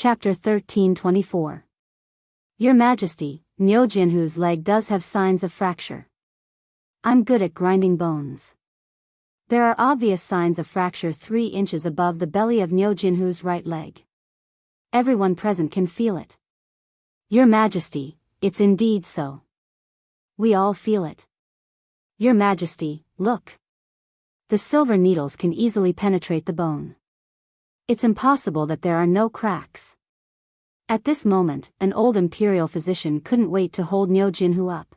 Chapter 1324. Your Majesty, Niu Jianhu's leg does have signs of fracture. I'm good at grinding bones. There are obvious signs of fracture 3 inches above the belly of Niu Jianhu's right leg. Everyone present can feel it. Your Majesty, it's indeed so. We all feel it. Your Majesty, look. The silver needles can easily penetrate the bone. It's impossible that there are no cracks. At this moment, an old imperial physician couldn't wait to hold Niu Jianhu up.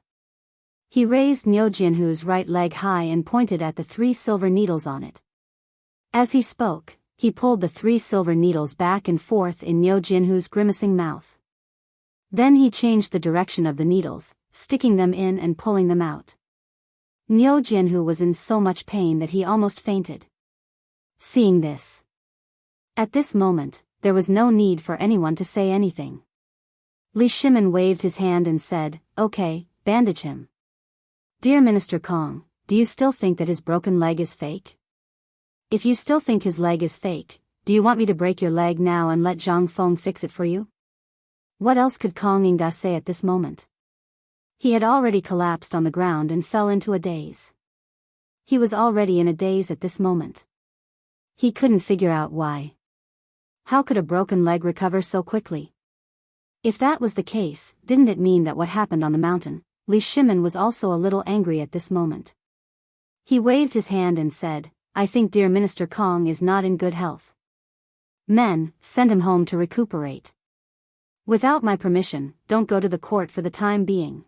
He raised Niu Jianhu's right leg high and pointed at the 3 silver needles on it. As he spoke, he pulled the 3 silver needles back and forth in Niu Jianhu's grimacing mouth. Then he changed the direction of the needles, sticking them in and pulling them out. Niu Jianhu was in so much pain that he almost fainted. Seeing this. At this moment, there was no need for anyone to say anything. Li Shimin waved his hand and said, "Okay, bandage him." Dear Minister Kong, do you still think that his broken leg is fake? If you still think his leg is fake, do you want me to break your leg now and let Zhang Feng fix it for you? What else could Kong Yingda say at this moment? He had already collapsed on the ground and fell into a daze. He was already in a daze at this moment. He couldn't figure out why. How could a broken leg recover so quickly? If that was the case, didn't it mean that what happened on the mountain? Li Shimin was also a little angry at this moment. He waved his hand and said, "I think dear Minister Kong is not in good health. Men, send him home to recuperate. Without my permission, don't go to the court for the time being.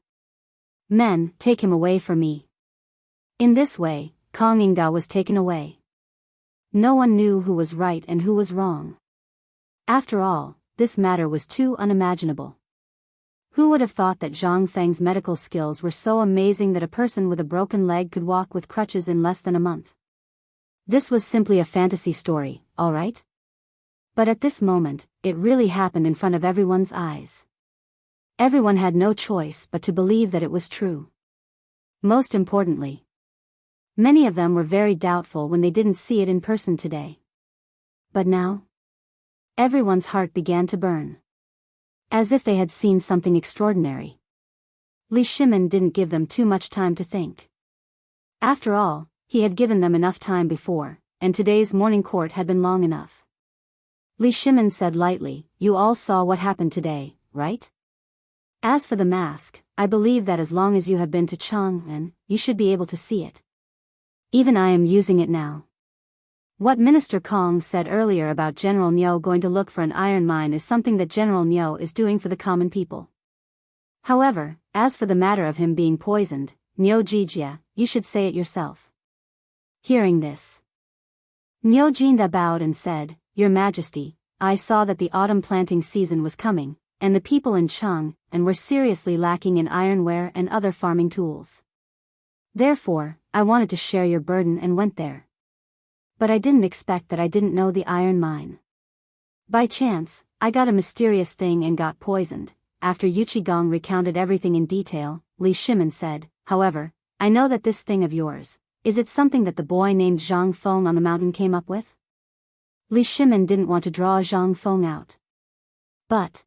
Men, take him away from me." In this way, Kong Yingda was taken away. No one knew who was right and who was wrong. After all, this matter was too unimaginable. Who would have thought that Zhang Feng's medical skills were so amazing that a person with a broken leg could walk with crutches in less than a month? This was simply a fantasy story, all right? But at this moment, it really happened in front of everyone's eyes. Everyone had no choice but to believe that it was true. Most importantly, many of them were very doubtful when they didn't see it in person today. But now, everyone's heart began to burn. As if they had seen something extraordinary. Li Shimin didn't give them too much time to think. After all, he had given them enough time before, and today's morning court had been long enough. Li Shimin said lightly, "You all saw what happened today, right? As for the mask, I believe that as long as you have been to Chang'an, you should be able to see it. Even I am using it now. What Minister Kong said earlier about General Niu going to look for an iron mine is something that General Niu is doing for the common people. However, as for the matter of him being poisoned, Niu Jijia, you should say it yourself." Hearing this, Niu Jinda bowed and said, "Your Majesty, I saw that the autumn planting season was coming, and the people in Chang'an were seriously lacking in ironware and other farming tools. Therefore, I wanted to share your burden and went there. But I didn't expect that I didn't know the iron mine. By chance, I got a mysterious thing and got poisoned." After Yuqigong recounted everything in detail, Li Shimin said, "However, I know that this thing of yours, is it something that the boy named Zhang Feng on the mountain came up with?" Li Shimin didn't want to draw Zhang Feng out. But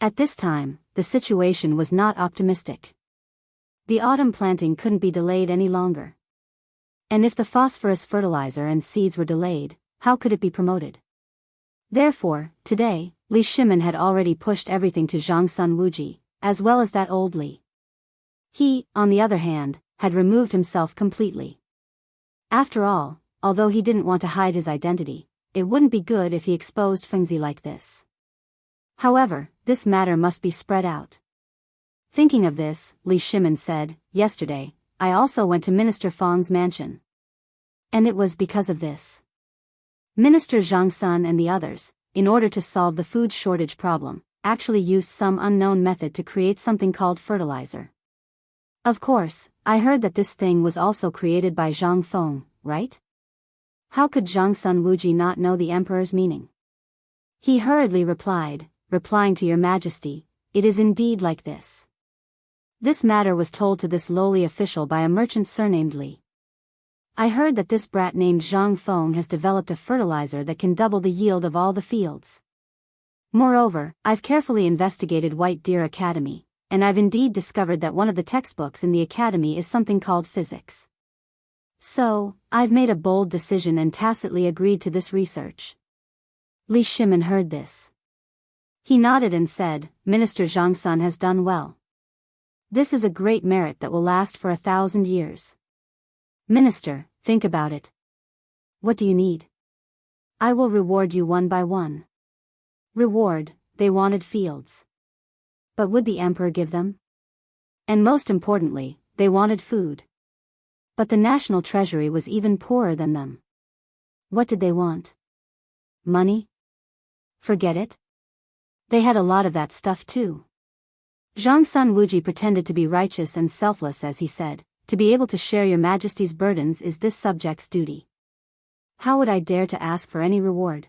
at this time, the situation was not optimistic. The autumn planting couldn't be delayed any longer. And if the phosphorus fertilizer and seeds were delayed, how could it be promoted? Therefore, today, Li Shimin had already pushed everything to Zhang Sun Wuji, as well as that old Li. He, on the other hand, had removed himself completely. After all, although he didn't want to hide his identity, it wouldn't be good if he exposed Fengzi like this. However, this matter must be spread out. Thinking of this, Li Shimin said, "Yesterday, I also went to Minister Feng's mansion. And it was because of this. Minister Zhang Sun and the others, in order to solve the food shortage problem, actually used some unknown method to create something called fertilizer. Of course, I heard that this thing was also created by Zhang Feng, right? How could Zhang Sun Wuji not know the emperor's meaning?" He hurriedly replied, "Replying to your Majesty, it is indeed like this. This matter was told to this lowly official by a merchant surnamed Li. I heard that this brat named Zhang Feng has developed a fertilizer that can double the yield of all the fields. Moreover, I've carefully investigated White Deer Academy, and I've indeed discovered that one of the textbooks in the academy is something called physics. So, I've made a bold decision and tacitly agreed to this research. Li Shimin heard this. He nodded and said, Minister Zhangsun has done well. This is a great merit that will last for 1,000 years. Minister, think about it. What do you need? I will reward you one by one. Reward, they wanted fields. But would the emperor give them? And most importantly, they wanted food. But the national treasury was even poorer than them. What did they want? Money? Forget it. They had a lot of that stuff too. Zhangsun Wuji pretended to be righteous and selfless as he said, to be able to share your majesty's burdens is this subject's duty. How would I dare to ask for any reward?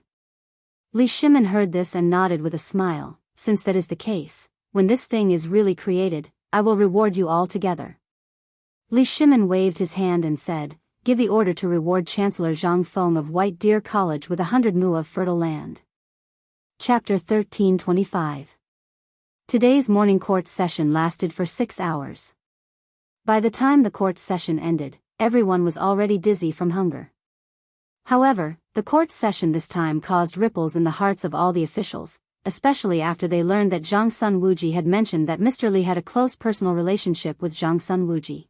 Li Shimin heard this and nodded with a smile, since that is the case, when this thing is really created, I will reward you all together. Li Shimin waved his hand and said, give the order to reward Chancellor Zhang Feng of White Deer College with 100 mu of fertile land. Chapter 1325. Today's morning court session lasted for 6 hours. By the time the court session ended, everyone was already dizzy from hunger. However, the court session this time caused ripples in the hearts of all the officials, especially after they learned that Zhangsun Wuji had mentioned that Mr. Li had a close personal relationship with Zhangsun Wuji.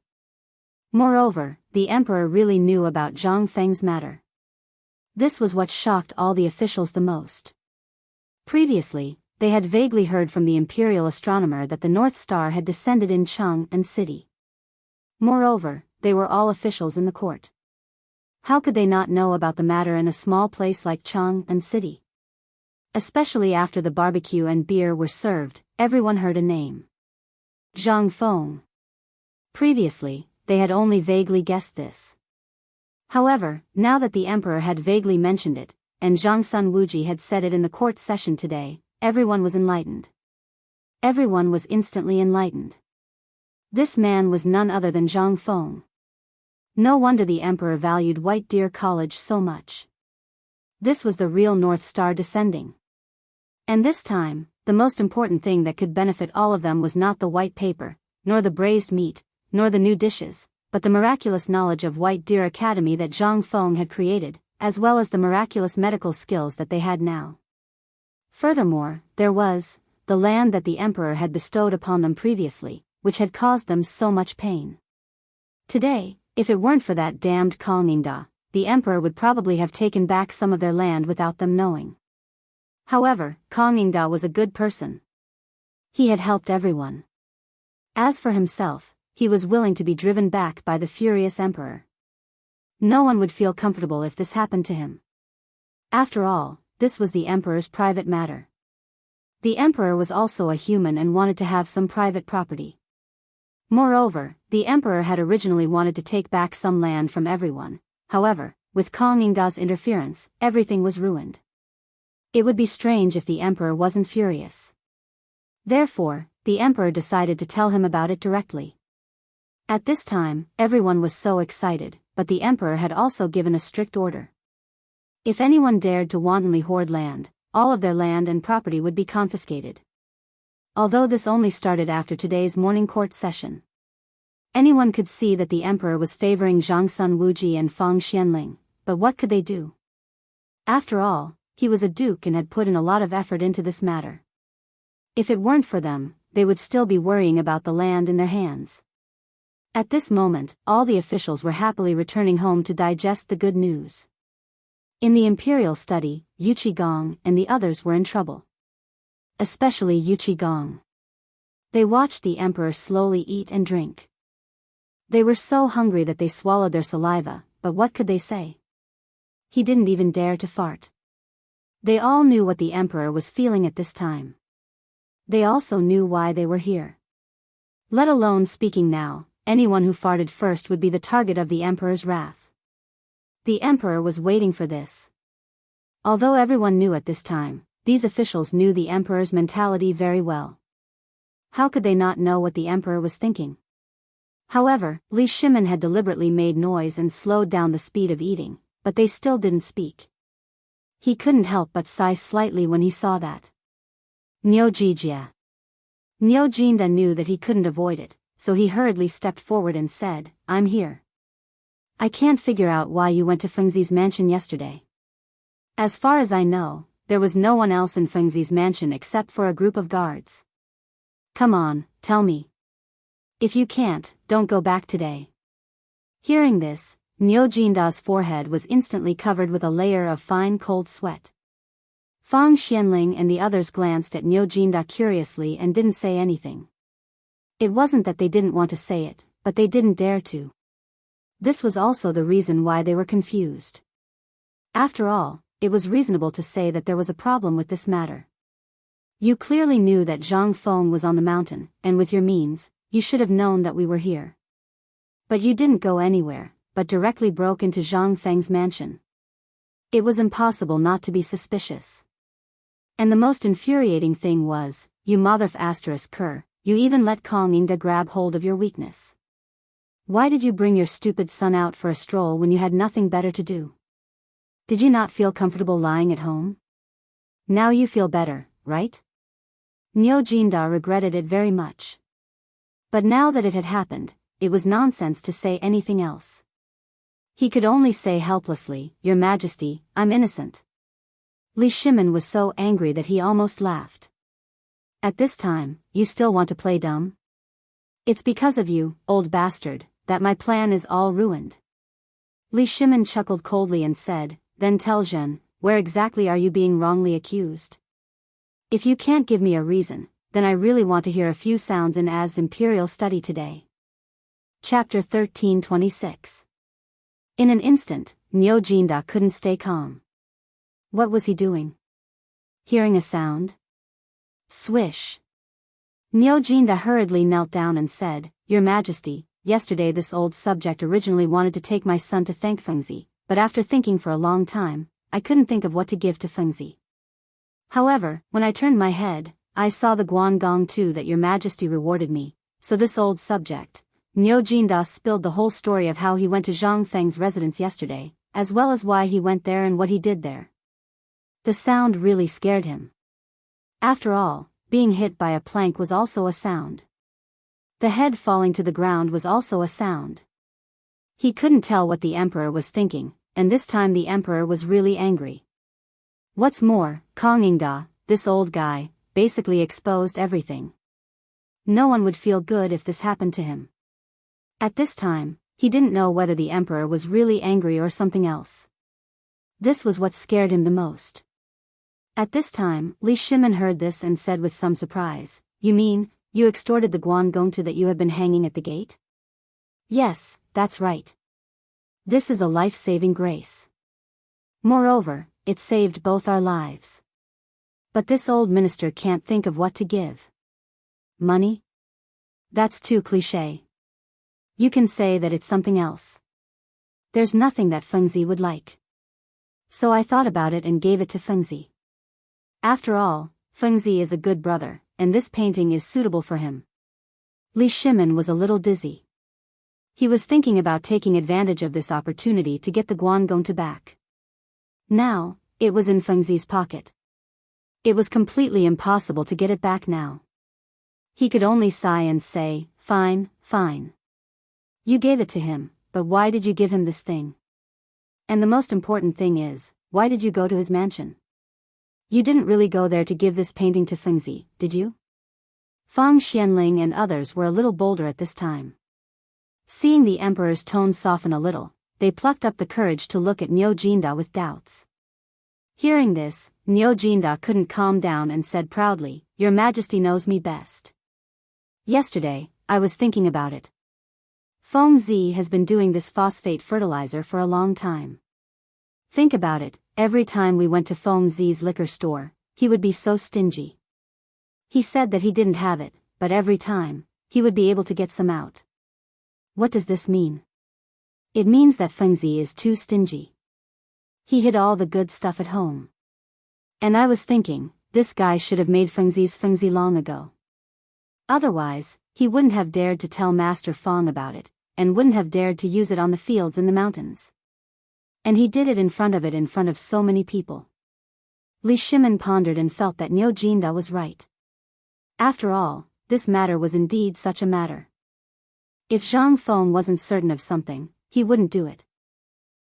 Moreover, the emperor really knew about Zhang Feng's matter. This was what shocked all the officials the most. Previously, they had vaguely heard from the imperial astronomer that the North Star had descended in Chang'an City. Moreover, they were all officials in the court. How could they not know about the matter in a small place like Chang'an City? Especially after the barbecue and beer were served, everyone heard a name. Zhang Feng. Previously, they had only vaguely guessed this. However, now that the emperor had vaguely mentioned it, and Zhangsun Wuji had said it in the court session today, everyone was enlightened. Everyone was instantly enlightened. This man was none other than Zhang Feng. No wonder the emperor valued White Deer College so much. This was the real North Star descending. And this time, the most important thing that could benefit all of them was not the white paper, nor the braised meat, nor the new dishes, but the miraculous knowledge of White Deer Academy that Zhang Feng had created, as well as the miraculous medical skills that they had now. Furthermore, there was the land that the emperor had bestowed upon them previously, which had caused them so much pain. Today, if it weren't for that damned Kongmingda, the emperor would probably have taken back some of their land without them knowing. However, Kongmingda was a good person. He had helped everyone. As for himself, he was willing to be driven back by the furious emperor. No one would feel comfortable if this happened to him. After all, this was the emperor's private matter. The emperor was also a human and wanted to have some private property. Moreover, the emperor had originally wanted to take back some land from everyone. However, with Kongmingda's interference, everything was ruined. It would be strange if the emperor wasn't furious. Therefore, the emperor decided to tell him about it directly. At this time, everyone was so excited, but the emperor had also given a strict order. If anyone dared to wantonly hoard land, all of their land and property would be confiscated. Although this only started after today's morning court session. Anyone could see that the emperor was favoring Zhangsun Wuji and Feng Xianling, but what could they do? After all, he was a duke and had put in a lot of effort into this matter. If it weren't for them, they would still be worrying about the land in their hands. At this moment, all the officials were happily returning home to digest the good news. In the imperial study, Yu Qigong and the others were in trouble. Especially Yu Qigong. They watched the emperor slowly eat and drink. They were so hungry that they swallowed their saliva, but what could they say? He didn't even dare to fart. They all knew what the emperor was feeling at this time. They also knew why they were here. Let alone speaking now, anyone who farted first would be the target of the emperor's wrath. The emperor was waiting for this. Although everyone knew at this time, these officials knew the emperor's mentality very well. How could they not know what the emperor was thinking? However, Li Shimin had deliberately made noise and slowed down the speed of eating, but they still didn't speak. He couldn't help but sigh slightly when he saw that. Niu Jijia. Niu Jinda knew that he couldn't avoid it, so he hurriedly stepped forward and said, I'm here. I can't figure out why you went to Fengzi's mansion yesterday. As far as I know, there was no one else in Fengzi's mansion except for a group of guards. Come on, tell me. If you can't, don't go back today. Hearing this, Niu Jinda's forehead was instantly covered with a layer of fine cold sweat. Fang Xianling and the others glanced at Niu Jinda curiously and didn't say anything. It wasn't that they didn't want to say it, but they didn't dare to. This was also the reason why they were confused. After all, it was reasonable to say that there was a problem with this matter. You clearly knew that Zhang Feng was on the mountain, and with your means, you should have known that we were here. But you didn't go anywhere, but directly broke into Zhang Feng's mansion. It was impossible not to be suspicious. And the most infuriating thing was, you mother****, you even let Kong Yingda grab hold of your weakness. Why did you bring your stupid son out for a stroll when you had nothing better to do? Did you not feel comfortable lying at home? Now you feel better, right? Niu Jinda regretted it very much. But now that it had happened, it was nonsense to say anything else. He could only say helplessly, Your Majesty, I'm innocent. Li Shimin was so angry that he almost laughed. At this time, you still want to play dumb? It's because of you, old bastard, that my plan is all ruined. Li Shimin chuckled coldly and said, Then tell Zhen, where exactly are you being wrongly accused? If you can't give me a reason, then I really want to hear a few sounds in Az's imperial study today. Chapter 1326. In an instant, Niu Jinda couldn't stay calm. What was he doing? Hearing a sound? Swish. Niu Jinda hurriedly knelt down and said, Your Majesty, yesterday this old subject originally wanted to take my son to thank Fengzi, but after thinking for a long time, I couldn't think of what to give to Fengzi. However, when I turned my head, I saw the Guangong too that Your Majesty rewarded me, so this old subject. Niu Jinda spilled the whole story of how he went to Zhang Feng's residence yesterday, as well as why he went there and what he did there. The sound really scared him. After all, being hit by a plank was also a sound. The head falling to the ground was also a sound. He couldn't tell what the emperor was thinking, and this time the emperor was really angry. What's more, Kong Yingda, this old guy, basically exposed everything. No one would feel good if this happened to him. At this time, he didn't know whether the emperor was really angry or something else. This was what scared him the most. At this time, Li Shimin heard this and said with some surprise, You mean, you extorted the Guangongtu that you have been hanging at the gate? Yes, that's right. This is a life-saving grace. Moreover, it saved both our lives. But this old minister can't think of what to give. Money? That's too cliché. You can say that it's something else. There's nothing that Fengzi would like. So I thought about it and gave it to Fengzi. After all, Fengzi is a good brother, and this painting is suitable for him. Li Shimin was a little dizzy. He was thinking about taking advantage of this opportunity to get the Guangongtu back. Now, it was in Fengzi's pocket. It was completely impossible to get it back now. He could only sigh and say, Fine, fine. You gave it to him, but why did you give him this thing? And the most important thing is, why did you go to his mansion? You didn't really go there to give this painting to Fengzi, did you? Fang Xianling and others were a little bolder at this time. Seeing the emperor's tone soften a little, they plucked up the courage to look at Niu Jinda with doubts. Hearing this, Niu Jinda couldn't calm down and said proudly, Your Majesty knows me best. Yesterday, I was thinking about it. Fengzi has been doing this phosphate fertilizer for a long time. Think about it, every time we went to Fengzi's liquor store, he would be so stingy. He said that he didn't have it, but every time, he would be able to get some out. What does this mean? It means that Fengzi is too stingy. He hid all the good stuff at home. And I was thinking, this guy should have made Fengzi's Fengzi long ago. Otherwise, he wouldn't have dared to tell Master Feng about it, and wouldn't have dared to use it on the fields in the mountains. And he did it in front of so many people. Li Shimin pondered and felt that Niu Jinda was right. After all, this matter was indeed such a matter. If Zhang Feng wasn't certain of something, he wouldn't do it.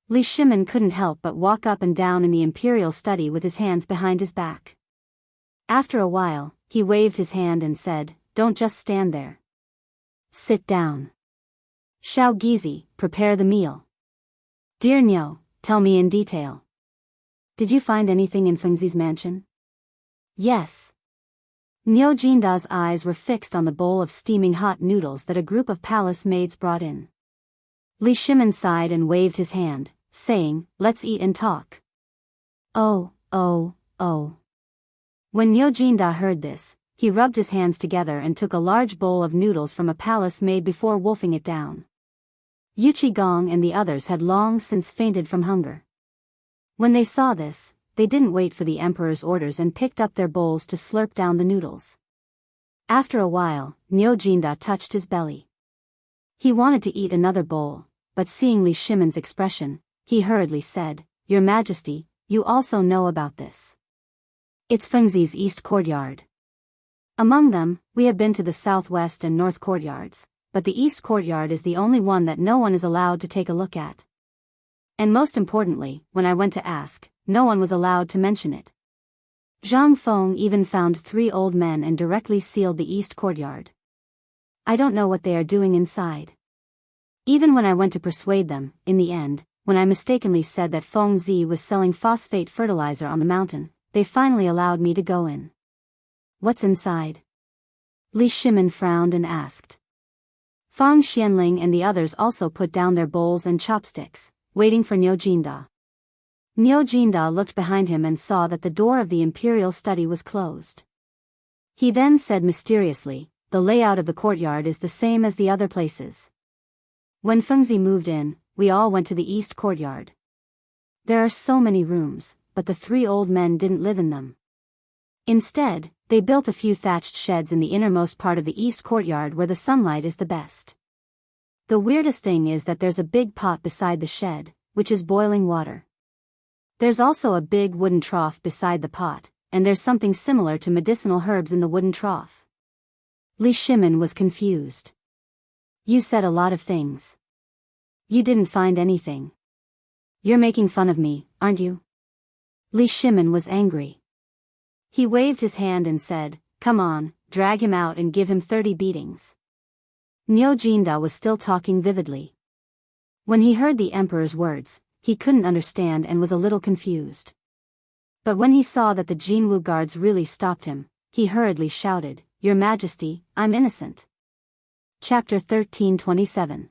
Li Shimin couldn't help but walk up and down in the imperial study with his hands behind his back. After a while, he waved his hand and said, "Don't just stand there. Sit down. Xiao Gizi, prepare the meal. Dear Niu, tell me in detail. Did you find anything in Fengzi's mansion?" "Yes." Niu Jinda's eyes were fixed on the bowl of steaming hot noodles that a group of palace maids brought in. Li Shimin sighed and waved his hand, saying, "Let's eat and talk." Oh. When Niu Jinda heard this, he rubbed his hands together and took a large bowl of noodles from a palace maid before wolfing it down. Yu Qigong and the others had long since fainted from hunger. When they saw this, they didn't wait for the emperor's orders and picked up their bowls to slurp down the noodles. After a while, Niu Jinda touched his belly. He wanted to eat another bowl, but seeing Li Shimin's expression, he hurriedly said, "Your Majesty, you also know about this. It's Fengzi's east courtyard. Among them, we have been to the southwest and north courtyards, but the east courtyard is the only one that no one is allowed to take a look at. And most importantly, when I went to ask, no one was allowed to mention it. Zhang Feng even found 3 old men and directly sealed the east courtyard. I don't know what they are doing inside. Even when I went to persuade them, in the end, when I mistakenly said that Feng Zi was selling phosphate fertilizer on the mountain, they finally allowed me to go in." "What's inside?" Li Shimin frowned and asked. Fang Xianling and the others also put down their bowls and chopsticks, waiting for Niu Jinda. Niu Jinda looked behind him and saw that the door of the imperial study was closed. He then said mysteriously, "The layout of the courtyard is the same as the other places. When Fengzi moved in, we all went to the east courtyard. There are so many rooms, but the 3 old men didn't live in them. Instead, they built a few thatched sheds in the innermost part of the east courtyard where the sunlight is the best. The weirdest thing is that there's a big pot beside the shed, which is boiling water. There's also a big wooden trough beside the pot, and there's something similar to medicinal herbs in the wooden trough." Li Shimin was confused. "You said a lot of things. You didn't find anything. You're making fun of me, aren't you?" Li Shimin was angry. He waved his hand and said, "Come on, drag him out and give him 30 beatings." Niu Jinda was still talking vividly. When he heard the emperor's words, he couldn't understand and was a little confused. But when he saw that the Jianghu guards really stopped him, he hurriedly shouted, "Your Majesty, I'm innocent." Chapter 1327.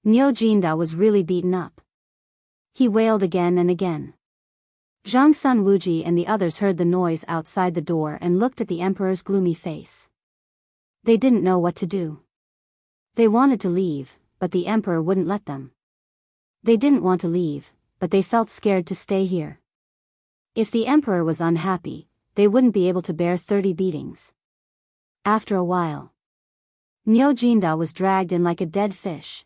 Niu Jinda was really beaten up. He wailed again and again. Zhang Sun Wuji and the others heard the noise outside the door and looked at the emperor's gloomy face. They didn't know what to do. They wanted to leave, but the emperor wouldn't let them. They didn't want to leave, but they felt scared to stay here. If the emperor was unhappy, they wouldn't be able to bear 30 beatings. After a while, Niu Jinda was dragged in like a dead fish.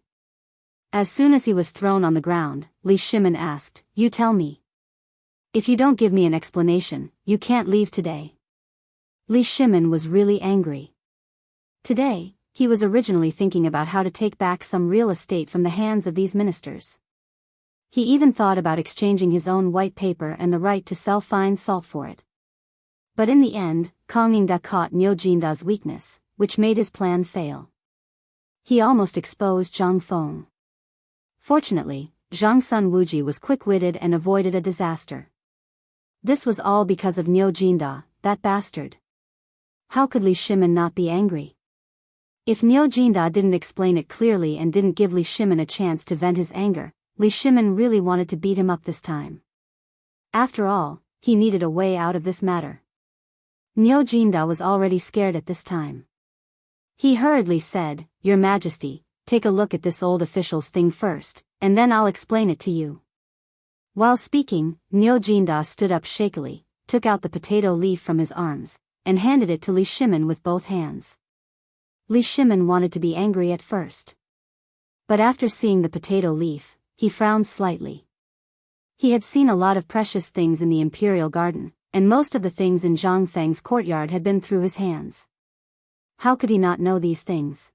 As soon as he was thrown on the ground, Li Shimin asked, "You tell me. If you don't give me an explanation, you can't leave today." Li Shimin was really angry. Today, he was originally thinking about how to take back some real estate from the hands of these ministers. He even thought about exchanging his own white paper and the right to sell fine salt for it. But in the end, Kang Yingda caught Niu Jinda's weakness, which made his plan fail. He almost exposed Zhang Feng. Fortunately, Zhang Sun Wuji was quick-witted and avoided a disaster. This was all because of Niu Jinda, that bastard. How could Li Shimin not be angry? If Niu Jinda didn't explain it clearly and didn't give Li Shimin a chance to vent his anger, Li Shimin really wanted to beat him up this time. After all, he needed a way out of this matter. Niu Jinda was already scared at this time. He hurriedly said, "Your Majesty, take a look at this old official's thing first, and then I'll explain it to you." While speaking, Niu Jinda stood up shakily, took out the potato leaf from his arms, and handed it to Li Shimin with both hands. Li Shimin wanted to be angry at first. But after seeing the potato leaf, he frowned slightly. He had seen a lot of precious things in the imperial garden, and most of the things in Zhang Feng's courtyard had been through his hands. how could he not know these things?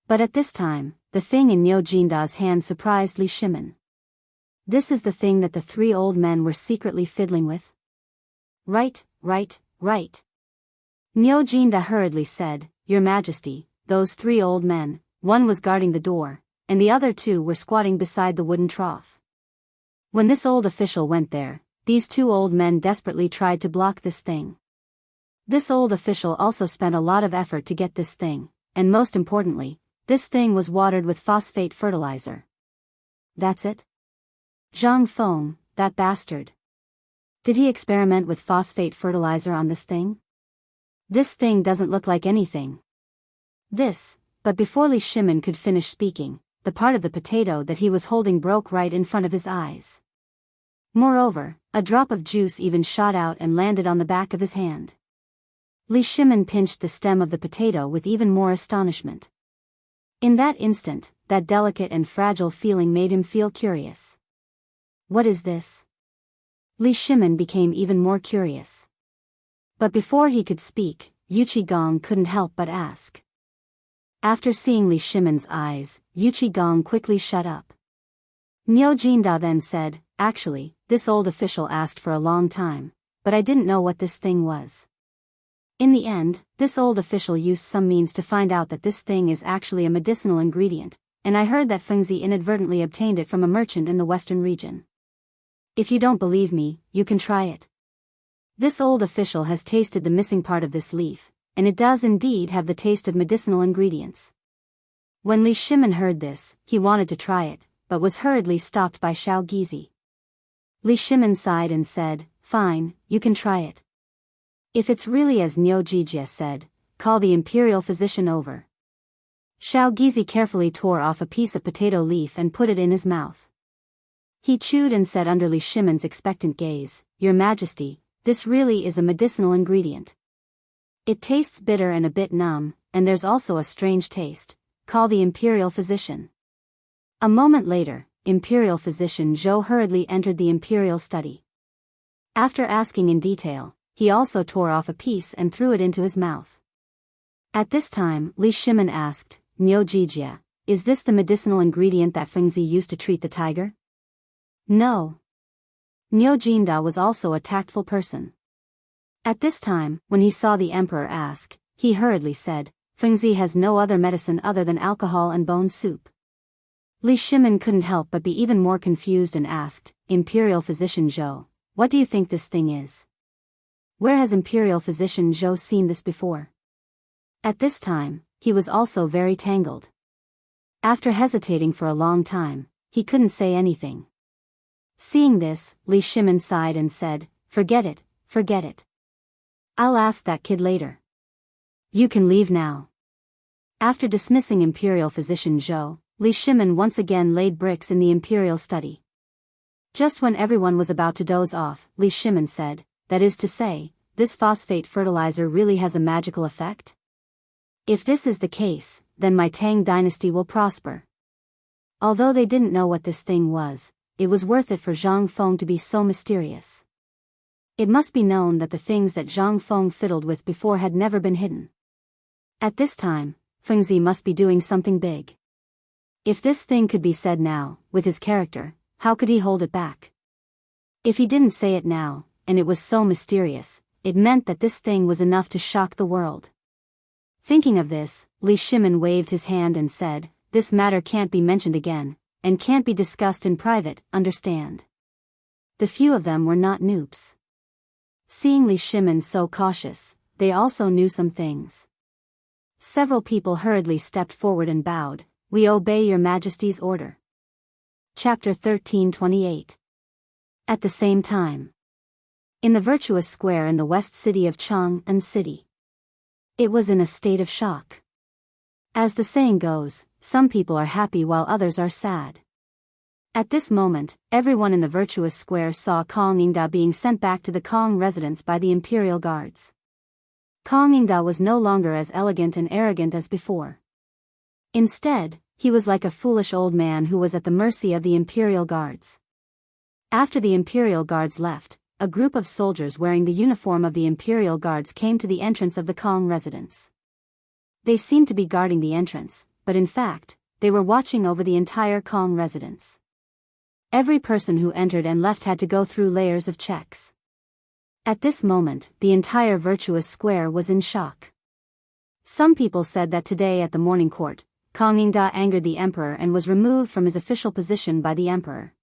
But at this time, the thing in Niu Jinda's hand surprised Li Shimin. This is the thing that the three old men were secretly fiddling with? Right. Niu Jinda hurriedly said, Your Majesty, those three old men, one was guarding the door, and the other two were squatting beside the wooden trough. When this old official went there, these two old men desperately tried to block this thing. This old official also spent a lot of effort to get this thing, and most importantly, this thing was watered with phosphate fertilizer. That's it? Zhang Feng, that bastard. Did he experiment with phosphate fertilizer on this thing? This thing doesn't look like anything. But before Li Shimin could finish speaking, the part of the potato that he was holding broke right in front of his eyes. Moreover, a drop of juice even shot out and landed on the back of his hand. Li Shimin pinched the stem of the potato with even more astonishment. In that instant, that delicate and fragile feeling made him feel curious. What is this? Li Shimin became even more curious. But before he could speak, Yu Qigong couldn't help but ask. After seeing Li Shimin's eyes, Yu Qigong quickly shut up. Niu Jinda then said, Actually, this old official asked for a long time, but I didn't know what this thing was. In the end, this old official used some means to find out that this thing is actually a medicinal ingredient, and I heard that Fengzi inadvertently obtained it from a merchant in the western region. If you don't believe me, you can try it. This old official has tasted the missing part of this leaf, and it does indeed have the taste of medicinal ingredients. When Li Shimin heard this, he wanted to try it, but was hurriedly stopped by Xiao Gizi. Li Shimin sighed and said, Fine, you can try it. If it's really as Niu Jinda said, call the imperial physician over. Xiao Gizi carefully tore off a piece of potato leaf and put it in his mouth. He chewed and said under Li Shimin's expectant gaze, Your Majesty, this really is a medicinal ingredient. It tastes bitter and a bit numb, and there's also a strange taste. Call the imperial physician. A moment later, imperial physician Zhou hurriedly entered the imperial study. After asking in detail, he also tore off a piece and threw it into his mouth. At this time, Li Shimin asked, Niu Jinda, is this the medicinal ingredient that Fengzi used to treat the tiger? No. Niu Jinda was also a tactful person. At this time, when he saw the emperor ask, he hurriedly said, Fengzi has no other medicine other than alcohol and bone soup. Li Shimin couldn't help but be even more confused and asked, Imperial physician Zhou, what do you think this thing is? Where has Imperial physician Zhou seen this before? At this time, he was also very tangled. After hesitating for a long time, he couldn't say anything. Seeing this, Li Shimin sighed and said, Forget it. I'll ask that kid later. You can leave now. After dismissing Imperial physician Zhou, Li Shimin once again laid bricks in the imperial study. Just when everyone was about to doze off, Li Shimin said, That is to say, this phosphate fertilizer really has a magical effect? If this is the case, then my Tang dynasty will prosper. Although they didn't know what this thing was, it was worth it for Zhang Feng to be so mysterious. It must be known that the things that Zhang Feng fiddled with before had never been hidden. At this time, Fengzi must be doing something big. If this thing could be said now, with his character, how could he hold it back? If he didn't say it now, and it was so mysterious, it meant that this thing was enough to shock the world. Thinking of this, Li Shimin waved his hand and said, This matter can't be mentioned again, and can't be discussed in private, understand? The few of them were not noobs. Seeing Li Shimin so cautious, they also knew some things. Several people hurriedly stepped forward and bowed, We obey your Majesty's order. Chapter 1328. At the same time. In the virtuous square in the west city of Chang'an City. It was in a state of shock. As the saying goes, some people are happy while others are sad. At this moment, everyone in the virtuous square saw Kong Yingda being sent back to the Kong residence by the imperial guards. Kong Yingda was no longer as elegant and arrogant as before. Instead, he was like a foolish old man who was at the mercy of the imperial guards. After the imperial guards left, a group of soldiers wearing the uniform of the imperial guards came to the entrance of the Kong residence. They seemed to be guarding the entrance, but in fact, they were watching over the entire Kong residence. Every person who entered and left had to go through layers of checks. At this moment, the entire virtuous square was in shock. Some people said that today at the morning court, Kong Yingda angered the emperor and was removed from his official position by the emperor.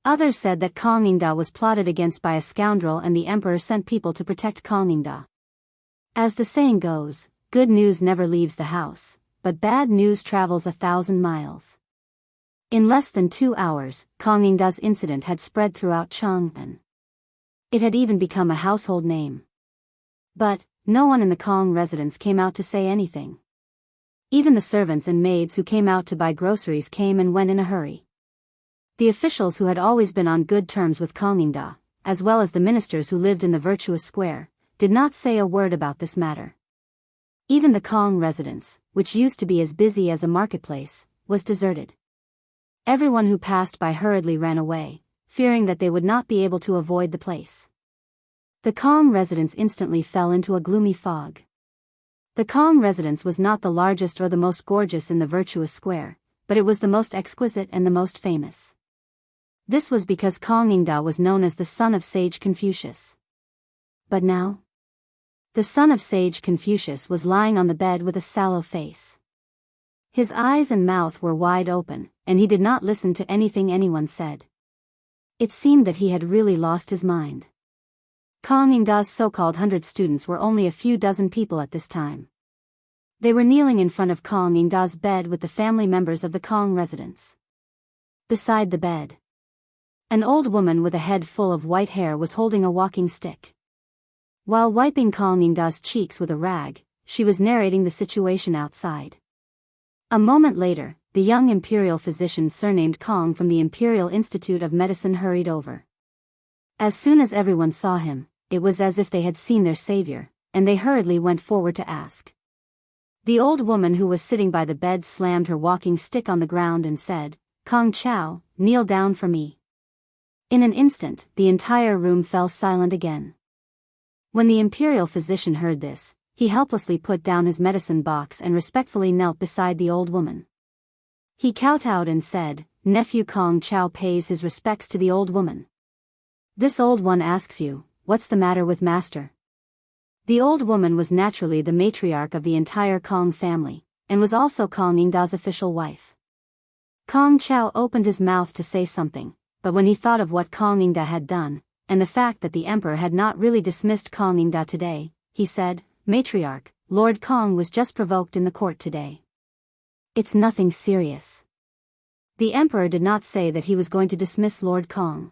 Others said that Kong Yingda was plotted against by a scoundrel and the emperor sent people to protect Kong Yingda. As the saying goes, good news never leaves the house, but bad news travels 1,000 miles. In less than 2 hours, Kong Yingda's incident had spread throughout Chang'an. It had even become a household name. But no one in the Kong residence came out to say anything. Even the servants and maids who came out to buy groceries came and went in a hurry. The officials who had always been on good terms with Kong Yingda, as well as the ministers who lived in the virtuous square, did not say a word about this matter. Even the Kong residence, which used to be as busy as a marketplace, was deserted. Everyone who passed by hurriedly ran away, fearing that they would not be able to avoid the place. The Kong residence instantly fell into a gloomy fog. The Kong residence was not the largest or the most gorgeous in the virtuous square, but it was the most exquisite and the most famous. This was because Kong Yingda was known as the son of sage Confucius. But now? The son of sage Confucius was lying on the bed with a sallow face. His eyes and mouth were wide open, and he did not listen to anything anyone said. It seemed that he had really lost his mind. Kong Yingda's so-called 100 students were only a few dozen people at this time. They were kneeling in front of Kong Yingda's bed with the family members of the Kong residence. Beside the bed, an old woman with a head full of white hair was holding a walking stick. While wiping Kong Yingda's cheeks with a rag, she was narrating the situation outside. A moment later, the young imperial physician surnamed Kong from the Imperial Institute of Medicine hurried over. As soon as everyone saw him, it was as if they had seen their savior, and they hurriedly went forward to ask. The old woman who was sitting by the bed slammed her walking stick on the ground and said, "Kong Chao, kneel down for me." In an instant, the entire room fell silent again. When the imperial physician heard this, he helplessly put down his medicine box and respectfully knelt beside the old woman. He kowtowed and said, "Nephew Kong Chao pays his respects to the old woman. This old one asks you, what's the matter with master?" The old woman was naturally the matriarch of the entire Kong family, and was also Kong Yingda's official wife. Kong Chao opened his mouth to say something, but when he thought of what Kong Yingda had done, and the fact that the emperor had not really dismissed Kong Yingda today, he said, "Matriarch, Lord Kong was just provoked in the court today. It's nothing serious." The emperor did not say that he was going to dismiss Lord Kong.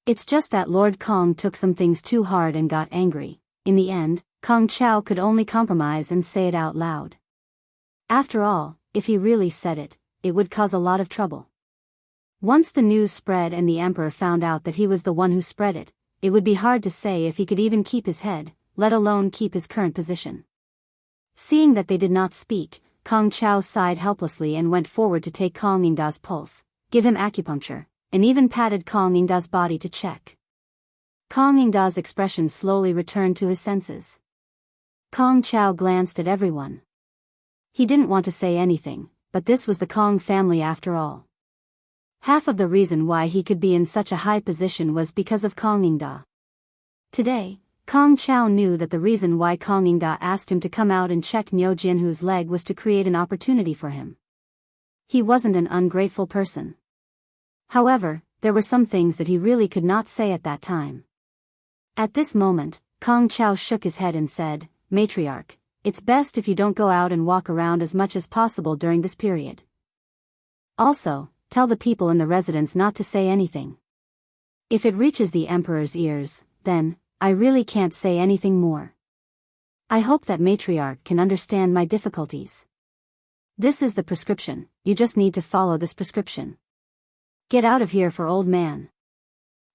It's just that Lord Kong took some things too hard and got angry. In the end, Kong Chao could only compromise and say it out loud. After all, if he really said it, it would cause a lot of trouble. Once the news spread and the emperor found out that he was the one who spread it, it would be hard to say if he could even keep his head, let alone keep his current position. Seeing that they did not speak, Kong Chao sighed helplessly and went forward to take Kong Yingda's pulse, give him acupuncture, and even patted Kong Yingda's body to check. Kong Yingda's expression slowly returned to his senses. Kong Chao glanced at everyone. He didn't want to say anything, but this was the Kong family after all. Half of the reason why he could be in such a high position was because of Kong Yingda. Today, Kong Chao knew that the reason why Kong Yingda asked him to come out and check Niu Jianhu's leg was to create an opportunity for him. He wasn't an ungrateful person. However, there were some things that he really could not say at that time. At this moment, Kong Chao shook his head and said, "Matriarch, it's best if you don't go out and walk around as much as possible during this period. Also, tell the people in the residence not to say anything. If it reaches the emperor's ears, then, I really can't say anything more. I hope that matriarch can understand my difficulties. This is the prescription, you just need to follow this prescription. Get out of here for old man.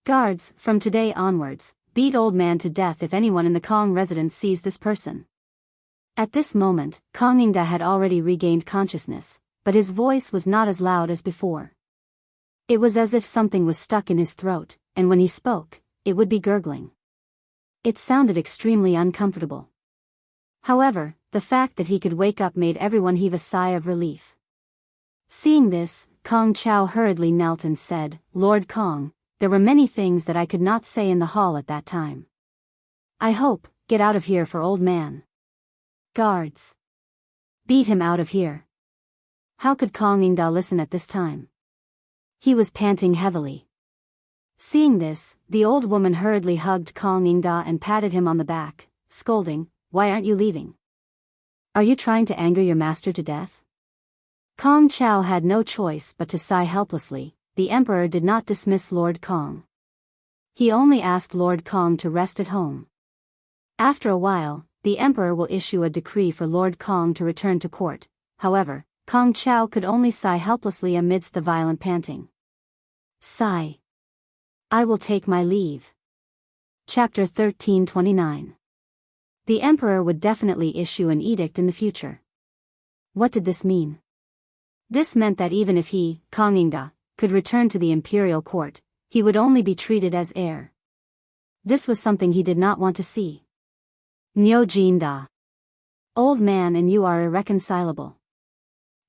Guards, from today onwards, beat old man to death if anyone in the Kong residence sees this person." At this moment, Kong Yingda had already regained consciousness, but his voice was not as loud as before. It was as if something was stuck in his throat, and when he spoke, it would be gurgling. It sounded extremely uncomfortable. However, the fact that he could wake up made everyone heave a sigh of relief. Seeing this, Kong Chao hurriedly knelt and said, "Lord Kong, there were many things that I could not say in the hall at that time. I hope, get out of here for old man. Guards. Beat him out of here." How could Kong Ingda listen at this time? He was panting heavily. Seeing this, the old woman hurriedly hugged Kong Ingda and patted him on the back, scolding, "Why aren't you leaving? Are you trying to anger your master to death?" Kong Chao had no choice but to sigh helplessly. The emperor did not dismiss Lord Kong. He only asked Lord Kong to rest at home. After a while, the emperor will issue a decree for Lord Kong to return to court. However, Kong Chao could only sigh helplessly amidst the violent panting. Sigh. I will take my leave. Chapter 1329. The emperor would definitely issue an edict in the future. What did this mean? This meant that even if he, Kong Ingda, could return to the imperial court, he would only be treated as heir. This was something he did not want to see. Niu Jinda. Old man and you are irreconcilable.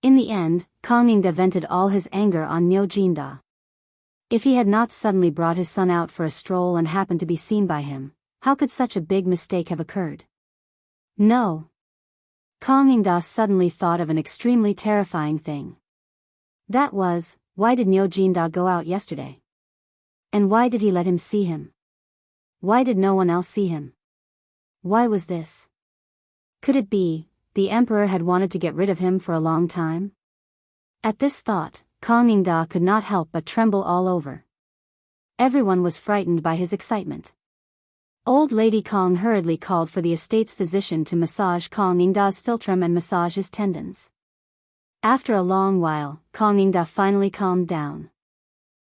In the end, Kong Ingda vented all his anger on Niu Jinda. If he had not suddenly brought his son out for a stroll and happened to be seen by him, how could such a big mistake have occurred? No. Kong Ingda suddenly thought of an extremely terrifying thing. That was, why did Niu Jinda go out yesterday? And why did he let him see him? Why did no one else see him? Why was this? Could it be, the emperor had wanted to get rid of him for a long time? At this thought, Kong Ingda could not help but tremble all over. Everyone was frightened by his excitement. Old Lady Kong hurriedly called for the estate's physician to massage Kong Ingda's philtrum and massage his tendons. After a long while, Kong Ingda finally calmed down.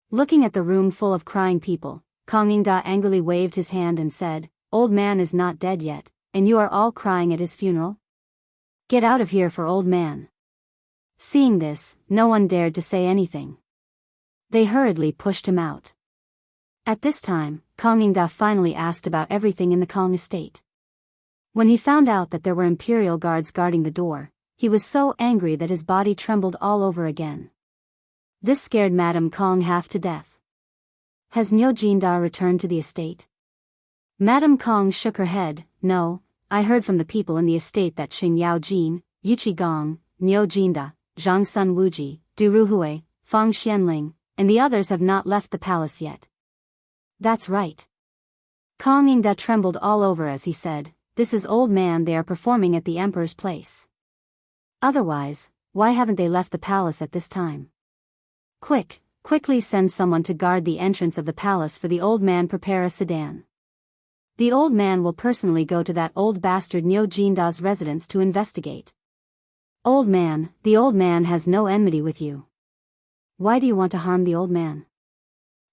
Looking at the room full of crying people, Kong Ingda angrily waved his hand and said, "Old man is not dead yet, and you are all crying at his funeral? Get out of here for old man." Seeing this, no one dared to say anything. They hurriedly pushed him out. At this time, Kong Ingda finally asked about everything in the Kong estate. When he found out that there were imperial guards guarding the door, he was so angry that his body trembled all over again. This scared Madame Kong half to death. Has Niu Jinda returned to the estate? Madame Kong shook her head. No, I heard from the people in the estate that Qing Yao Jin, Yuqi Gong, Niu Jinda, Zhang Sun Wuji, Du Ruhui, Fang Xianling, and the others have not left the palace yet. That's right. Kong Ingda trembled all over as he said, "This is old man they are performing at the emperor's place. Otherwise, why haven't they left the palace at this time? Quickly send someone to guard the entrance of the palace for the old man. Prepare a sedan. The old man will personally go to that old bastard Niu Jinda's residence to investigate. Old man, the old man has no enmity with you. Why do you want to harm the old man?"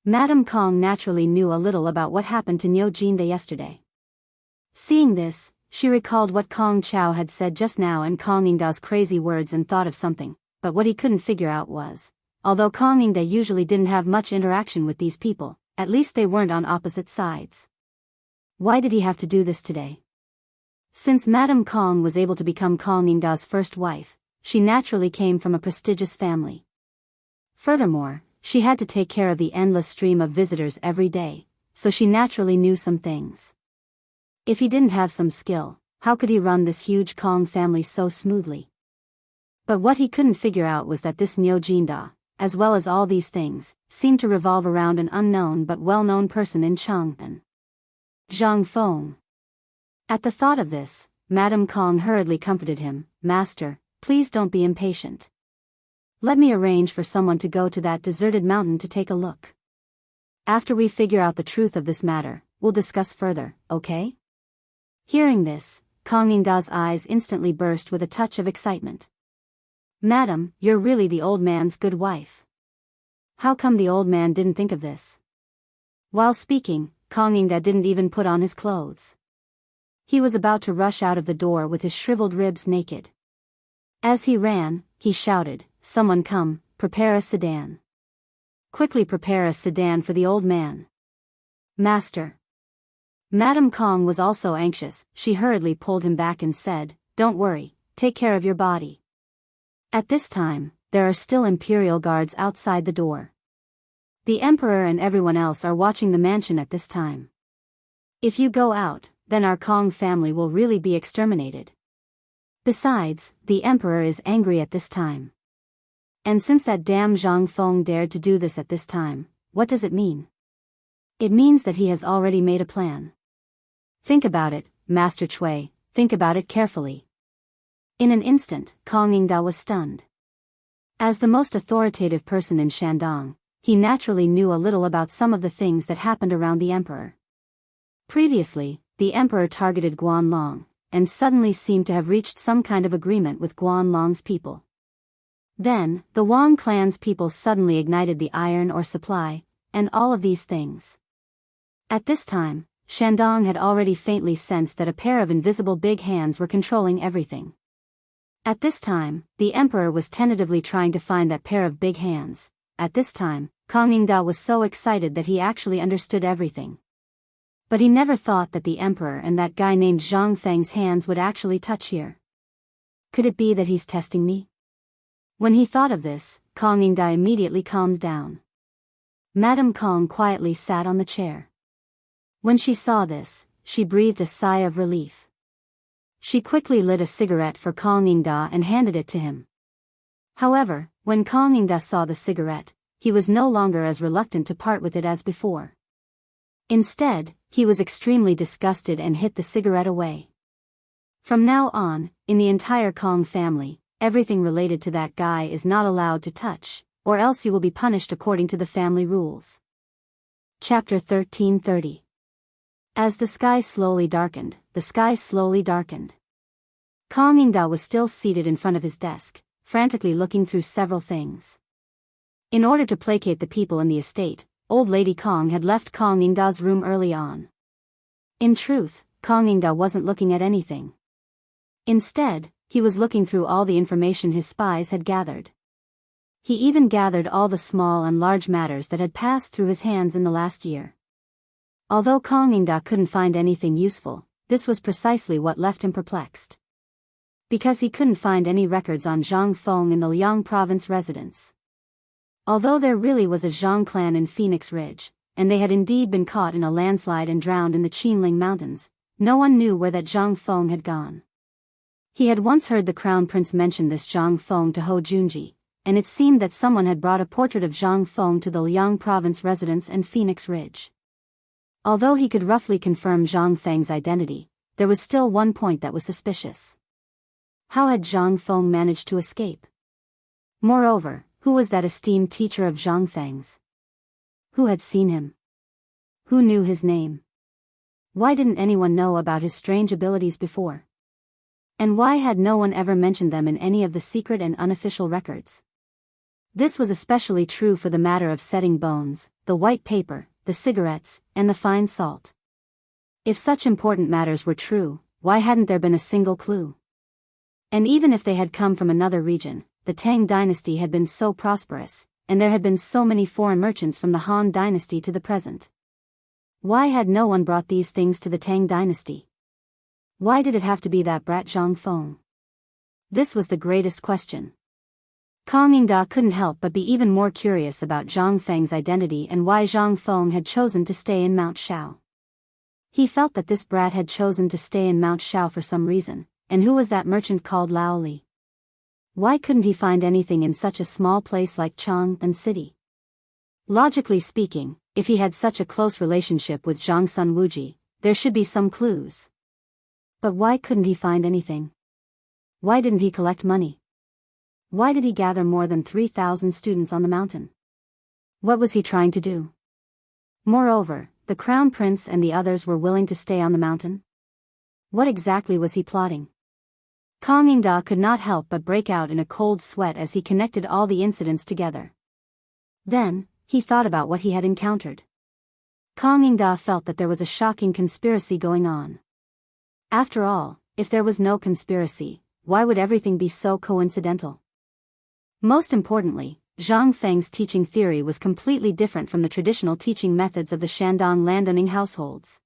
Madame Kong naturally knew a little about what happened to Niu Jinda yesterday. Seeing this, she recalled what Kong Chao had said just now and Kong Ingda's crazy words and thought of something, but what he couldn't figure out was, although Kong Ingda usually didn't have much interaction with these people, at least they weren't on opposite sides. Why did he have to do this today? Since Madame Kong was able to become Kong Ingda's first wife, she naturally came from a prestigious family. Furthermore, she had to take care of the endless stream of visitors every day, so she naturally knew some things. If he didn't have some skill, how could he run this huge Kong family so smoothly? But what he couldn't figure out was that this Niu Jinda, as well as all these things, seemed to revolve around an unknown but well-known person in Chang'an. Zhang Feng. At the thought of this, Madame Kong hurriedly comforted him, "Master, please don't be impatient. Let me arrange for someone to go to that deserted mountain to take a look. After we figure out the truth of this matter, we'll discuss further, okay?" Hearing this, Kong Ingda's eyes instantly burst with a touch of excitement. "Madam, you're really the old man's good wife. How come the old man didn't think of this?" While speaking, Kong Ingda didn't even put on his clothes. He was about to rush out of the door with his shriveled ribs naked. As he ran, he shouted, "Someone come, prepare a sedan. Quickly prepare a sedan for the old man." "Master." Madame Kong was also anxious. She hurriedly pulled him back and said, "Don't worry, take care of your body." At this time, there are still imperial guards outside the door. The emperor and everyone else are watching the mansion at this time. If you go out, then our Kong family will really be exterminated. Besides, the emperor is angry at this time. And since that damn Zhang Feng dared to do this at this time, what does it mean? It means that he has already made a plan. Think about it, Master Cui, think about it carefully. In an instant, Kong Yingda was stunned. As the most authoritative person in Shandong, he naturally knew a little about some of the things that happened around the emperor. Previously, the emperor targeted Guanlong, and suddenly seemed to have reached some kind of agreement with Guanlong's people. Then, the Wang clan's people suddenly ignited the iron ore supply, and all of these things. At this time, Shandong had already faintly sensed that a pair of invisible big hands were controlling everything. At this time, the emperor was tentatively trying to find that pair of big hands. At this time, Kong Yingda was so excited that he actually understood everything. But he never thought that the emperor and that guy named Zhang Feng's hands would actually touch here. Could it be that he's testing me? When he thought of this, Kong Yingda immediately calmed down. Madame Kong quietly sat on the chair. When she saw this, she breathed a sigh of relief. She quickly lit a cigarette for Kong Yingda and handed it to him. However, when Kong Yingda saw the cigarette, he was no longer as reluctant to part with it as before. Instead, he was extremely disgusted and hit the cigarette away. From now on, in the entire Kong family, everything related to that guy is not allowed to touch, or else you will be punished according to the family rules. Chapter 1330. As the sky slowly darkened, Kong Yingda was still seated in front of his desk, frantically looking through several things. In order to placate the people in the estate, Old Lady Kong had left Kong Yingda's room early on. In truth, Kong Yingda wasn't looking at anything. Instead, he was looking through all the information his spies had gathered. He even gathered all the small and large matters that had passed through his hands in the last year. Although Kong Yingda couldn't find anything useful, this was precisely what left him perplexed. Because he couldn't find any records on Zhang Feng in the Liang province residence. Although there really was a Zhang clan in Phoenix Ridge, and they had indeed been caught in a landslide and drowned in the Qinling Mountains, no one knew where that Zhang Feng had gone. He had once heard the Crown Prince mention this Zhang Feng to Ho Junji, and it seemed that someone had brought a portrait of Zhang Feng to the Liang province residence and Phoenix Ridge. Although he could roughly confirm Zhang Feng's identity, there was still one point that was suspicious. How had Zhang Feng managed to escape? Moreover, who was that esteemed teacher of Zhang Feng's? Who had seen him? Who knew his name? Why didn't anyone know about his strange abilities before? And why had no one ever mentioned them in any of the secret and unofficial records? This was especially true for the matter of setting bones, the white paper, the cigarettes, and the fine salt. If such important matters were true, why hadn't there been a single clue? And even if they had come from another region, the Tang dynasty had been so prosperous, and there had been so many foreign merchants from the Han dynasty to the present. Why had no one brought these things to the Tang dynasty? Why did it have to be that brat Zhang Feng? This was the greatest question. Kong Yingda couldn't help but be even more curious about Zhang Feng's identity and why Zhang Feng had chosen to stay in Mount Shao. He felt that this brat had chosen to stay in Mount Shao for some reason, and who was that merchant called Lao Li? Why couldn't he find anything in such a small place like Chang'an City? Logically speaking, if he had such a close relationship with Zhang Sun Wuji, there should be some clues. But why couldn't he find anything? Why didn't he collect money? Why did he gather more than 3,000 students on the mountain? What was he trying to do? Moreover, the Crown Prince and the others were willing to stay on the mountain? What exactly was he plotting? Kong Yingda could not help but break out in a cold sweat as he connected all the incidents together. Then, he thought about what he had encountered. Kong Yingda felt that there was a shocking conspiracy going on. After all, if there was no conspiracy, why would everything be so coincidental? Most importantly, Zhang Feng's teaching theory was completely different from the traditional teaching methods of the Shandong landowning households.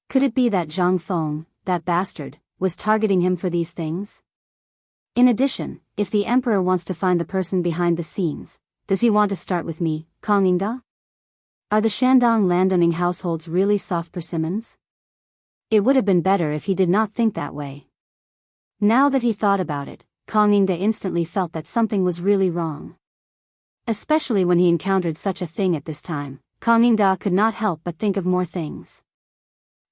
Could it be that Zhang Feng, that bastard, was targeting him for these things? In addition, if the emperor wants to find the person behind the scenes, does he want to start with me, Kang Yingda? Are the Shandong landowning households really soft persimmons? It would have been better if he did not think that way. Now that he thought about it, Kang Yingda instantly felt that something was really wrong. Especially when he encountered such a thing at this time, Kang Yingda could not help but think of more things.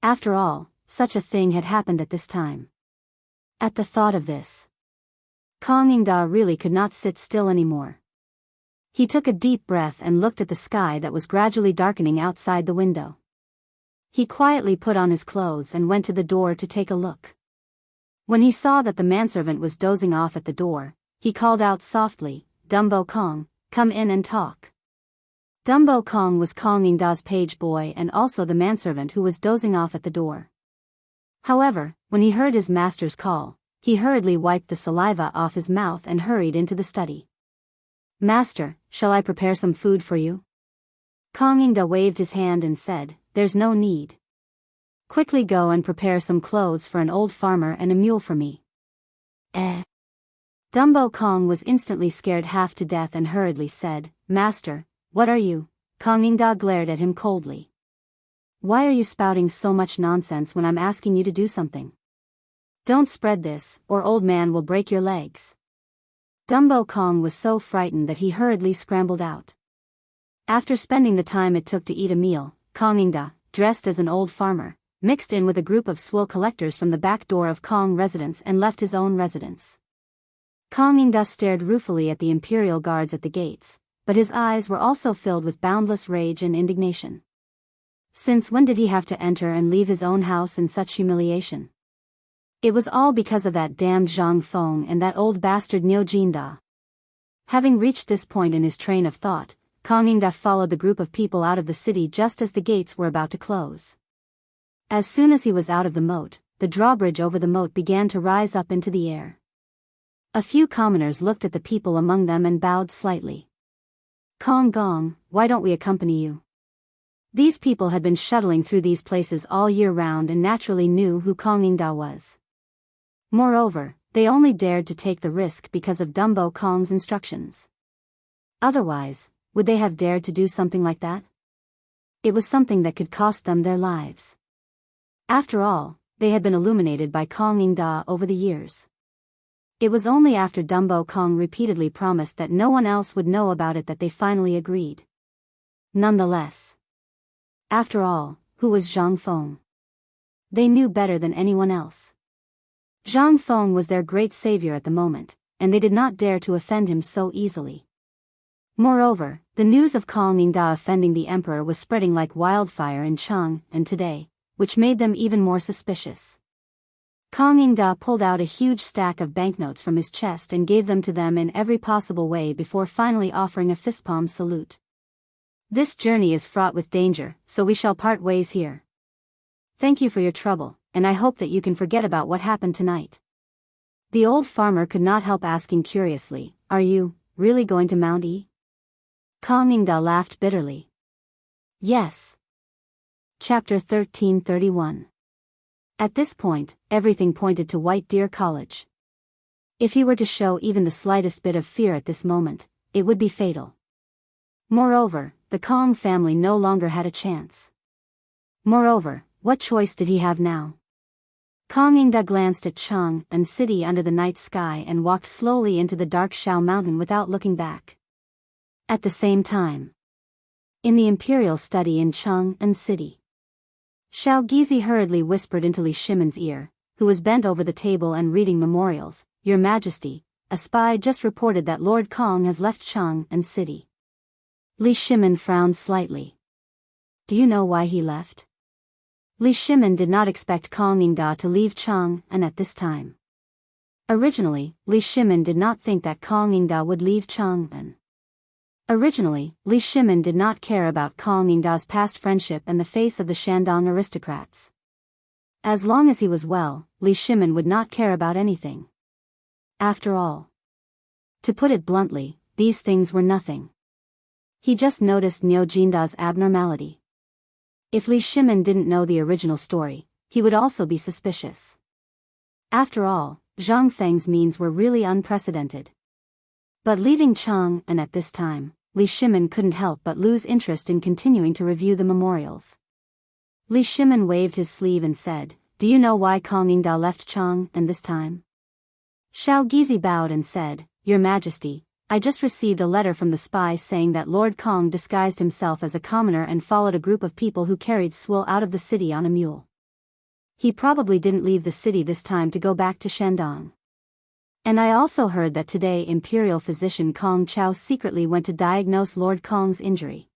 After all, such a thing had happened at this time. At the thought of this, Kang Yingda really could not sit still anymore. He took a deep breath and looked at the sky that was gradually darkening outside the window. He quietly put on his clothes and went to the door to take a look. When he saw that the manservant was dozing off at the door, he called out softly, "Dumbo Kong, come in and talk." Dumbo Kong was Kang Yingda's page boy and also the manservant who was dozing off at the door. However, when he heard his master's call, he hurriedly wiped the saliva off his mouth and hurried into the study. "Master, shall I prepare some food for you?" Kang Yingda waved his hand and said, "There's no need. Quickly go and prepare some clothes for an old farmer and a mule for me." Dumbo Kong was instantly scared half to death and hurriedly said, "Master, what are you?" Kang Yingda glared at him coldly. "Why are you spouting so much nonsense when I'm asking you to do something? Don't spread this, or old man will break your legs." Dumbo Kong was so frightened that he hurriedly scrambled out. After spending the time it took to eat a meal, Kang Yingda, dressed as an old farmer, mixed in with a group of swill collectors from the back door of Kong residence and left his own residence. Kang Yingda stared ruefully at the imperial guards at the gates, but his eyes were also filled with boundless rage and indignation. Since when did he have to enter and leave his own house in such humiliation? It was all because of that damned Zhang Feng and that old bastard Niu Jinda. Having reached this point in his train of thought, Kang Yingda followed the group of people out of the city just as the gates were about to close. As soon as he was out of the moat, the drawbridge over the moat began to rise up into the air. A few commoners looked at the people among them and bowed slightly. "Kong Gong, why don't we accompany you?" These people had been shuttling through these places all year round and naturally knew who Kang Yingda was. Moreover, they only dared to take the risk because of Dumbo Kong's instructions. Otherwise, would they have dared to do something like that? It was something that could cost them their lives. After all, they had been illuminated by Kang Yingda over the years. It was only after Dumbo Kong repeatedly promised that no one else would know about it that they finally agreed. Nonetheless, after all, who was Zhang Feng? They knew better than anyone else. Zhang Feng was their great savior at the moment, and they did not dare to offend him so easily. Moreover, the news of Kang Yingda offending the emperor was spreading like wildfire in Chang, and today, which made them even more suspicious. Kang Yingda pulled out a huge stack of banknotes from his chest and gave them to them in every possible way before finally offering a fistpalm salute. "This journey is fraught with danger, so we shall part ways here. Thank you for your trouble, and I hope that you can forget about what happened tonight." The old farmer could not help asking curiously, "Are you really going to Mount E?" Kang Yingda laughed bitterly. "Yes." Chapter 1331. At this point, everything pointed to White Deer College. If he were to show even the slightest bit of fear at this moment, it would be fatal. Moreover, the Kong family no longer had a chance. Moreover, what choice did he have now? Kang Yingda glanced at Chang and city under the night sky and walked slowly into the dark Shao mountain without looking back. At the same time, in the imperial study in Chang and city, Shao Gizi hurriedly whispered into Li Shimon's ear, who was bent over the table and reading memorials, "Your Majesty, a spy just reported that Lord Kong has left Chang and city." Li Shimon frowned slightly. "Do you know why he left?" Li Shimon did not expect Kang Yingda to leave Chang and at this time. Originally, Li Shimon did not think that Kang Yingda would leave Chang'an. Originally, Li Shimon did not care about Kang Yingda's past friendship and the face of the Shandong aristocrats. As long as he was well, Li Shimon would not care about anything. After all, to put it bluntly, these things were nothing. He just noticed Niu Jinda's abnormality. If Li Shimon didn't know the original story, he would also be suspicious. After all, Zhang Feng's means were really unprecedented. But leaving Chang, and at this time, Li Shimin couldn't help but lose interest in continuing to review the memorials. Li Shimin waved his sleeve and said, "Do you know why Kong Yingda left Chang, and this time?" Xiao Gizi bowed and said, "Your Majesty, I just received a letter from the spy saying that Lord Kong disguised himself as a commoner and followed a group of people who carried swill out of the city on a mule. He probably didn't leave the city this time to go back to Shandong. And I also heard that today Imperial physician Kong Chao secretly went to diagnose Lord Kong's injury.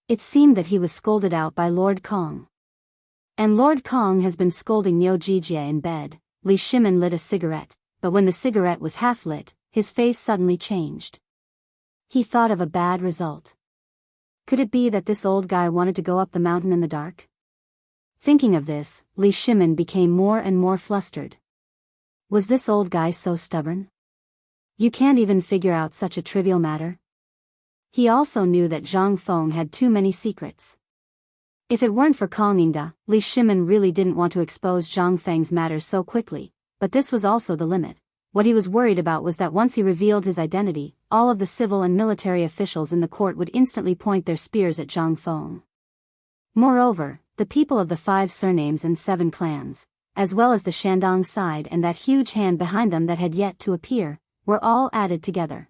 It seemed that he was scolded out by Lord Kong. And Lord Kong has been scolding Niu Jijie in bed." Li Shimin lit a cigarette, but when the cigarette was half lit, his face suddenly changed. He thought of a bad result. Could it be that this old guy wanted to go up the mountain in the dark? Thinking of this, Li Shimin became more and more flustered. Was this old guy so stubborn? You can't even figure out such a trivial matter? He also knew that Zhang Feng had too many secrets. If it weren't for Kong Yingda, Li Shimin really didn't want to expose Zhang Feng's matters so quickly, but this was also the limit. What he was worried about was that once he revealed his identity, all of the civil and military officials in the court would instantly point their spears at Zhang Feng. Moreover, the people of the 5 surnames and 7 clans, as well as the Shandong side and that huge hand behind them that had yet to appear, were all added together.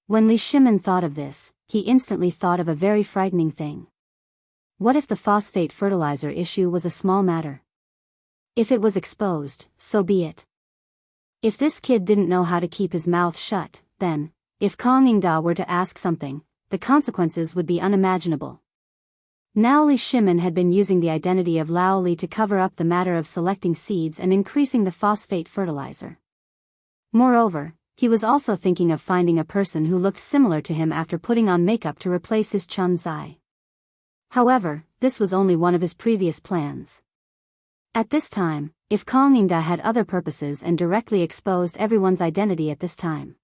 When Li Shimin thought of this, he instantly thought of a very frightening thing. What if the phosphate fertilizer issue was a small matter? If it was exposed, so be it. If this kid didn't know how to keep his mouth shut, then, if Kong Yingda were to ask something, the consequences would be unimaginable. Now Li Shimin had been using the identity of Lao Li to cover up the matter of selecting seeds and increasing the phosphate fertilizer. Moreover, he was also thinking of finding a person who looked similar to him after putting on makeup to replace his Chun Zai. However, this was only one of his previous plans. At this time, if Kong Yingda had other purposes and directly exposed everyone's identity at this time,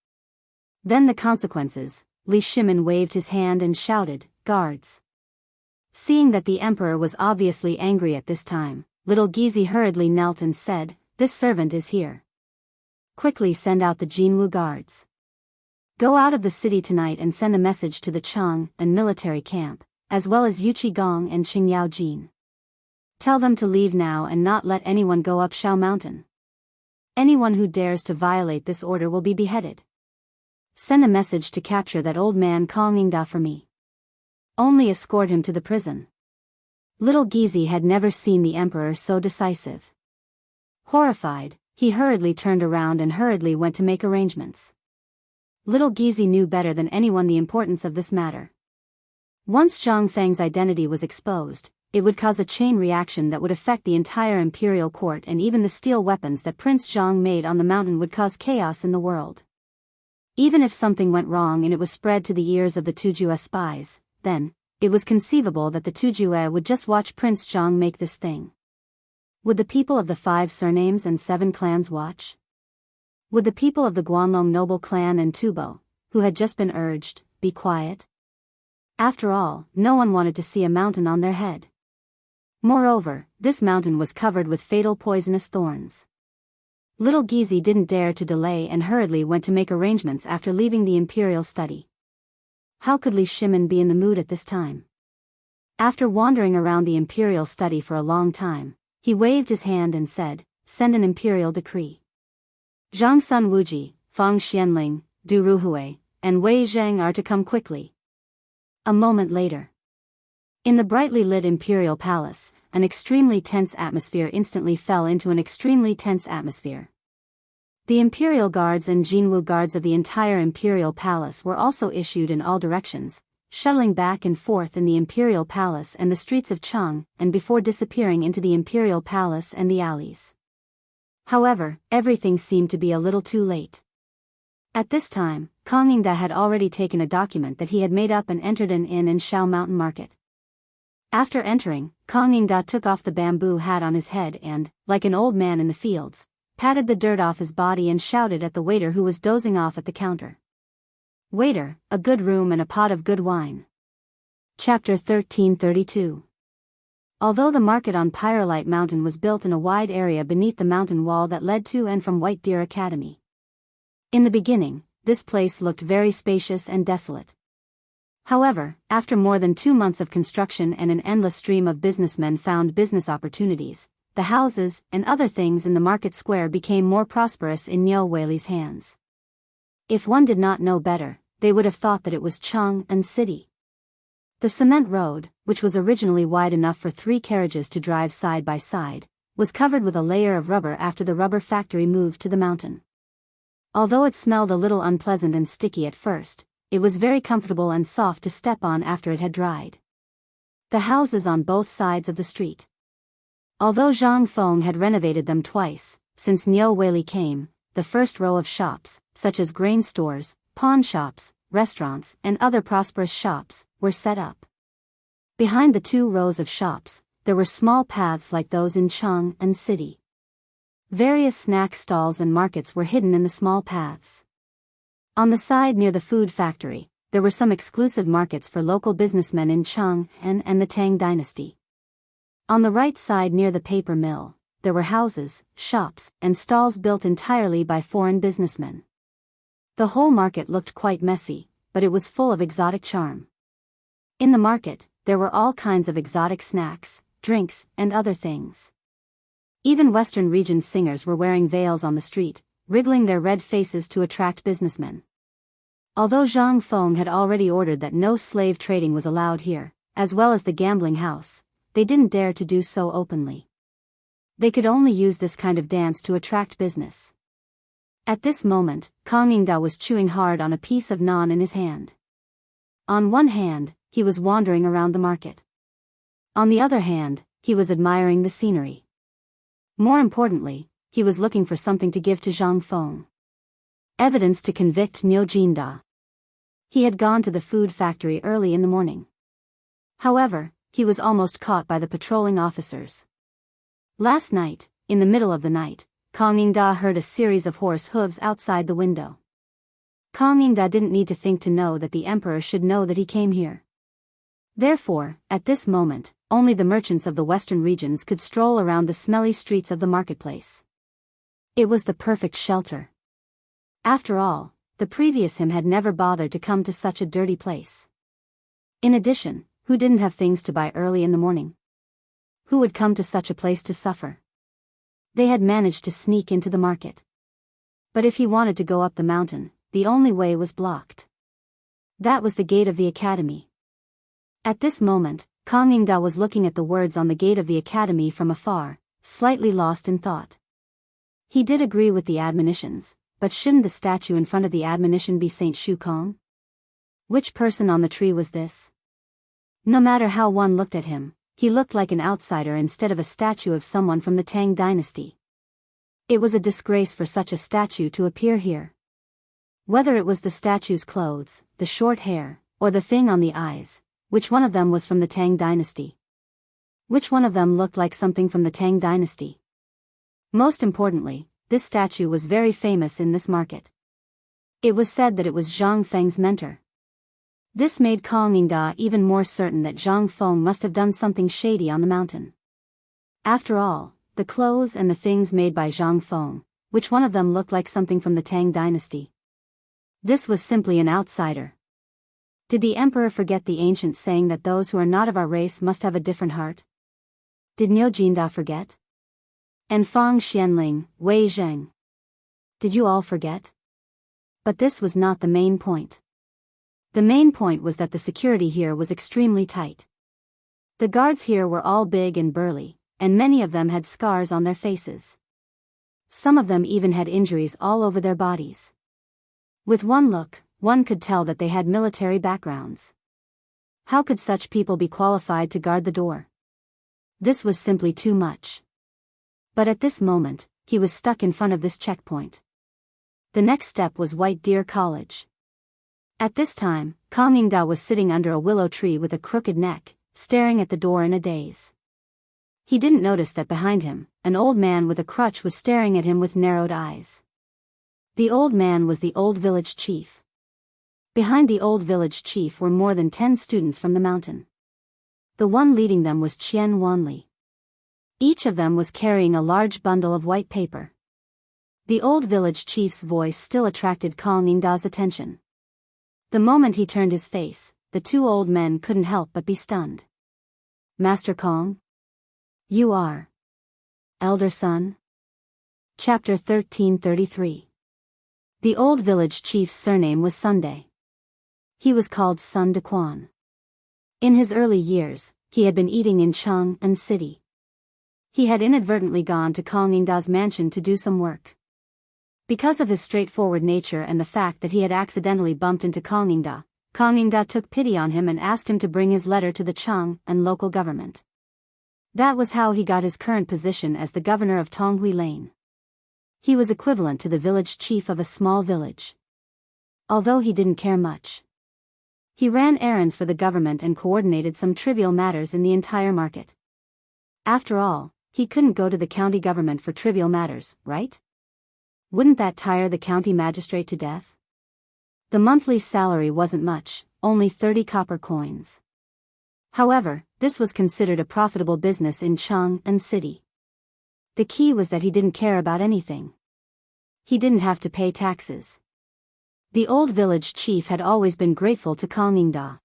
then the consequences. Li Shimin waved his hand and shouted, "Guards!" Seeing that the emperor was obviously angry at this time, little Gizi hurriedly knelt and said, "This servant is here. Quickly send out the Jianghu guards. Go out of the city tonight and send a message to the Chang and military camp, as well as Yuqi Gong and Qingyao Jin. Tell them to leave now and not let anyone go up Shao Mountain. Anyone who dares to violate this order will be beheaded. Send a message to capture that old man Kong Yingda for me. Only escort him to the prison." Little Gizi had never seen the emperor so decisive. Horrified, he hurriedly turned around and hurriedly went to make arrangements. Little Gizi knew better than anyone the importance of this matter. Once Zhang Feng's identity was exposed, it would cause a chain reaction that would affect the entire imperial court, and even the steel weapons that Prince Zhang made on the mountain would cause chaos in the world. Even if something went wrong and it was spread to the ears of the Tujue spies, then, it was conceivable that the Tujue would just watch Prince Zhang make this thing. Would the people of the 5 surnames and 7 clans watch? Would the people of the Guanlong noble clan and Tubo, who had just been urged, be quiet? After all, no one wanted to see a mountain on their head. Moreover, this mountain was covered with fatal poisonous thorns. Little Gizi didn't dare to delay and hurriedly went to make arrangements after leaving the imperial study. How could Li Shimin be in the mood at this time? After wandering around the imperial study for a long time, he waved his hand and said, "Send an imperial decree. Zhang Sun Wuji, Fang Xianling, Du Ruhui, and Wei Zheng are to come quickly." A moment later, in the brightly lit imperial palace, an extremely tense atmosphere instantly fell into an extremely tense atmosphere. The imperial guards and Jinwu guards of the entire imperial palace were also issued in all directions, shuttling back and forth in the imperial palace and the streets of Chang, and before disappearing into the imperial palace and the alleys. However, everything seemed to be a little too late. At this time, Kong Yingda had already taken a document that he had made up and entered an inn in Shao Mountain Market. After entering, Kong Yingda took off the bamboo hat on his head and, like an old man in the fields, patted the dirt off his body and shouted at the waiter who was dozing off at the counter. "Waiter, a good room and a pot of good wine." Chapter 1332. Although the market on Pyrolite Mountain was built in a wide area beneath the mountain wall that led to and from White Deer Academy. In the beginning, this place looked very spacious and desolate. However, after more than 2 months of construction and an endless stream of businessmen found business opportunities, the houses and other things in the market square became more prosperous in Niu Weili's hands. If one did not know better, they would have thought that it was Chang'an City. The cement road, which was originally wide enough for 3 carriages to drive side by side, was covered with a layer of rubber after the rubber factory moved to the mountain. Although it smelled a little unpleasant and sticky at first, it was very comfortable and soft to step on after it had dried. The houses on both sides of the street. Although Zhang Feng had renovated them twice, since Niu Weili came, the first row of shops, such as grain stores, pawn shops, restaurants, and other prosperous shops, were set up. Behind the 2 rows of shops, there were small paths like those in Chang'an City. Various snack stalls and markets were hidden in the small paths. On the side near the food factory, there were some exclusive markets for local businessmen in Chang'an and the Tang dynasty. On the right side near the paper mill, there were houses, shops, and stalls built entirely by foreign businessmen. The whole market looked quite messy, but it was full of exotic charm. In the market, there were all kinds of exotic snacks, drinks, and other things. Even Western region singers were wearing veils on the street, wriggling their red faces to attract businessmen. Although Zhang Feng had already ordered that no slave trading was allowed here, as well as the gambling house, they didn't dare to do so openly. They could only use this kind of dance to attract business. At this moment, Kang Yingda was chewing hard on a piece of naan in his hand. On one hand, he was wandering around the market. On the other hand, he was admiring the scenery. More importantly, he was looking for something to give to Zhang Feng. Evidence to convict Niu Jinda. He had gone to the food factory early in the morning. However, he was almost caught by the patrolling officers. Last night, in the middle of the night, Kang Yingda heard a series of horse hooves outside the window. Kang Yingda didn't need to think to know that the emperor should know that he came here. Therefore, at this moment, only the merchants of the western regions could stroll around the smelly streets of the marketplace. It was the perfect shelter. After all, the previous him had never bothered to come to such a dirty place. In addition, who didn't have things to buy early in the morning? Who would come to such a place to suffer? They had managed to sneak into the market. But if he wanted to go up the mountain, the only way was blocked. That was the gate of the academy. At this moment, Kang Yingda was looking at the words on the gate of the academy from afar, slightly lost in thought. He did agree with the admonitions, but shouldn't the statue in front of the admonition be Saint Shu Kong? Which person on the tree was this? No matter how one looked at him, he looked like an outsider instead of a statue of someone from the Tang dynasty. It was a disgrace for such a statue to appear here. Whether it was the statue's clothes, the short hair, or the thing on the eyes, which one of them was from the Tang dynasty? Which one of them looked like something from the Tang dynasty? Most importantly, this statue was very famous in this market. It was said that it was Zhang Feng's mentor. This made Kang Yingda even more certain that Zhang Feng must have done something shady on the mountain. After all, the clothes and the things made by Zhang Feng, which one of them looked like something from the Tang dynasty? This was simply an outsider. Did the emperor forget the ancient saying that those who are not of our race must have a different heart? Did Niu Jinda forget? And Fang Xianling, Wei Zheng. Did you all forget? But this was not the main point. The main point was that the security here was extremely tight. The guards here were all big and burly, and many of them had scars on their faces. Some of them even had injuries all over their bodies. With one look, one could tell that they had military backgrounds. How could such people be qualified to guard the door? This was simply too much. But at this moment, he was stuck in front of this checkpoint. The next step was White Deer College. At this time, Kang Yingda was sitting under a willow tree with a crooked neck, staring at the door in a daze. He didn't notice that behind him, an old man with a crutch was staring at him with narrowed eyes. The old man was the old village chief. Behind the old village chief were more than 10 students from the mountain. The one leading them was Qian Wanli. Each of them was carrying a large bundle of white paper. The old village chief's voice still attracted Kong Yingda's attention. The moment he turned his face, the two old men couldn't help but be stunned. Master Kong? You are elder son? Chapter 1333. The old village chief's surname was Sunday. He was called Sun de Quan. In his early years, he had been eating in Chang'an City. He had inadvertently gone to Kong Yingda's mansion to do some work. Because of his straightforward nature and the fact that he had accidentally bumped into Kong Yingda took pity on him and asked him to bring his letter to the Chang'an local government. That was how he got his current position as the governor of Tonghui Lane. He was equivalent to the village chief of a small village. Although he didn't care much. He ran errands for the government and coordinated some trivial matters in the entire market. After all, he couldn't go to the county government for trivial matters, right? Wouldn't that tire the county magistrate to death? The monthly salary wasn't much, only 30 copper coins. However, this was considered a profitable business in Chang'an City. The key was that he didn't care about anything. He didn't have to pay taxes. The old village chief had always been grateful to Kong Yingda.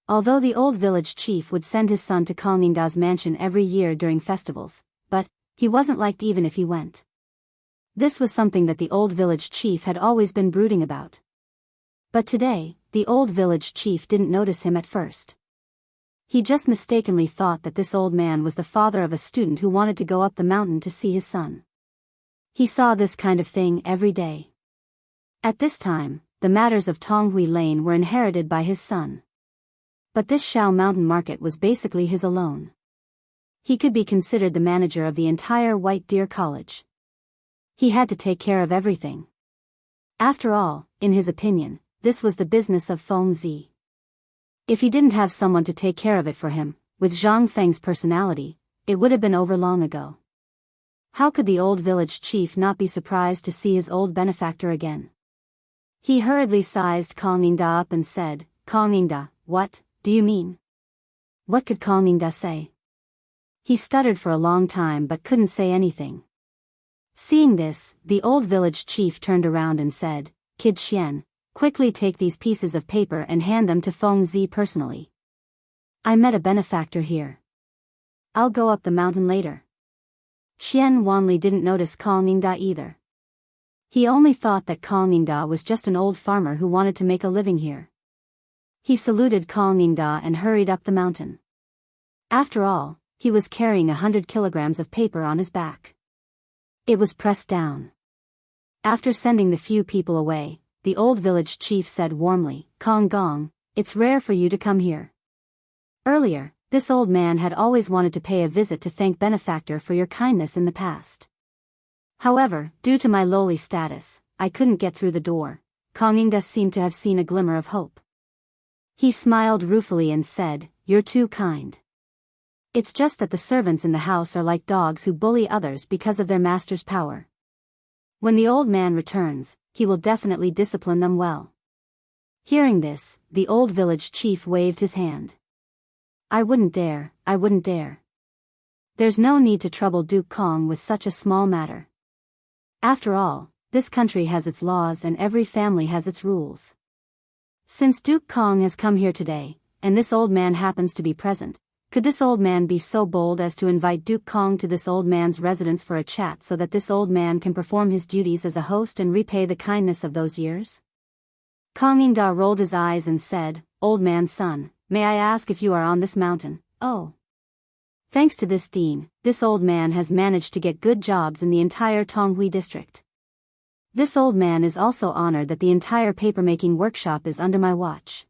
Although the old village chief would send his son to Kong Yingda's mansion every year during festivals, but he wasn't liked even if he went. This was something that the old village chief had always been brooding about. But today, the old village chief didn't notice him at first. He just mistakenly thought that this old man was the father of a student who wanted to go up the mountain to see his son. He saw this kind of thing every day. At this time, the matters of Tonghui Lane were inherited by his son. But this Shao Mountain Market was basically his alone. He could be considered the manager of the entire White Deer College. He had to take care of everything. After all, in his opinion, this was the business of Feng Zi. If he didn't have someone to take care of it for him, with Zhang Feng's personality, it would have been over long ago. How could the old village chief not be surprised to see his old benefactor again? He hurriedly sized Kong Yingda up and said, "Kong Yingda, what do you mean?" What could Kong Yingda say? He stuttered for a long time but couldn't say anything. Seeing this, the old village chief turned around and said, "Kid Xian, quickly take these pieces of paper and hand them to Feng Zi personally. I met a benefactor here. I'll go up the mountain later." Qian Wanli didn't notice Kong Yingda either. He only thought that Kong Yingda was just an old farmer who wanted to make a living here. He saluted Kong Yingda and hurried up the mountain. After all, he was carrying 100 kilograms of paper on his back. It was pressed down. After sending the few people away, the old village chief said warmly, "Kong Gong, it's rare for you to come here. Earlier, this old man had always wanted to pay a visit to thank benefactor for your kindness in the past. However, due to my lowly status, I couldn't get through the door." Kong Yingda seemed to have seen a glimmer of hope. He smiled ruefully and said, "You're too kind. It's just that the servants in the house are like dogs who bully others because of their master's power. When the old man returns, he will definitely discipline them well." Hearing this, the old village chief waved his hand. I wouldn't dare. There's no need to trouble Duke Kong with such a small matter. After all, this country has its laws and every family has its rules. Since Duke Kong has come here today, and this old man happens to be present, could this old man be so bold as to invite Duke Kong to this old man's residence for a chat so that this old man can perform his duties as a host and repay the kindness of those years? Kong Yingda rolled his eyes and said, "Old man's son, may I ask if you are on this mountain?" "Oh. Thanks to this dean, this old man has managed to get good jobs in the entire Tonghui district. This old man is also honored that the entire papermaking workshop is under my watch.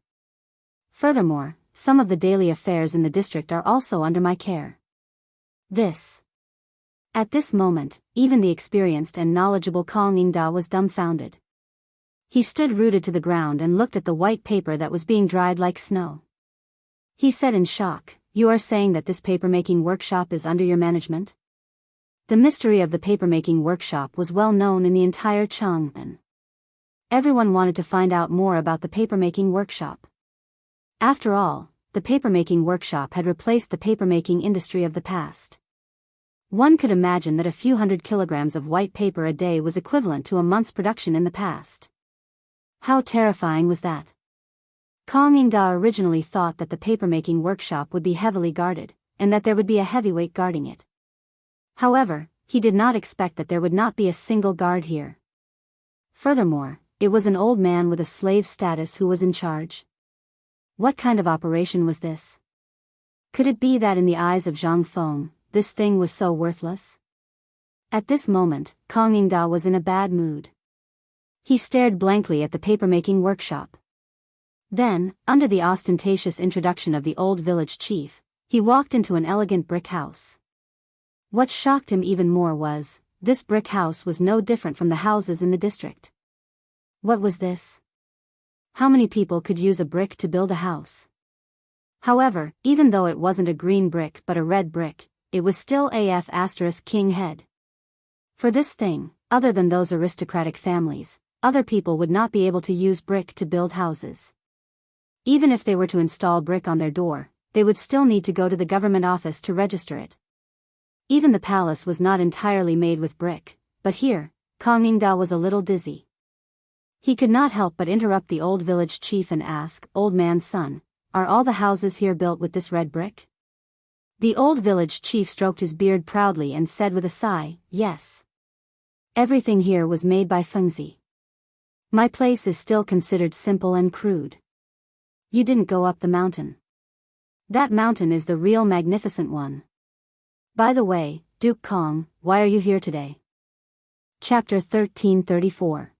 Furthermore, some of the daily affairs in the district are also under my care." At this moment, even the experienced and knowledgeable Kong Yingda was dumbfounded. He stood rooted to the ground and looked at the white paper that was being dried like snow. He said in shock, "You are saying that this papermaking workshop is under your management?" The mystery of the papermaking workshop was well known in the entire Chang'an. Everyone wanted to find out more about the papermaking workshop. After all, the papermaking workshop had replaced the papermaking industry of the past. One could imagine that a few hundred kilograms of white paper a day was equivalent to a month's production in the past. How terrifying was that? Kong Yingda originally thought that the papermaking workshop would be heavily guarded, and that there would be a heavyweight guarding it. However, he did not expect that there would not be a single guard here. Furthermore, it was an old man with a slave status who was in charge. What kind of operation was this? Could it be that in the eyes of Zhang Feng, this thing was so worthless? At this moment, Kong Yingda was in a bad mood. He stared blankly at the papermaking workshop. Then, under the ostentatious introduction of the old village chief, he walked into an elegant brick house. What shocked him even more was, this brick house was no different from the houses in the district. What was this? How many people could use a brick to build a house? However, even though it wasn't a green brick but a red brick, it was still **king head. For this thing, other than those aristocratic families, other people would not be able to use brick to build houses. Even if they were to install brick on their door, they would still need to go to the government office to register it. Even the palace was not entirely made with brick, but here, Kong Yingda was a little dizzy. He could not help but interrupt the old village chief and ask, "Old man's son, are all the houses here built with this red brick?" The old village chief stroked his beard proudly and said with a sigh, "Yes. Everything here was made by Fengzi. My place is still considered simple and crude. You didn't go up the mountain. That mountain is the real magnificent one. By the way, Duke Kong, why are you here today?" Chapter 1334.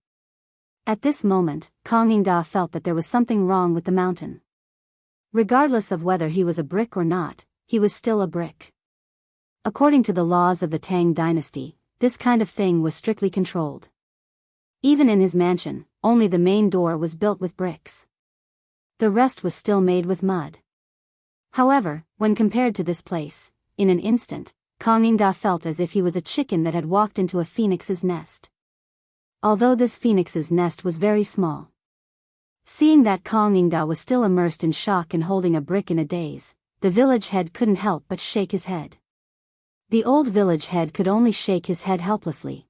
At this moment, Kong Yingda felt that there was something wrong with the mountain. Regardless of whether he was a brick or not, he was still a brick. According to the laws of the Tang dynasty, this kind of thing was strictly controlled. Even in his mansion, only the main door was built with bricks. The rest was still made with mud. However, when compared to this place, in an instant, Kong Yingda felt as if he was a chicken that had walked into a phoenix's nest. Although this phoenix's nest was very small. Seeing that Kong Yingda was still immersed in shock and holding a brick in a daze, the village head couldn't help but shake his head. The old village head could only shake his head helplessly.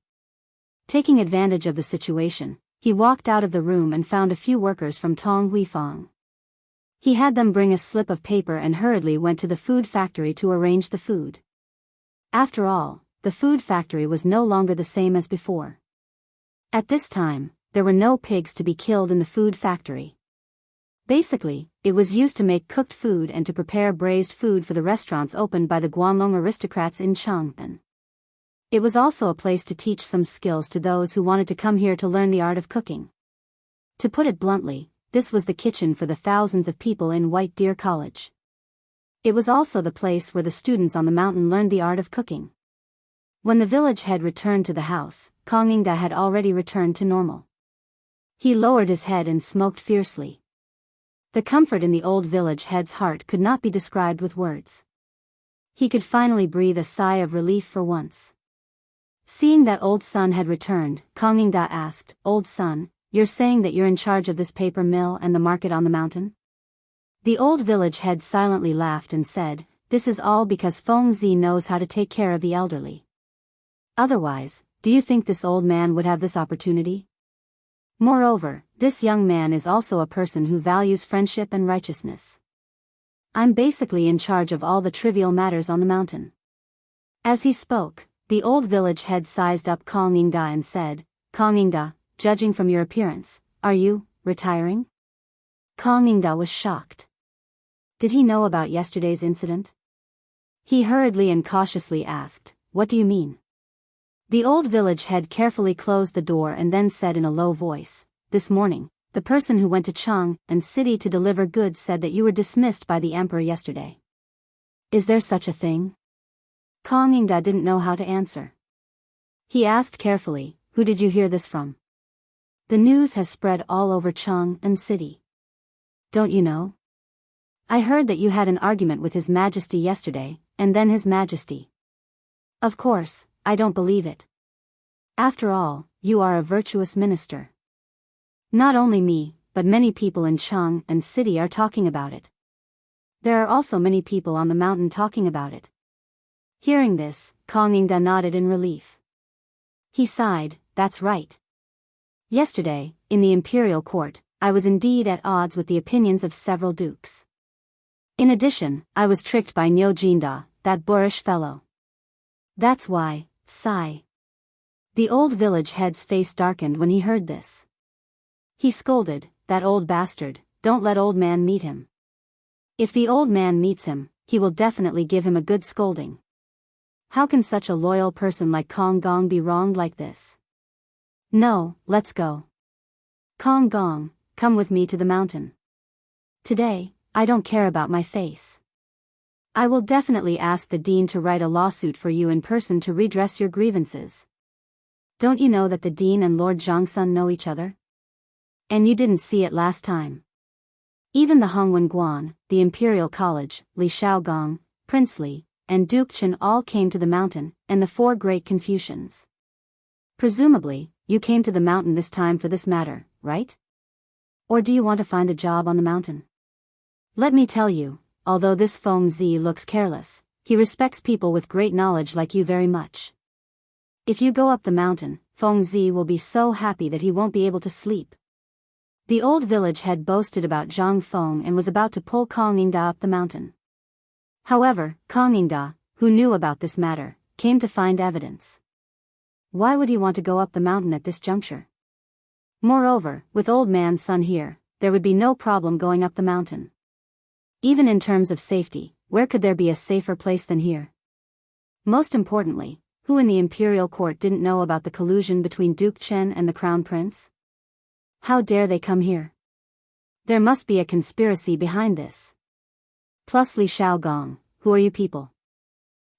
Taking advantage of the situation, he walked out of the room and found a few workers from Tong Huifang. He had them bring a slip of paper and hurriedly went to the food factory to arrange the food. After all, the food factory was no longer the same as before. At this time, there were no pigs to be killed in the food factory. Basically, it was used to make cooked food and to prepare braised food for the restaurants opened by the Guanlong aristocrats in Chang'an. It was also a place to teach some skills to those who wanted to come here to learn the art of cooking. To put it bluntly, this was the kitchen for the thousands of people in White Deer College. It was also the place where the students on the mountain learned the art of cooking. When the village head returned to the house, Kong Yingda had already returned to normal. He lowered his head and smoked fiercely. The comfort in the old village head's heart could not be described with words. He could finally breathe a sigh of relief for once. Seeing that old son had returned, Kong Yingda asked, "Old son, you're saying that you're in charge of this paper mill and the market on the mountain?" The old village head silently laughed and said, "This is all because Feng Zi knows how to take care of the elderly. Otherwise, do you think this old man would have this opportunity? Moreover, this young man is also a person who values friendship and righteousness. I'm basically in charge of all the trivial matters on the mountain." As he spoke, the old village head sized up Kong Yingda and said, "Kong Yingda, judging from your appearance, are you retiring?" Kong Yingda was shocked. Did he know about yesterday's incident? He hurriedly and cautiously asked, "What do you mean?" The old village head carefully closed the door and then said in a low voice, "This morning, the person who went to Chang'an City to deliver goods said that you were dismissed by the emperor yesterday. Is there such a thing?" Kong Yingda didn't know how to answer. He asked carefully, "Who did you hear this from?" "The news has spread all over Chang'an City. Don't you know? I heard that you had an argument with His Majesty yesterday, and then His Majesty." "Of course, I don't believe it. After all, you are a virtuous minister." "Not only me, but many people in Chang'an City are talking about it." There are also many people on the mountain talking about it. Hearing this, Kong Yingda nodded in relief. He sighed, that's right. Yesterday, in the imperial court, I was indeed at odds with the opinions of several dukes. In addition, I was tricked by Niu Jinda, that boorish fellow. That's why, sigh. The old village head's face darkened when he heard this. He scolded, that old bastard, don't let old man meet him. If the old man meets him, he will definitely give him a good scolding. How can such a loyal person like Kong Gong be wronged like this? No, let's go. Kong Gong, come with me to the mountain. Today, I don't care about my face. I will definitely ask the dean to write a lawsuit for you in person to redress your grievances. Don't you know that the dean and Lord Zhangsun know each other? And you didn't see it last time. Even the Hongwen Guan, the Imperial College, Li Shaogong, Prince Li, and Duke Chen all came to the mountain, and the four great Confucians. Presumably, you came to the mountain this time for this matter, right? Or do you want to find a job on the mountain? Let me tell you, although this Feng Zi looks careless, he respects people with great knowledge like you very much. If you go up the mountain, Feng Zi will be so happy that he won't be able to sleep. The old village head boasted about Zhang Feng and was about to pull Kong Yingda up the mountain. However, Kong Yingda, who knew about this matter, came to find evidence. Why would he want to go up the mountain at this juncture? Moreover, with old man's son here, there would be no problem going up the mountain. Even in terms of safety, where could there be a safer place than here? Most importantly, who in the imperial court didn't know about the collusion between Duke Chen and the crown prince? How dare they come here? There must be a conspiracy behind this. Plus Li Shaogong, who are you people?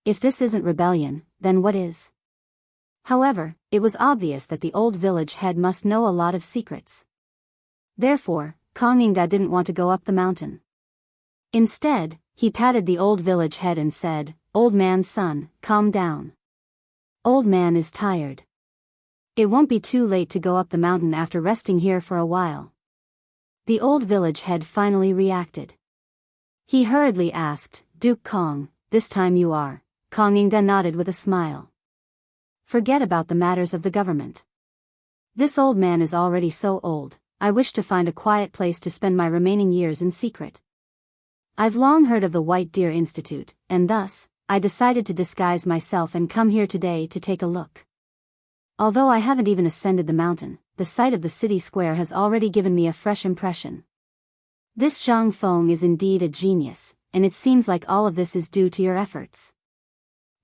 If this isn't rebellion, then what is? However, it was obvious that the old village head must know a lot of secrets. Therefore, Kong Yingda didn't want to go up the mountain. Instead, he patted the old village head and said, "Old man's son, calm down. Old man is tired. It won't be too late to go up the mountain after resting here for a while." The old village head finally reacted. He hurriedly asked, "Duke Kong, this time you are?" Kong Yingda nodded with a smile. "Forget about the matters of the government. This old man is already so old, I wish to find a quiet place to spend my remaining years in secret. I've long heard of the White Deer Institute, and thus, I decided to disguise myself and come here today to take a look. Although I haven't even ascended the mountain, the sight of the city square has already given me a fresh impression. This Zhang Feng is indeed a genius, and it seems like all of this is due to your efforts."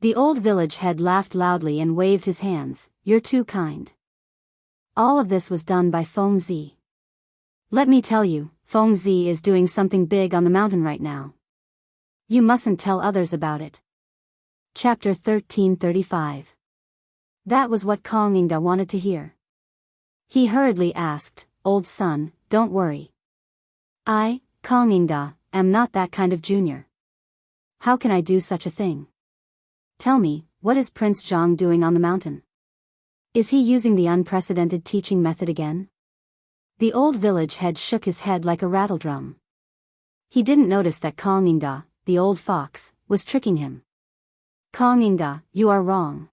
The old village head laughed loudly and waved his hands. "You're too kind. All of this was done by Feng Zi. Let me tell you, Feng Zi is doing something big on the mountain right now. You mustn't tell others about it." Chapter 1335. That was what Kong Yingda wanted to hear. He hurriedly asked, "Old son, don't worry. I, Kong Yingda, am not that kind of junior. How can I do such a thing? Tell me, what is Prince Zhang doing on the mountain? Is he using the unprecedented teaching method again?" The old village head shook his head like a rattledrum. He didn't notice that Kong Yingda, the old fox, was tricking him. "Kong Yingda, you are wrong.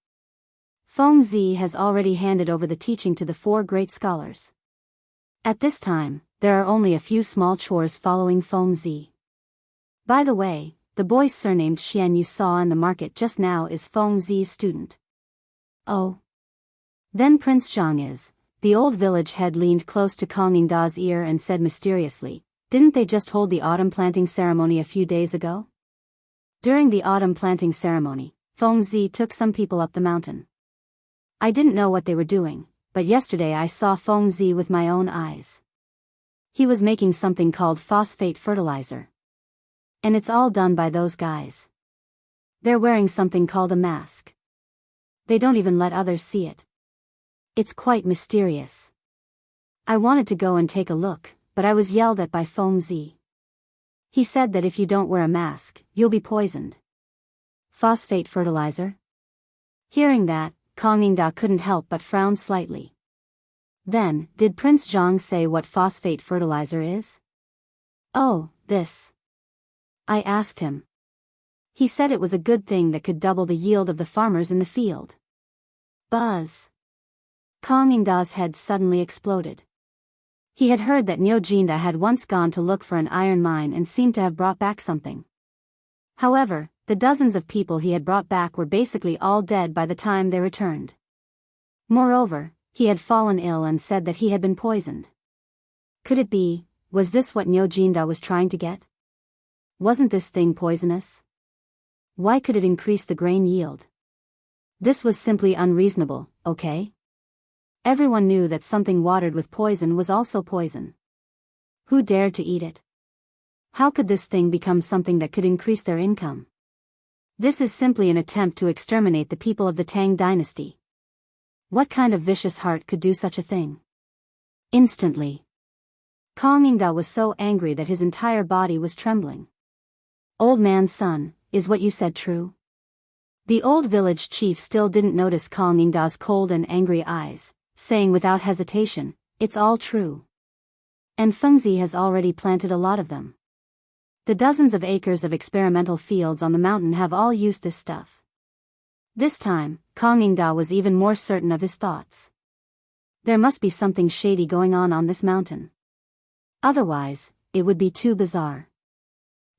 Feng Zi has already handed over the teaching to the four great scholars. At this time, there are only a few small chores following Feng Zi. By the way, the boy surnamed Xian you saw in the market just now is Feng Zi's student." "Oh. Then Prince Zhang is." The old village head leaned close to Kong Yingda's ear and said mysteriously, "Didn't they just hold the autumn planting ceremony a few days ago?" During the autumn planting ceremony, Feng Zi took some people up the mountain. I didn't know what they were doing, but yesterday I saw Feng Zi with my own eyes. He was making something called phosphate fertilizer. And it's all done by those guys. They're wearing something called a mask. They don't even let others see it. It's quite mysterious. I wanted to go and take a look, but I was yelled at by Feng Zi. He said that if you don't wear a mask, you'll be poisoned. Phosphate fertilizer? Hearing that, Kong Yingda couldn't help but frown slightly. Then, did Prince Zhang say what phosphate fertilizer is? Oh, this. I asked him. He said it was a good thing that could double the yield of the farmers in the field. Buzz. Kong Yingda's head suddenly exploded. He had heard that Niu Jinda had once gone to look for an iron mine and seemed to have brought back something. However, the dozens of people he had brought back were basically all dead by the time they returned. Moreover, he had fallen ill and said that he had been poisoned. Could it be, was this what Niu Jinda was trying to get? Wasn't this thing poisonous? Why could it increase the grain yield? This was simply unreasonable, okay? Everyone knew that something watered with poison was also poison. Who dared to eat it? How could this thing become something that could increase their income? This is simply an attempt to exterminate the people of the Tang dynasty. What kind of vicious heart could do such a thing? Instantly, Kong Yingda was so angry that his entire body was trembling. Old man's son, is what you said true? The old village chief still didn't notice Kong Yingda's cold and angry eyes, saying without hesitation, it's all true. And Fengzi has already planted a lot of them. The dozens of acres of experimental fields on the mountain have all used this stuff. This time, Kong Yingda was even more certain of his thoughts. There must be something shady going on this mountain. Otherwise, it would be too bizarre.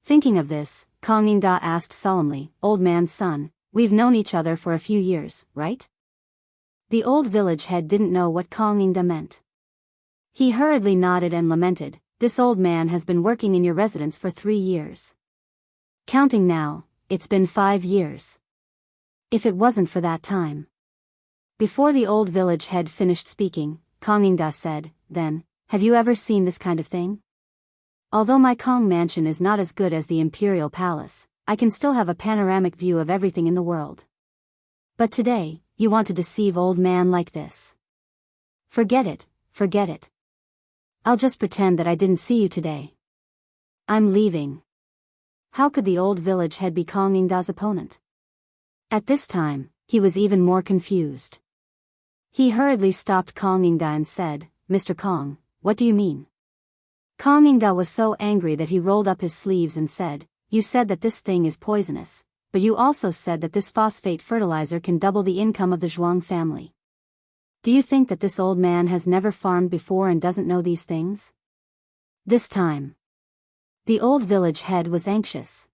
Thinking of this, Kong Yingda asked solemnly, Old man's son, we've known each other for a few years, right? The old village head didn't know what Kong Yingda meant. He hurriedly nodded and lamented, this old man has been working in your residence for 3 years. Counting now, it's been 5 years. If it wasn't for that time. Before the old village head finished speaking, Kong Yingda said, then, have you ever seen this kind of thing? Although my Kong mansion is not as good as the Imperial Palace, I can still have a panoramic view of everything in the world. But today, you want to deceive old man like this. Forget it, forget it. I'll just pretend that I didn't see you today. I'm leaving. How could the old village head be Kong Yingda's opponent? At this time, he was even more confused. He hurriedly stopped Kong Yingda and said, Mr. Kong, what do you mean? Kong Yingda was so angry that he rolled up his sleeves and said, you said that this thing is poisonous, but you also said that this phosphate fertilizer can double the income of the Zhuang family. Do you think that this old man has never farmed before and doesn't know these things? This time, the old village head was anxious.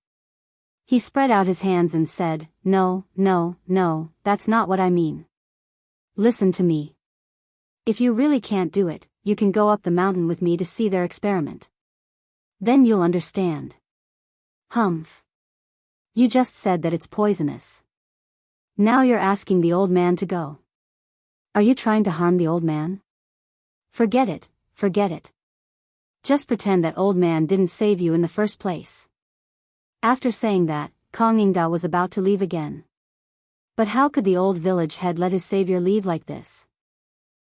He spread out his hands and said, no, no, no, that's not what I mean. Listen to me. If you really can't do it, you can go up the mountain with me to see their experiment. Then you'll understand. Humph. You just said that it's poisonous. Now you're asking the old man to go. Are you trying to harm the old man? Forget it, forget it. Just pretend that old man didn't save you in the first place. After saying that, Kong Yingda was about to leave again. But how could the old village head let his savior leave like this?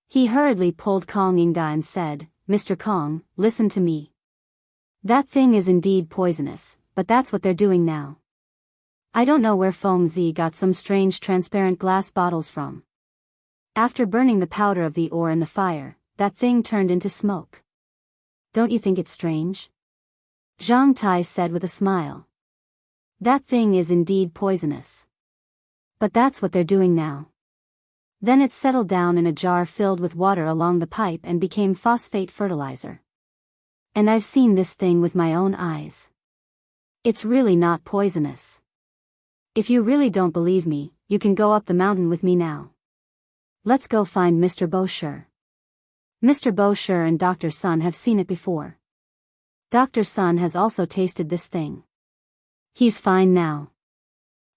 He hurriedly pulled Kong Yingda and said, Mr. Kong, listen to me. That thing is indeed poisonous, but that's what they're doing now. I don't know where Fengzi got some strange transparent glass bottles from. After burning the powder of the ore in the fire, that thing turned into smoke. Don't you think it's strange? Zhang Tai said with a smile. That thing is indeed poisonous. But that's what they're doing now. Then it settled down in a jar filled with water along the pipe and became phosphate fertilizer. And I've seen this thing with my own eyes. It's really not poisonous. If you really don't believe me, you can go up the mountain with me now. Let's go find Mr. Bosher. Mr. Bosher and Dr. Sun have seen it before. Dr. Sun has also tasted this thing. He's fine now.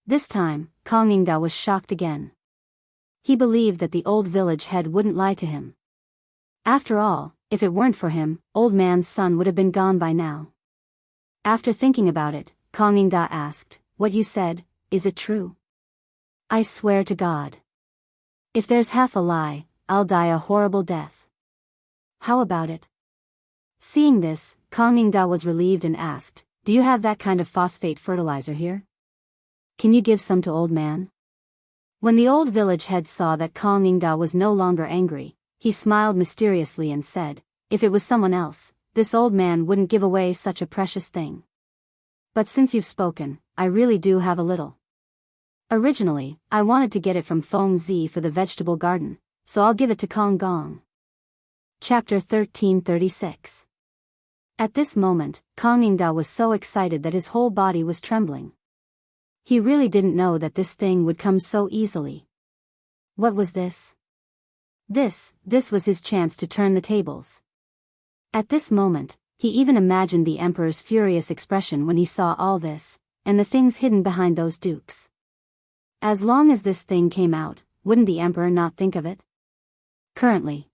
This time, Kong Yingda was shocked again. He believed that the old village head wouldn't lie to him. After all, if it weren't for him, old man's son would have been gone by now. After thinking about it, Kong Yingda asked, what you said, is it true? I swear to God. If there's half a lie, I'll die a horrible death. How about it? Seeing this, Kong Yingda was relieved and asked, do you have that kind of phosphate fertilizer here? Can you give some to old man? When the old village head saw that Kong Yingda was no longer angry, he smiled mysteriously and said, if it was someone else, this old man wouldn't give away such a precious thing. But since you've spoken, I really do have a little. Originally, I wanted to get it from Feng Zi for the vegetable garden, so I'll give it to Kong Gong. Chapter 1336. At this moment, Kong Yingda was so excited that his whole body was trembling. He really didn't know that this thing would come so easily. What was this? This was his chance to turn the tables. At this moment, he even imagined the emperor's furious expression when he saw all this, and the things hidden behind those dukes. As long as this thing came out, wouldn't the emperor not think of it? Currently,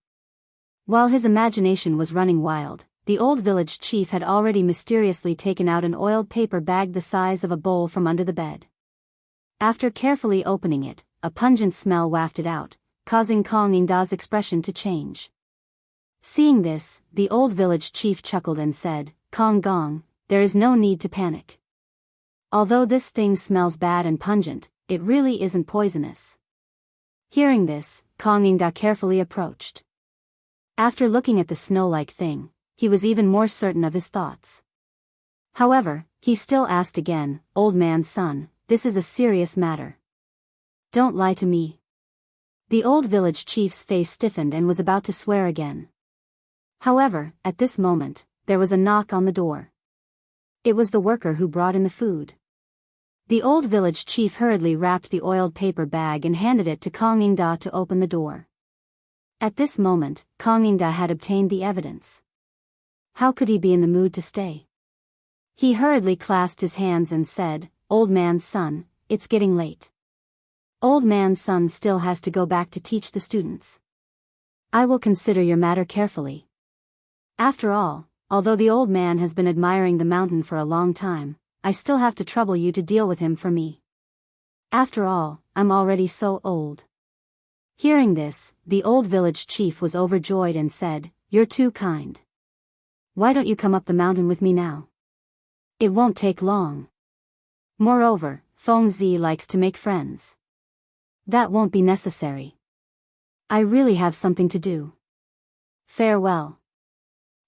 while his imagination was running wild, the old village chief had already mysteriously taken out an oiled paper bag the size of a bowl from under the bed. After carefully opening it, a pungent smell wafted out, causing Kong Yingda's expression to change. Seeing this, the old village chief chuckled and said, "Kong Gong, there is no need to panic. Although this thing smells bad and pungent, it really isn't poisonous." Hearing this, Kong Yingda carefully approached. After looking at the snow-like thing, he was even more certain of his thoughts. However, he still asked again, "Old man's son, this is a serious matter. Don't lie to me." The old village chief's face stiffened and was about to swear again. However, at this moment, there was a knock on the door. It was the worker who brought in the food. The old village chief hurriedly wrapped the oiled paper bag and handed it to Kong Yingda to open the door. At this moment, Kong Yingda had obtained the evidence. How could he be in the mood to stay? He hurriedly clasped his hands and said, "Old man's son, it's getting late. Old man's son still has to go back to teach the students. I will consider your matter carefully. After all, although the old man has been admiring the mountain for a long time, I still have to trouble you to deal with him for me. After all, I'm already so old." Hearing this, the old village chief was overjoyed and said, "You're too kind. Why don't you come up the mountain with me now? It won't take long. Moreover, Feng Zi likes to make friends." "That won't be necessary. I really have something to do. Farewell."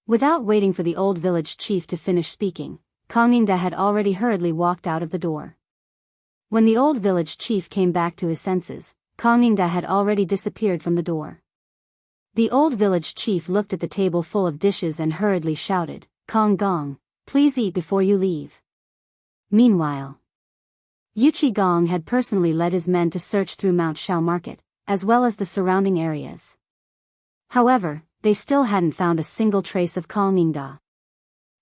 Without waiting for the old village chief to finish speaking, Kong Yingda had already hurriedly walked out of the door. When the old village chief came back to his senses, Kong Yingda had already disappeared from the door. The old village chief looked at the table full of dishes and hurriedly shouted, "Kong Gong, please eat before you leave." Meanwhile, Wuxia Gong had personally led his men to search through Mount Shao Market, as well as the surrounding areas. However, they still hadn't found a single trace of Kong Yingda.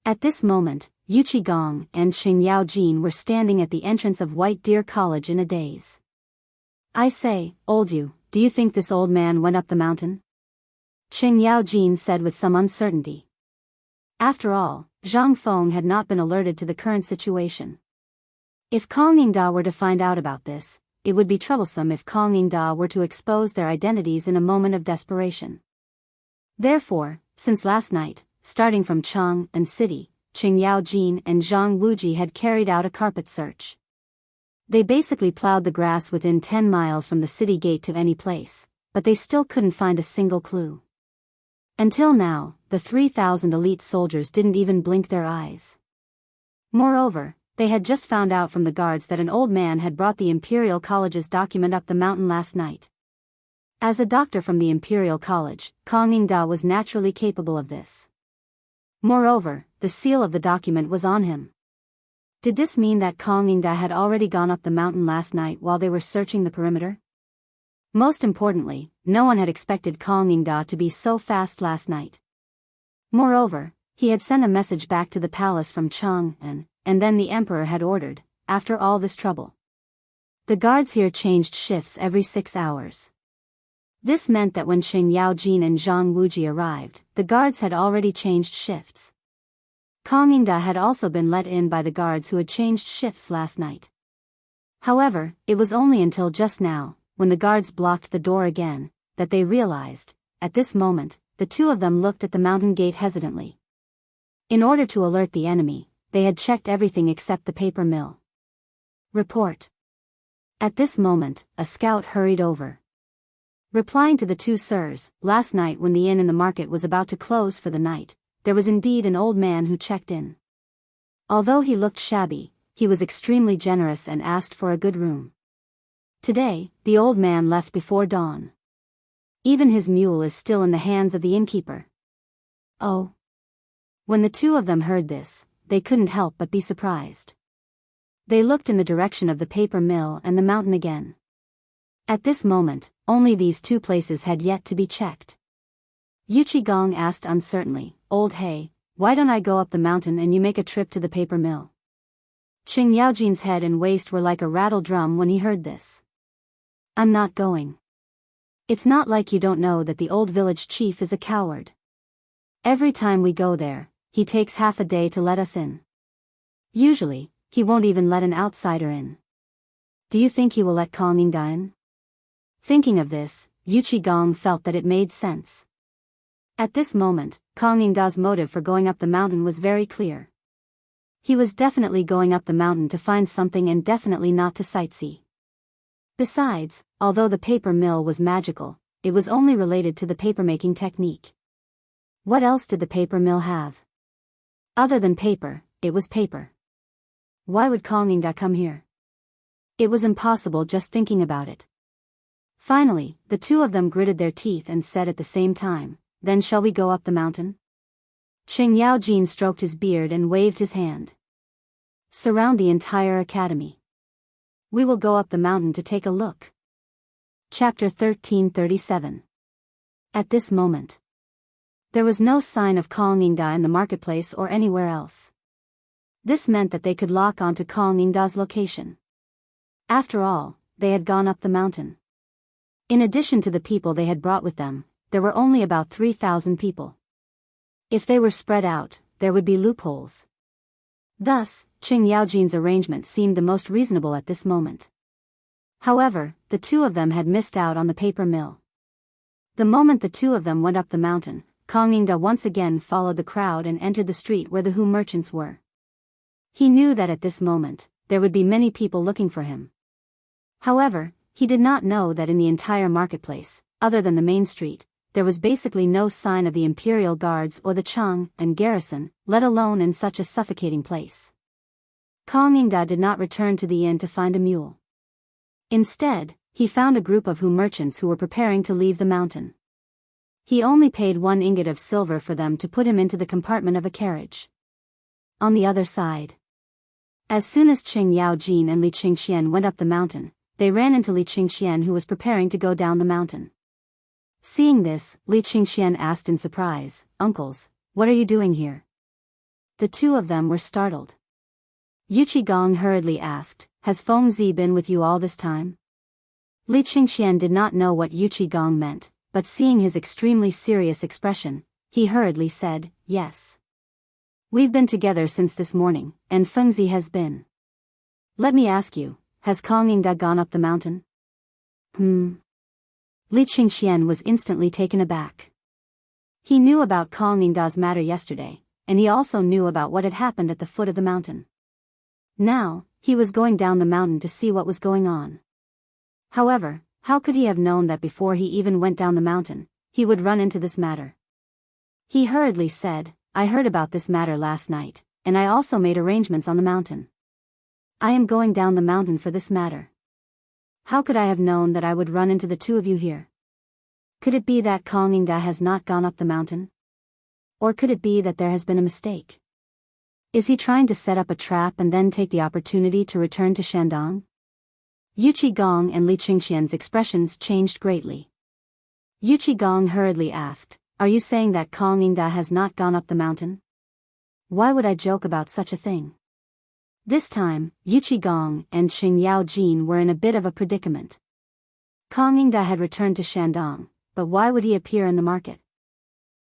At this moment, Wuxia Gong and Qing Yaojin were standing at the entrance of White Deer College in a daze. "I say, old Yu, do you think this old man went up the mountain?" Qing Yaojin said with some uncertainty. After all, Zhang Feng had not been alerted to the current situation. If Kong Yingda were to find out about this, it would be troublesome if Kong Yingda were to expose their identities in a moment of desperation. Therefore, since last night, starting from Chang'an City, Qing Yaojin and Zhang Wuji had carried out a carpet search. They basically plowed the grass within 10 miles from the city gate to any place, but they still couldn't find a single clue. Until now, the 3,000 elite soldiers didn't even blink their eyes. Moreover, they had just found out from the guards that an old man had brought the Imperial College's document up the mountain last night. As a doctor from the Imperial College, Kong Yingda was naturally capable of this. Moreover, the seal of the document was on him. Did this mean that Kong Yingda had already gone up the mountain last night while they were searching the perimeter? Most importantly, no one had expected Kong Yingda to be so fast last night. Moreover, he had sent a message back to the palace from Chang'an, and then the emperor had ordered, after all this trouble. The guards here changed shifts every 6 hours. This meant that when Qing Yaojin and Zhang Wuji arrived, the guards had already changed shifts. Kong Yingda had also been let in by the guards who had changed shifts last night. However, it was only until just now, when the guards blocked the door again, that they realized. At this moment, the two of them looked at the mountain gate hesitantly. In order to alert the enemy, they had checked everything except the paper mill. Report. At this moment, a scout hurried over. Replying to the two sirs, last night when the inn in the market was about to close for the night, there was indeed an old man who checked in. Although he looked shabby, he was extremely generous and asked for a good room. Today, the old man left before dawn. Even his mule is still in the hands of the innkeeper. Oh. When the two of them heard this, they couldn't help but be surprised. They looked in the direction of the paper mill and the mountain again. At this moment, only these two places had yet to be checked. Yuchi Gong asked uncertainly, "Old Hay, why don't I go up the mountain and you make a trip to the paper mill?" Qing Yaojin's head and waist were like a rattle drum when he heard this. "I'm not going. It's not like you don't know that the old village chief is a coward. Every time we go there, he takes half a day to let us in. Usually, he won't even let an outsider in. Do you think he will let Kong Yingda in?" Thinking of this, Yuchi Gong felt that it made sense. At this moment, Kong Yingda's motive for going up the mountain was very clear. He was definitely going up the mountain to find something and definitely not to sightsee. Besides, although the paper mill was magical, it was only related to the papermaking technique. What else did the paper mill have? Other than paper, it was paper. Why would Kong Yingda come here? It was impossible just thinking about it. Finally, the two of them gritted their teeth and said at the same time, "Then shall we go up the mountain?" Qing Yaojin stroked his beard and waved his hand. "Surround the entire academy. We will go up the mountain to take a look." Chapter 1337. At this moment, there was no sign of Kong Yingda in the marketplace or anywhere else. This meant that they could lock onto Kong Yingda's location. After all, they had gone up the mountain. In addition to the people they had brought with them, there were only about 3,000 people. If they were spread out, there would be loopholes. Thus, Qing Yaojin's arrangement seemed the most reasonable at this moment. However, the two of them had missed out on the paper mill. The moment the two of them went up the mountain, Kong Yingda once again followed the crowd and entered the street where the Hu merchants were. He knew that at this moment, there would be many people looking for him. However, he did not know that in the entire marketplace, other than the main street, there was basically no sign of the imperial guards or the Chang and garrison, let alone in such a suffocating place. Kong Yingda did not return to the inn to find a mule. Instead, he found a group of Hu merchants who were preparing to leave the mountain. He only paid 1 ingot of silver for them to put him into the compartment of a carriage. On the other side, as soon as Qing Yaojin and Li Qingxian went up the mountain, they ran into Li Qingxian who was preparing to go down the mountain. Seeing this, Li Qingxian asked in surprise, "Uncles, what are you doing here?" The two of them were startled. Yuchi Gong hurriedly asked, "Has Fengzi been with you all this time?" Li Qingxian did not know what Yuchi Gong meant, but seeing his extremely serious expression, he hurriedly said, "Yes. We've been together since this morning, and Fengzi has been. Let me ask you, has Kong Yingda gone up the mountain?" Li Qingxian was instantly taken aback. He knew about Kong Yingda's matter yesterday, and he also knew about what had happened at the foot of the mountain. Now, he was going down the mountain to see what was going on. However, how could he have known that before he even went down the mountain, he would run into this matter? He hurriedly said, "I heard about this matter last night, and I also made arrangements on the mountain. I am going down the mountain for this matter. How could I have known that I would run into the two of you here? Could it be that Kong Yingda has not gone up the mountain? Or could it be that there has been a mistake? Is he trying to set up a trap and then take the opportunity to return to Shandong?" Yuchi Gong and Li Qingxian's expressions changed greatly. Yuchi Gong hurriedly asked, "Are you saying that Kong Yingda has not gone up the mountain? Why would I joke about such a thing?" This time, Yuchi Gong and Qing Yaojin were in a bit of a predicament. Kong Yingda had returned to Shandong, but why would he appear in the market?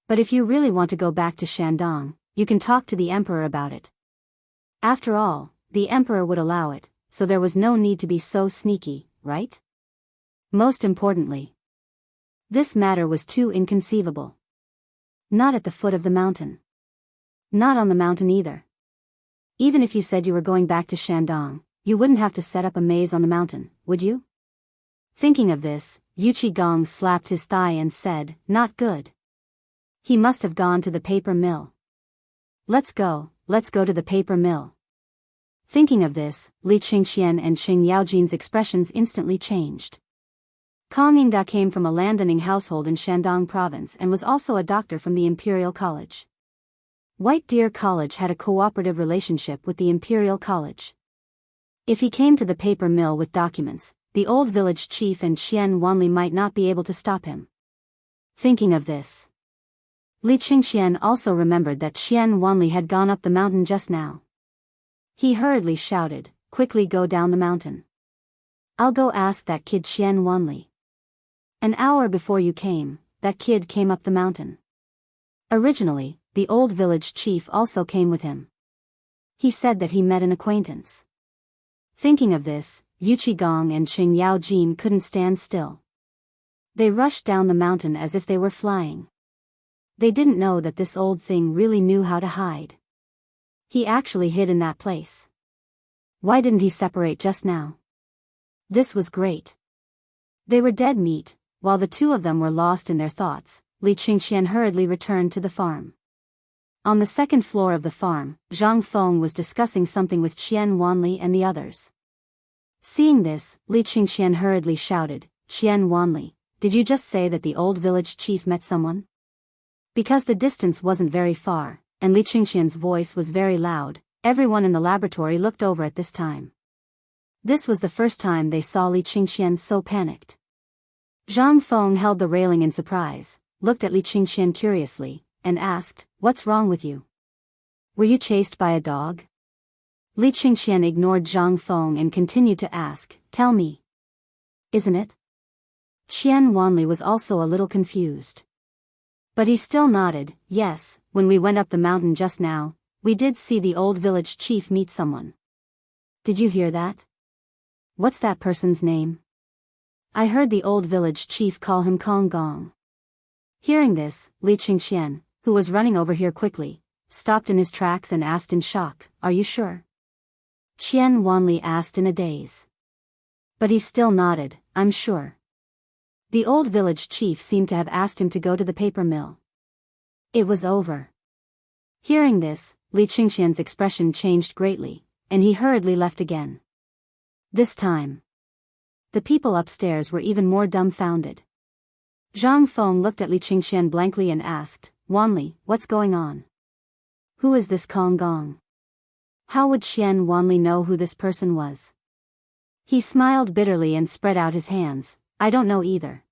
But if you really want to go back to Shandong, you can talk to the emperor about it. After all, the emperor would allow it, so there was no need to be so sneaky, right? Most importantly, this matter was too inconceivable. Not at the foot of the mountain. Not on the mountain either. Even if you said you were going back to Shandong, you wouldn't have to set up a maze on the mountain, would you? Thinking of this, Yuchi Gong slapped his thigh and said, "Not good. He must have gone to the paper mill. Let's go to the paper mill." Thinking of this, Li Qingxian and Qing Yaojin's expressions instantly changed. Kang Yingda came from a landowning household in Shandong province and was also a doctor from the Imperial College. White Deer College had a cooperative relationship with the Imperial College. If he came to the paper mill with documents, the old village chief and Qian Wanli might not be able to stop him. Thinking of this, Li Qingxian also remembered that Qian Wanli had gone up the mountain just now. He hurriedly shouted, "Quickly go down the mountain. I'll go ask that kid Qian Wanli." An hour before you came, that kid came up the mountain. Originally, the old village chief also came with him. He said that he met an acquaintance. Thinking of this, Yu Qigong and Qing Yaojin couldn't stand still. They rushed down the mountain as if they were flying. They didn't know that this old thing really knew how to hide. He actually hid in that place. Why didn't he separate just now? This was great. They were dead meat. While the two of them were lost in their thoughts, Li Qingxian hurriedly returned to the farm. On the second floor of the farm, Zhang Feng was discussing something with Qian Wanli and the others. Seeing this, Li Qingxian hurriedly shouted, "Qian Wanli, did you just say that the old village chief met someone?" Because the distance wasn't very far, and Li Qingxian's voice was very loud, everyone in the laboratory looked over at this time. This was the first time they saw Li Qingxian so panicked. Zhang Feng held the railing in surprise, looked at Li Qingxian curiously, and asked, "What's wrong with you? Were you chased by a dog?" Li Qingxian ignored Zhang Feng and continued to ask, "Tell me. Isn't it?" Qian Wanli was also a little confused. But he still nodded, "Yes, when we went up the mountain just now, we did see the old village chief meet someone." "Did you hear that? What's that person's name?" "I heard the old village chief call him Kong Gong." Hearing this, Li Qingxian, who was running over here quickly, stopped in his tracks and asked in shock, "Are you sure?" Qian Wanli asked in a daze. But he still nodded, "I'm sure." The old village chief seemed to have asked him to go to the paper mill. It was over. Hearing this, Li Qingxian's expression changed greatly, and he hurriedly left again. This time, the people upstairs were even more dumbfounded. Zhang Feng looked at Li Qingxian blankly and asked, "Wanli, what's going on? Who is this Kong Gong? How would Qian Wanli know who this person was?" He smiled bitterly and spread out his hands, "I don't know either."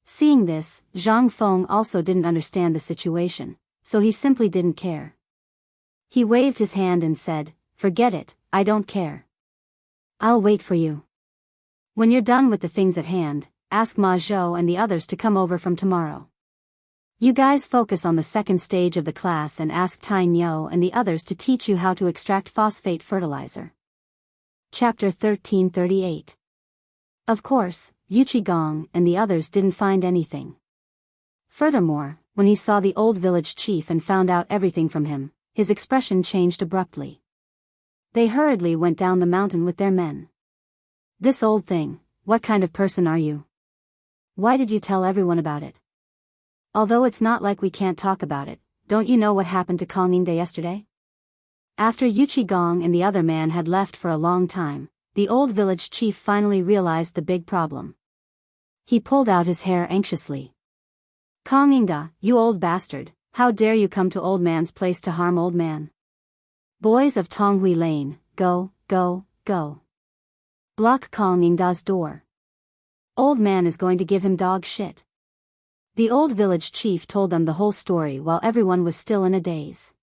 Seeing this, Zhang Feng also didn't understand the situation, so he simply didn't care. He waved his hand and said, "Forget it, I don't care. I'll wait for you. When you're done with the things at hand, ask Ma Zhou and the others to come over from tomorrow. You guys focus on the second stage of the class and ask Tai Niu and the others to teach you how to extract phosphate fertilizer." Chapter 1338. Of course, Yu Qigong and the others didn't find anything. Furthermore, when he saw the old village chief and found out everything from him, his expression changed abruptly. They hurriedly went down the mountain with their men. "This old thing, what kind of person are you? Why did you tell everyone about it? Although it's not like we can't talk about it, don't you know what happened to Kong Yingde yesterday?" After Yu Qigong and the other man had left for a long time, the old village chief finally realized the big problem. He pulled out his hair anxiously. "Kong Yingde, you old bastard, how dare you come to old man's place to harm old man? Boys of Tonghui Lane, go, go, go. Block Kong Yingda's door. Old man is going to give him dog shit." The old village chief told them the whole story while everyone was still in a daze.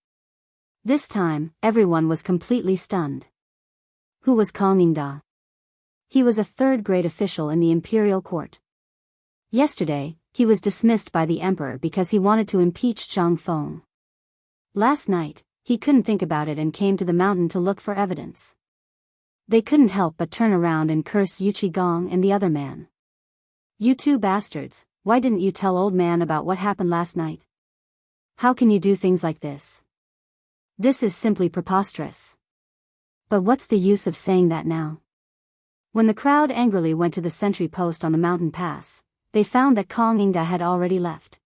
This time, everyone was completely stunned. Who was Kong Yingde? He was a third-grade official in the imperial court. Yesterday, he was dismissed by the emperor because he wanted to impeach Zhang Feng. Last night, he couldn't think about it and came to the mountain to look for evidence. They couldn't help but turn around and curse Yu Qigong and the other man. "You two bastards, why didn't you tell old man about what happened last night? How can you do things like this? This is simply preposterous. But what's the use of saying that now?" When the crowd angrily went to the sentry post on the mountain pass, they found that Kong Yingde had already left.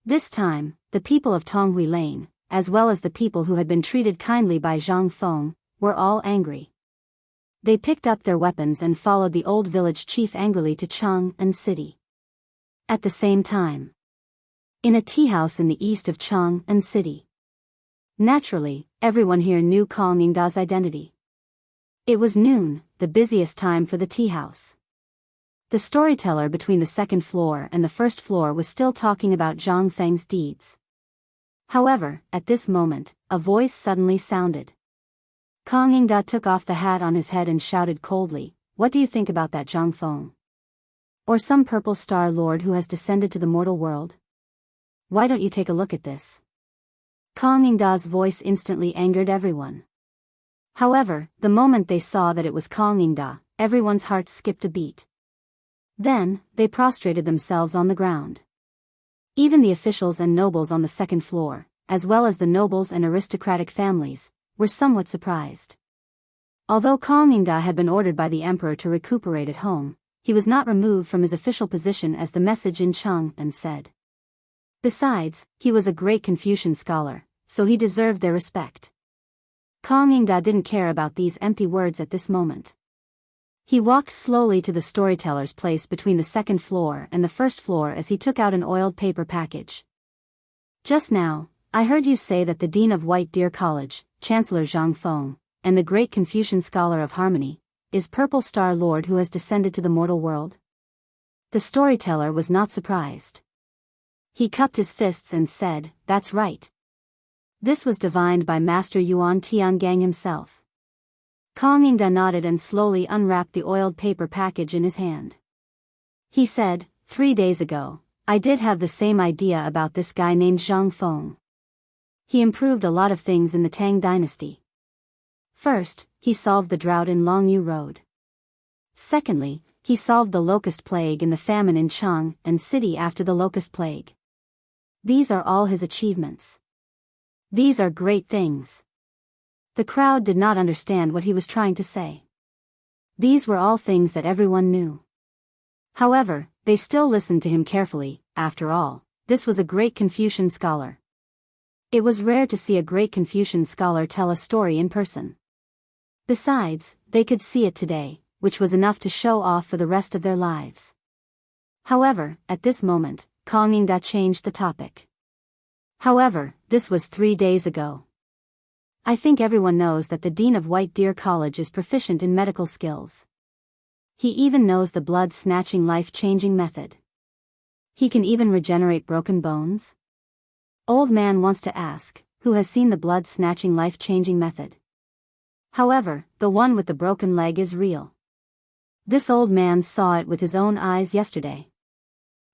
This time, the people of Tonghui Lane, as well as the people who had been treated kindly by Zhang Feng, were all angry. They picked up their weapons and followed the old village chief angrily to Chang'an City. At the same time, in a tea house in the east of Chang'an City. Naturally, everyone here knew Kong Yingda's identity. It was noon, the busiest time for the tea house. The storyteller between the second floor and the first floor was still talking about Zhang Feng's deeds. However, at this moment, a voice suddenly sounded. Kong Yingda took off the hat on his head and shouted coldly, "What do you think about that Zhang Feng? Or some purple star lord who has descended to the mortal world? Why don't you take a look at this?" Kong Yingda's voice instantly angered everyone. However, the moment they saw that it was Kong Yingda, everyone's heart skipped a beat. Then, they prostrated themselves on the ground. Even the officials and nobles on the second floor, as well as the nobles and aristocratic families, were somewhat surprised. Although Kong Yingda had been ordered by the emperor to recuperate at home, he was not removed from his official position as the message in Chang'an said. Besides, he was a great Confucian scholar, so he deserved their respect. Kong Yingda didn't care about these empty words at this moment. He walked slowly to the storyteller's place between the second floor and the first floor as he took out an oiled paper package. "Just now, I heard you say that the Dean of White Deer College, Chancellor Zhang Feng, and the great Confucian scholar of harmony, is Purple Star Lord who has descended to the mortal world?" The storyteller was not surprised. He cupped his fists and said, "That's right. This was divined by Master Yuan Tiangang himself." Kong Yingda nodded and slowly unwrapped the oiled paper package in his hand. He said, 3 days ago, I did have the same idea about this guy named Zhang Feng. He improved a lot of things in the Tang dynasty. First, he solved the drought in Longyu Road. Secondly, he solved the locust plague and the famine in Chang'an City after the locust plague. These are all his achievements. These are great things. The crowd did not understand what he was trying to say. These were all things that everyone knew. However, they still listened to him carefully. After all, this was a great Confucian scholar. It was rare to see a great Confucian scholar tell a story in person. Besides, they could see it today, which was enough to show off for the rest of their lives. However, at this moment, Kong Yingda changed the topic. However, this was 3 days ago. I think everyone knows that the Dean of White Deer College is proficient in medical skills. He even knows the blood-snatching life-changing method. He can even regenerate broken bones. Old man wants to ask, who has seen the blood-snatching life-changing method? However, the one with the broken leg is real. This old man saw it with his own eyes yesterday.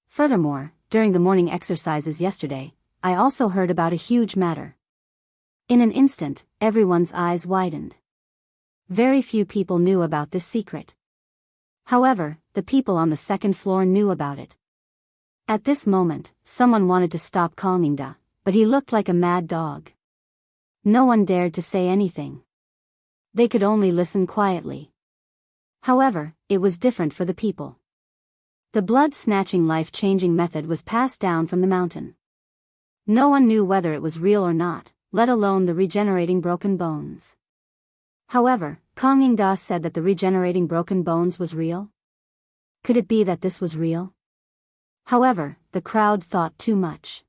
Furthermore, during the morning exercises yesterday, I also heard about a huge matter. In an instant, everyone's eyes widened. Very few people knew about this secret. However, the people on the second floor knew about it. At this moment, someone wanted to stop Kong Yingda, but he looked like a mad dog. No one dared to say anything. They could only listen quietly. However, it was different for the people. The blood-snatching life-changing method was passed down from the mountain. No one knew whether it was real or not, let alone the regenerating broken bones. However, Kong Yingda said that the regenerating broken bones was real. Could it be that this was real? However, the crowd thought too much.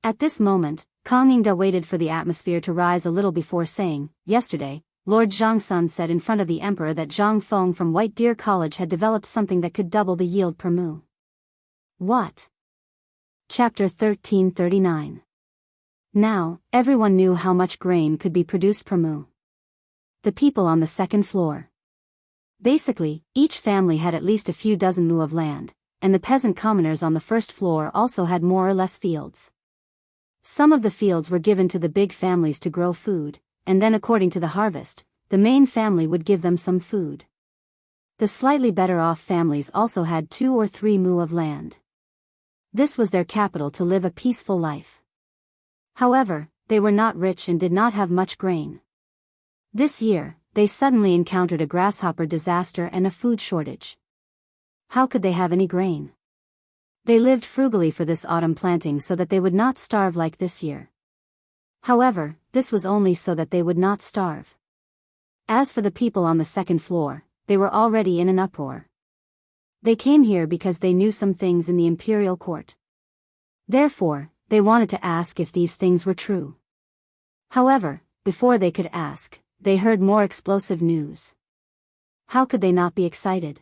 At this moment, Kong Yingda waited for the atmosphere to rise a little before saying, "Yesterday, Lord Zhangsun said in front of the emperor that Zhang Feng from White Deer College had developed something that could double the yield per mu." What? Chapter 1339. Now, everyone knew how much grain could be produced per mu. The people on the second floor. Basically, each family had at least a few dozen mu of land, and the peasant commoners on the first floor also had more or less fields. Some of the fields were given to the big families to grow food, and then according to the harvest, the main family would give them some food. The slightly better off families also had 2 or 3 mu of land. This was their capital to live a peaceful life. However, they were not rich and did not have much grain. This year, they suddenly encountered a grasshopper disaster and a food shortage. How could they have any grain? They lived frugally for this autumn planting so that they would not starve like this year. However, this was only so that they would not starve. As for the people on the second floor, they were already in an uproar. They came here because they knew some things in the imperial court. Therefore, they wanted to ask if these things were true. However, before they could ask, they heard more explosive news. How could they not be excited?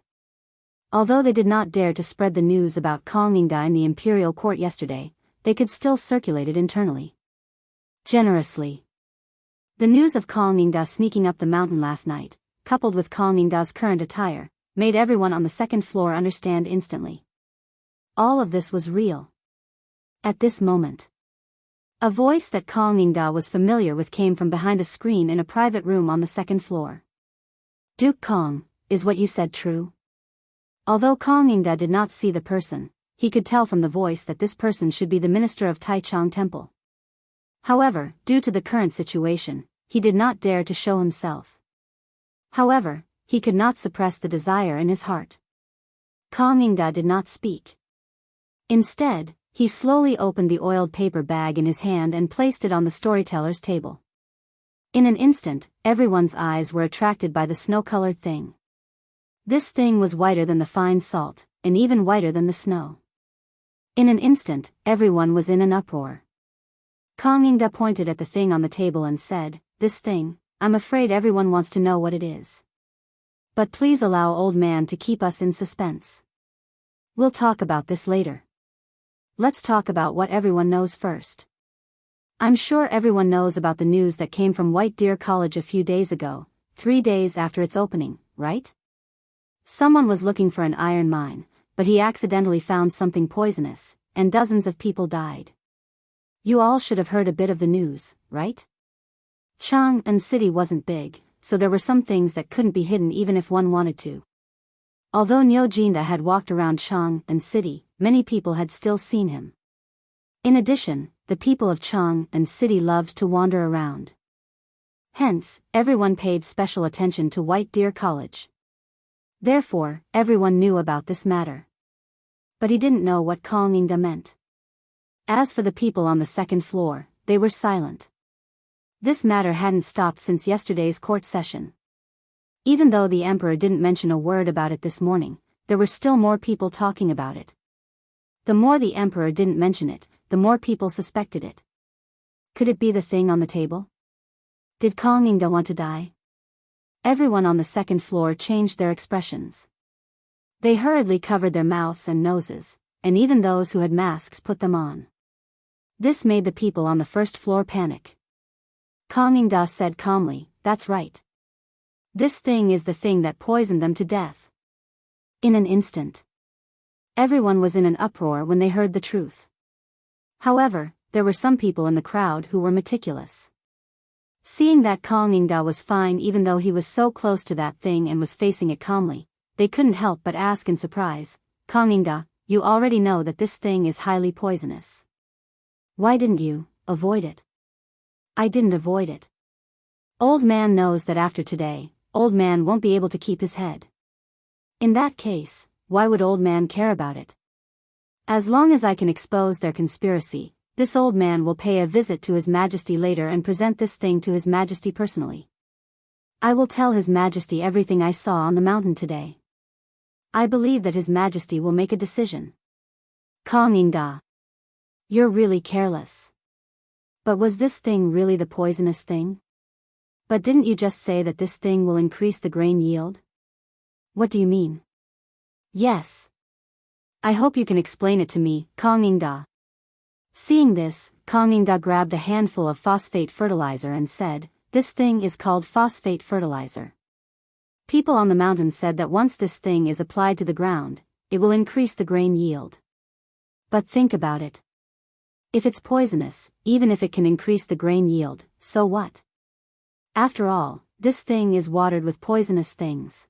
Although they did not dare to spread the news about Kongningda in the imperial court yesterday, they could still circulate it internally. Generously. The news of Kongningda sneaking up the mountain last night, coupled with Kongningda's current attire, made everyone on the second floor understand instantly. All of this was real. At this moment, a voice that Kongningda was familiar with came from behind a screen in a private room on the second floor. Duke Kong, is what you said true? Although Kongningda did not see the person, he could tell from the voice that this person should be the minister of Taichung Temple. However, due to the current situation, he did not dare to show himself. However, he could not suppress the desire in his heart. Kongningda did not speak. Instead, he slowly opened the oiled paper bag in his hand and placed it on the storyteller's table. In an instant, everyone's eyes were attracted by the snow-colored thing. This thing was whiter than the fine salt, and even whiter than the snow. In an instant, everyone was in an uproar. Kongningda pointed at the thing on the table and said, "This thing, I'm afraid everyone wants to know what it is. But please allow old man to keep us in suspense. We'll talk about this later. Let's talk about what everyone knows first. I'm sure everyone knows about the news that came from White Deer College a few days ago, 3 days after its opening, right? Someone was looking for an iron mine, but he accidentally found something poisonous, and dozens of people died. You all should have heard a bit of the news, right? Chang'an City wasn't big, so there were some things that couldn't be hidden even if one wanted to. Although Niojinda had walked around Chang'an City, many people had still seen him. In addition, the people of Chang'an City loved to wander around. Hence, everyone paid special attention to White Deer College. Therefore, everyone knew about this matter. But he didn't know what Kongningda meant. As for the people on the second floor, they were silent. This matter hadn't stopped since yesterday's court session. Even though the emperor didn't mention a word about it this morning, there were still more people talking about it. The more the emperor didn't mention it, the more people suspected it. Could it be the thing on the table? Did Kongningda want to die? Everyone on the second floor changed their expressions. They hurriedly covered their mouths and noses, and even those who had masks put them on. This made the people on the first floor panic. Kongningda said calmly, "That's right. This thing is the thing that poisoned them to death." In an instant, everyone was in an uproar when they heard the truth. However, there were some people in the crowd who were meticulous. Seeing that Kongningda was fine even though he was so close to that thing and was facing it calmly, they couldn't help but ask in surprise, "Kongningda, you already know that this thing is highly poisonous. Why didn't you avoid it?" "I didn't avoid it. Old man knows that after today, old man won't be able to keep his head. In that case, why would old man care about it? As long as I can expose their conspiracy, this old man will pay a visit to His Majesty later and present this thing to His Majesty personally. I will tell His Majesty everything I saw on the mountain today. I believe that His Majesty will make a decision." Kongningda, you're really careless. But was this thing really the poisonous thing? But didn't you just say that this thing will increase the grain yield? What do you mean? Yes. I hope you can explain it to me, Kongningda. Seeing this, Kongningda grabbed a handful of phosphate fertilizer and said, "This thing is called phosphate fertilizer. People on the mountain said that once this thing is applied to the ground, it will increase the grain yield. But think about it. If it's poisonous, even if it can increase the grain yield, so what? After all, this thing is watered with poisonous things.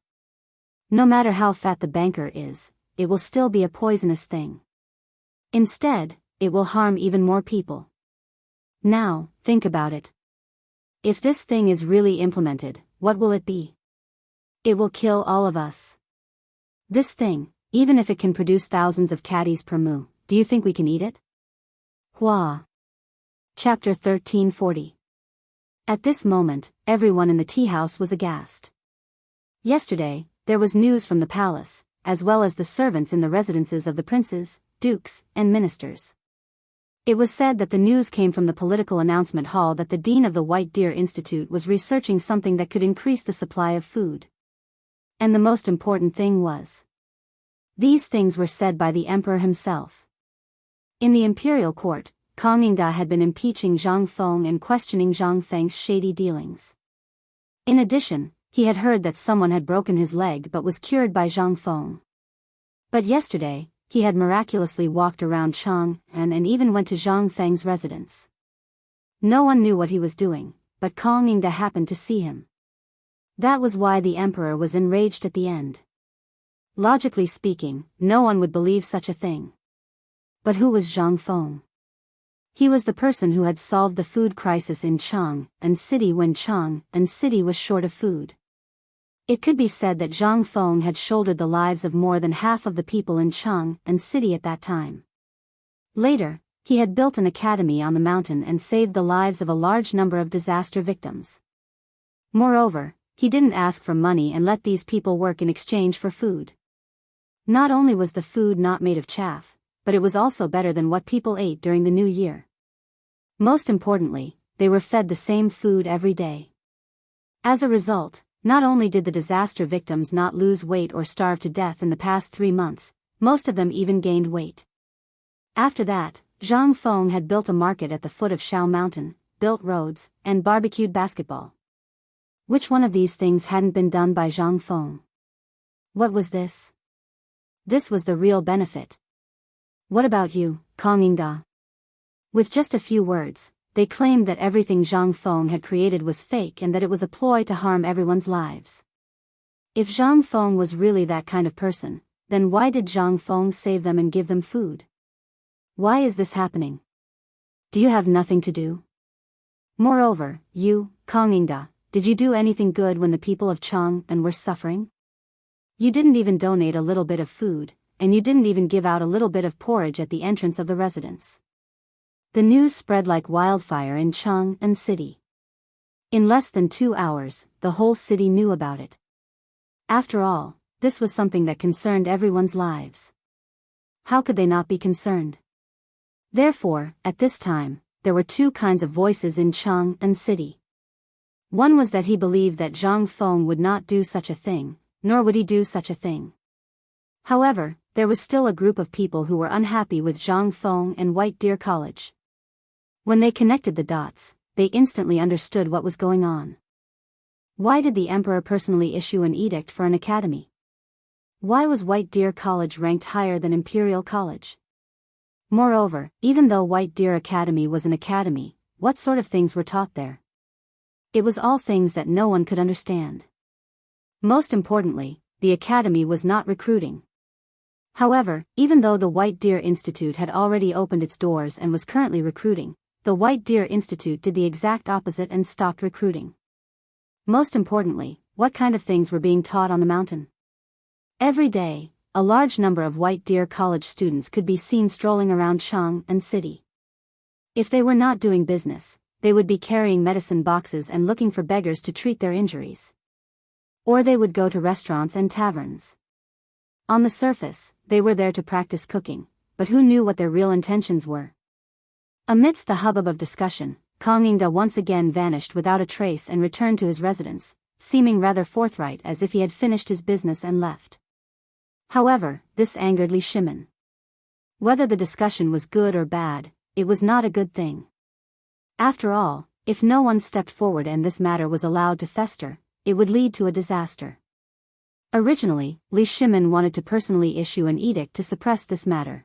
No matter how fat the banker is, it will still be a poisonous thing. Instead, it will harm even more people. Now, think about it. If this thing is really implemented, what will it be? It will kill all of us. This thing, even if it can produce thousands of caddies per moo, do you think we can eat it?" Hua. Chapter 1340. At this moment, everyone in the tea house was aghast. Yesterday, there was news from the palace, as well as the servants in the residences of the princes, dukes, and ministers. It was said that the news came from the political announcement hall that the dean of the White Deer Institute was researching something that could increase the supply of food. And the most important thing was, these things were said by the emperor himself. In the imperial court, Kang Yingda had been impeaching Zhang Feng and questioning Zhang Feng's shady dealings. In addition, he had heard that someone had broken his leg but was cured by Zhang Feng. But yesterday, he had miraculously walked around Chang'an and even went to Zhang Feng's residence. No one knew what he was doing, but Kang Yingda happened to see him. That was why the emperor was enraged at the end. Logically speaking, no one would believe such a thing. But who was Zhang Feng? He was the person who had solved the food crisis in Chang'an city when Chang'an city was short of food. It could be said that Zhang Feng had shouldered the lives of more than half of the people in Chang'an city at that time. Later, he had built an academy on the mountain and saved the lives of a large number of disaster victims. Moreover, he didn't ask for money and let these people work in exchange for food. Not only was the food not made of chaff, but it was also better than what people ate during the New Year. Most importantly, they were fed the same food every day. As a result, not only did the disaster victims not lose weight or starve to death in the past 3 months, most of them even gained weight. After that, Zhang Feng had built a market at the foot of Shao Mountain, built roads, and barbecued basketball. Which one of these things hadn't been done by Zhang Feng? What was this? This was the real benefit. What about you, Kang Yingda? With just a few words, they claimed that everything Zhang Feng had created was fake and that it was a ploy to harm everyone's lives. If Zhang Feng was really that kind of person, then why did Zhang Feng save them and give them food? Why is this happening? Do you have nothing to do? Moreover, you, Kang Yingda, did you do anything good when the people of Chang'an were suffering? You didn't even donate a little bit of food, and you didn't even give out a little bit of porridge at the entrance of the residence. The news spread like wildfire in Chang'an city. In less than 2 hours, the whole city knew about it. After all, this was something that concerned everyone's lives. How could they not be concerned? Therefore, at this time, there were 2 kinds of voices in Chang'an city. One was that he believed that Zhang Feng would not do such a thing, nor would he do such a thing. However, there was still a group of people who were unhappy with Zhang Feng and White Deer College. When they connected the dots, they instantly understood what was going on. Why did the emperor personally issue an edict for an academy? Why was White Deer College ranked higher than Imperial College? Moreover, even though White Deer Academy was an academy, what sort of things were taught there? It was all things that no one could understand. Most importantly, the academy was not recruiting. However, even though the White Deer Institute had already opened its doors and was currently recruiting, the White Deer Institute did the exact opposite and stopped recruiting. Most importantly, what kind of things were being taught on the mountain? Every day, a large number of White Deer College students could be seen strolling around Chang'an city. If they were not doing business, they would be carrying medicine boxes and looking for beggars to treat their injuries. Or they would go to restaurants and taverns. On the surface, they were there to practice cooking, but who knew what their real intentions were? Amidst the hubbub of discussion, Kang Yingda once again vanished without a trace and returned to his residence, seeming rather forthright as if he had finished his business and left. However, this angered Li Shimin. Whether the discussion was good or bad, it was not a good thing. After all, if no one stepped forward and this matter was allowed to fester, it would lead to a disaster. Originally, Li Shimin wanted to personally issue an edict to suppress this matter.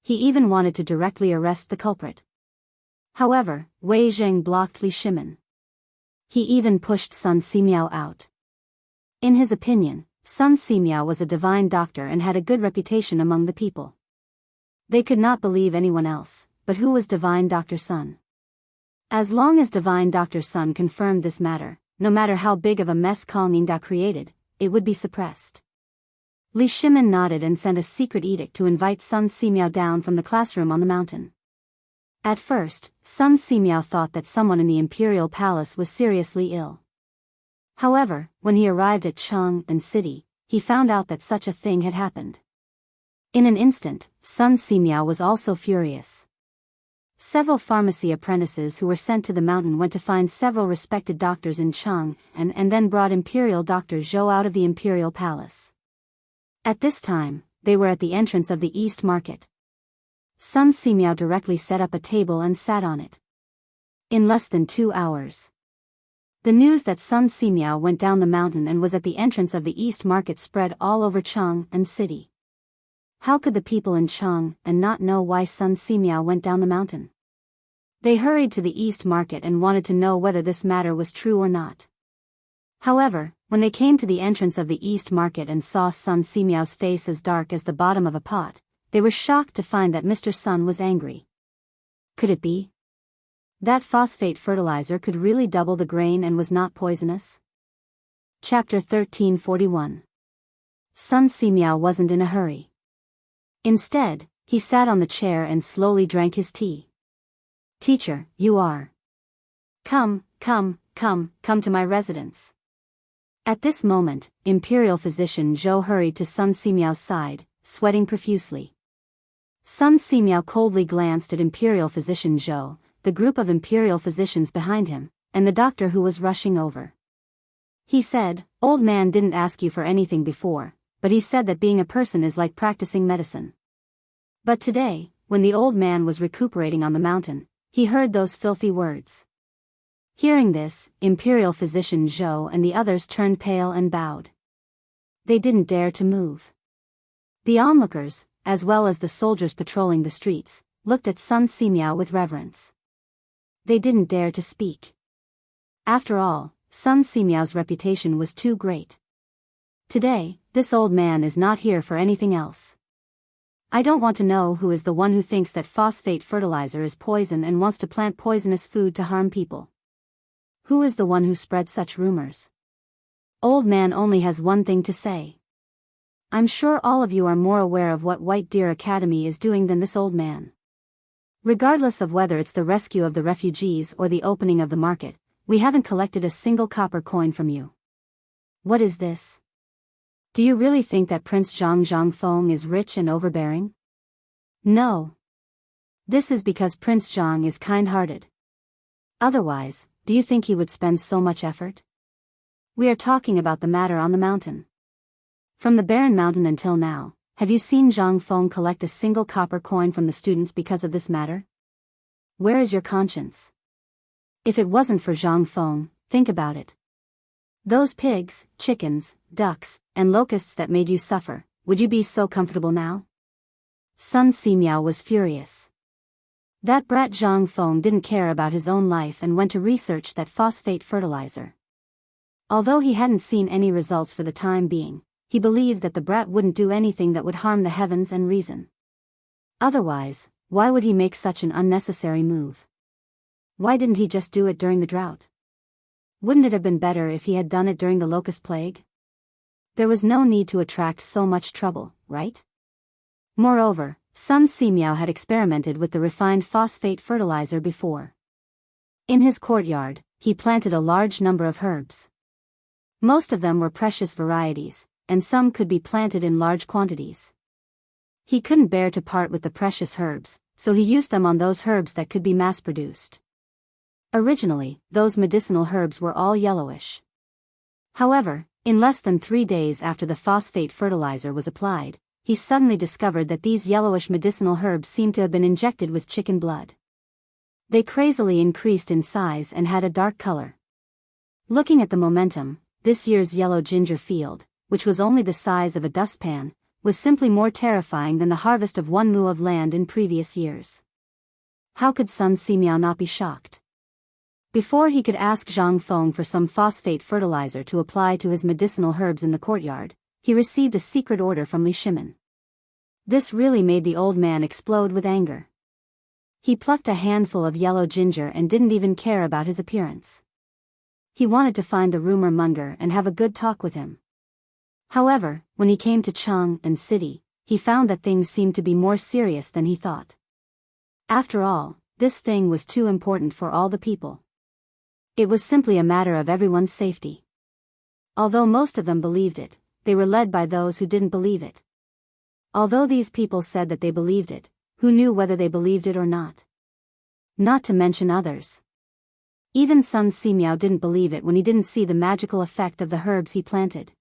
He even wanted to directly arrest the culprit. However, Wei Zheng blocked Li Shimin. He even pushed Sun Simiao out. In his opinion, Sun Simiao was a divine doctor and had a good reputation among the people. They could not believe anyone else, but who was divine Dr. Sun? As long as divine Dr. Sun confirmed this matter, no matter how big of a mess Kang Yingda created, it would be suppressed. Li Shimin nodded and sent a secret edict to invite Sun Simiao down from the classroom on the mountain. At first, Sun Simiao thought that someone in the imperial palace was seriously ill. However, when he arrived at Jianghu city, he found out that such a thing had happened. In an instant, Sun Simiao was also furious. Several pharmacy apprentices who were sent to the mountain went to find several respected doctors in Jianghu and then brought Imperial Dr. Zhou out of the imperial palace. At this time, they were at the entrance of the East Market. Sun Simiao directly set up a table and sat on it. In less than 2 hours, the news that Sun Simiao went down the mountain and was at the entrance of the East Market spread all over Jianghu city. How could the people in Jianghu not know why Sun Simiao went down the mountain? They hurried to the East Market and wanted to know whether this matter was true or not. However, when they came to the entrance of the East Market and saw Sun Simiao's face as dark as the bottom of a pot, they were shocked to find that Mr. Sun was angry. Could it be that phosphate fertilizer could really double the grain and was not poisonous? Chapter 1341. Sun Simiao wasn't in a hurry. Instead, he sat on the chair and slowly drank his tea. Teacher, you are. Come to my residence. At this moment, Imperial Physician Zhou hurried to Sun Simiao's side, sweating profusely. Sun Simiao coldly glanced at Imperial Physician Zhou, the group of Imperial physicians behind him, and the doctor who was rushing over. He said, "Old man didn't ask you for anything before, but he said that being a person is like practicing medicine." But today, when the old man was recuperating on the mountain, he heard those filthy words. Hearing this, Imperial Physician Zhou and the others turned pale and bowed. They didn't dare to move. The onlookers, as well as the soldiers patrolling the streets, looked at Sun Simiao with reverence. They didn't dare to speak. After all, Sun Simiao's reputation was too great. Today, this old man is not here for anything else. I don't want to know who is the one who thinks that phosphate fertilizer is poison and wants to plant poisonous food to harm people. Who is the one who spread such rumors? Old man only has one thing to say. I'm sure all of you are more aware of what White Deer Academy is doing than this old man. Regardless of whether it's the rescue of the refugees or the opening of the market, we haven't collected a single copper coin from you. What is this? Do you really think that Prince Zhang is rich and overbearing? No. This is because Prince Zhang is kind-hearted. Otherwise, do you think he would spend so much effort? We are talking about the matter on the mountain. From the barren mountain until now, have you seen Zhang Feng collect a single copper coin from the students because of this matter? Where is your conscience? If it wasn't for Zhang Feng, think about it. Those pigs, chickens, ducks, and locusts that made you suffer, would you be so comfortable now? Sun Simiao was furious. That brat Zhang Feng didn't care about his own life and went to research that phosphate fertilizer. Although he hadn't seen any results for the time being, he believed that the brat wouldn't do anything that would harm the heavens and reason. Otherwise, why would he make such an unnecessary move? Why didn't he just do it during the drought? Wouldn't it have been better if he had done it during the locust plague? There was no need to attract so much trouble, right? Moreover, Sun Simiao had experimented with the refined phosphate fertilizer before. In his courtyard, he planted a large number of herbs. Most of them were precious varieties, and some could be planted in large quantities. He couldn't bear to part with the precious herbs, so he used them on those herbs that could be mass-produced. Originally, those medicinal herbs were all yellowish. However, in less than 3 days after the phosphate fertilizer was applied, he suddenly discovered that these yellowish medicinal herbs seemed to have been injected with chicken blood. They crazily increased in size and had a dark color. Looking at the momentum, this year's yellow ginger field, which was only the size of a dustpan, was simply more terrifying than the harvest of 1 mu of land in previous years. How could Sun Simiao not be shocked? Before he could ask Zhang Feng for some phosphate fertilizer to apply to his medicinal herbs in the courtyard, he received a secret order from Li Shimin. This really made the old man explode with anger. He plucked a handful of yellow ginger and didn't even care about his appearance. He wanted to find the rumor monger and have a good talk with him. However, when he came to Jianghu city, he found that things seemed to be more serious than he thought. After all, This thing was too important for all the people. It was simply a matter of everyone's safety. Although most of them believed it, they were led by those who didn't believe it. Although these people said that they believed it, who knew whether they believed it or not? Not to mention others. Even Sun Simiao didn't believe it when he didn't see the magical effect of the herbs he planted.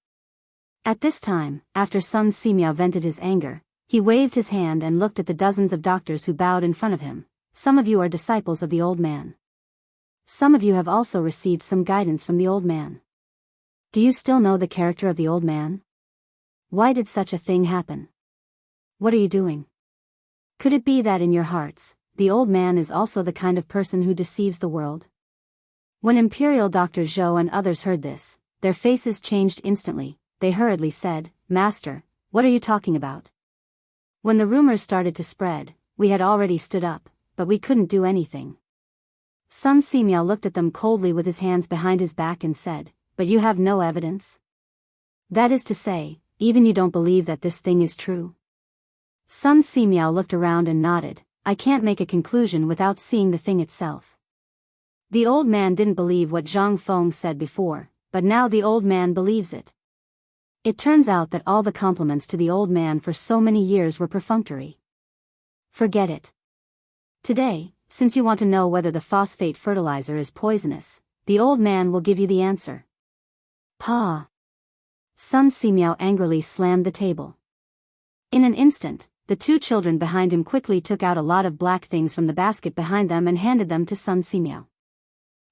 At this time, after Sun Simiao vented his anger, he waved his hand and looked at the dozens of doctors who bowed in front of him. Some of you are disciples of the old man. Some of you have also received some guidance from the old man. Do you still know the character of the old man? Why did such a thing happen? What are you doing? Could it be that in your hearts, the old man is also the kind of person who deceives the world? When Imperial Dr. Zhou and others heard this, their faces changed instantly. They hurriedly said, "Master, what are you talking about?" When the rumors started to spread, we had already stood up, but we couldn't do anything. Sun Simiao looked at them coldly with his hands behind his back and said, "But you have no evidence? That is to say, even you don't believe that this thing is true?" Sun Simiao looked around and nodded. "I can't make a conclusion without seeing the thing itself." The old man didn't believe what Zhang Feng said before, but now the old man believes it. It turns out that all the compliments to the old man for so many years were perfunctory. Forget it. Today, since you want to know whether the phosphate fertilizer is poisonous, the old man will give you the answer. Pa! Sun Simiao angrily slammed the table. In an instant, the two children behind him quickly took out a lot of black things from the basket behind them and handed them to Sun Simiao.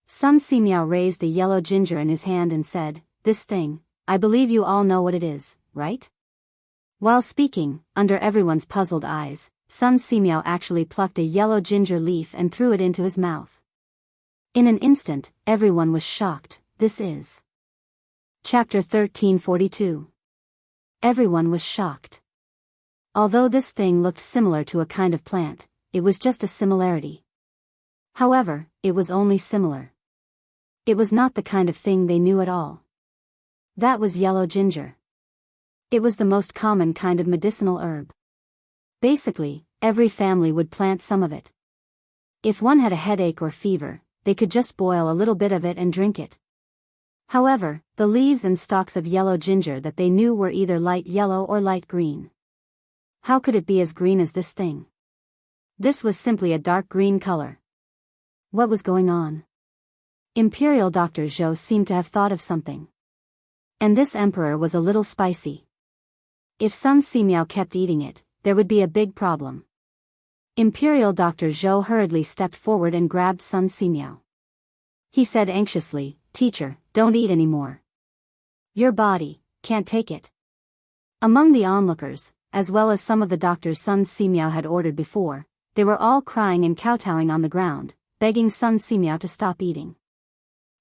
Sun Simiao raised the yellow ginger in his hand and said, "This thing, I believe you all know what it is, right?" While speaking, under everyone's puzzled eyes, Sun Simiao actually plucked a yellow ginger leaf and threw it into his mouth. In an instant, everyone was shocked. This is Chapter 1342. Everyone was shocked. Although this thing looked similar to a kind of plant, it was just a similarity. However, it was only similar. It was not the kind of thing they knew at all. That was yellow ginger. It was the most common kind of medicinal herb. Basically, every family would plant some of it. If one had a headache or fever, they could just boil a little bit of it and drink it. However, the leaves and stalks of yellow ginger that they knew were either light yellow or light green. How could it be as green as this thing? This was simply a dark green color. What was going on? Imperial Dr. Zhou seemed to have thought of something. And this emperor was a little spicy. If Sun Simiao kept eating it, there would be a big problem. Imperial Dr. Zhou hurriedly stepped forward and grabbed Sun Simiao. He said anxiously, "Teacher, don't eat anymore. Your body can't take it." Among the onlookers, as well as some of the doctors Sun Simiao had ordered before, they were all crying and kowtowing on the ground, begging Sun Simiao to stop eating.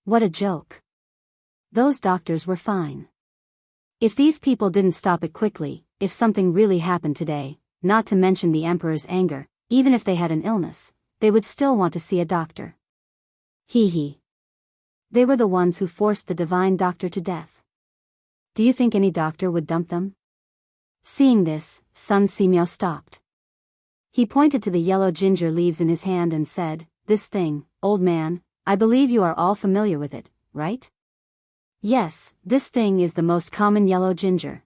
What a joke. Those doctors were fine. If these people didn't stop it quickly, if something really happened today, not to mention the emperor's anger, even if they had an illness, they would still want to see a doctor. Hee. They were the ones who forced the divine doctor to death. Do you think any doctor would dump them? Seeing this, Sun Simiao stopped. He pointed to the yellow ginger leaves in his hand and said, "This thing, old man, I believe you are all familiar with it, right?" "Yes, this thing is the most common yellow ginger."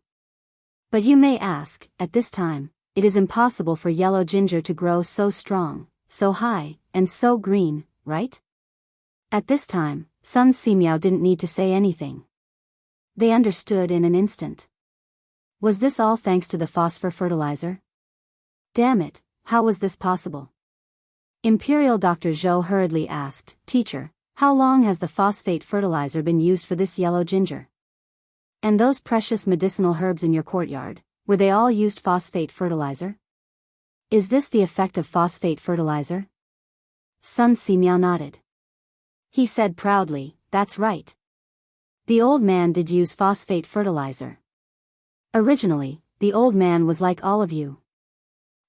But you may ask, at this time, it is impossible for yellow ginger to grow so strong, so high, and so green, right? At this time, Sun Simiao didn't need to say anything. They understood in an instant. Was this all thanks to the phosphor fertilizer? Damn it, how was this possible? Imperial Dr. Zhou hurriedly asked, "Teacher, how long has the phosphate fertilizer been used for this yellow ginger? And those precious medicinal herbs in your courtyard, were they all used phosphate fertilizer? Is this the effect of phosphate fertilizer?" Sun Simiao nodded. He said proudly, "That's right. The old man did use phosphate fertilizer. Originally, the old man was like all of you.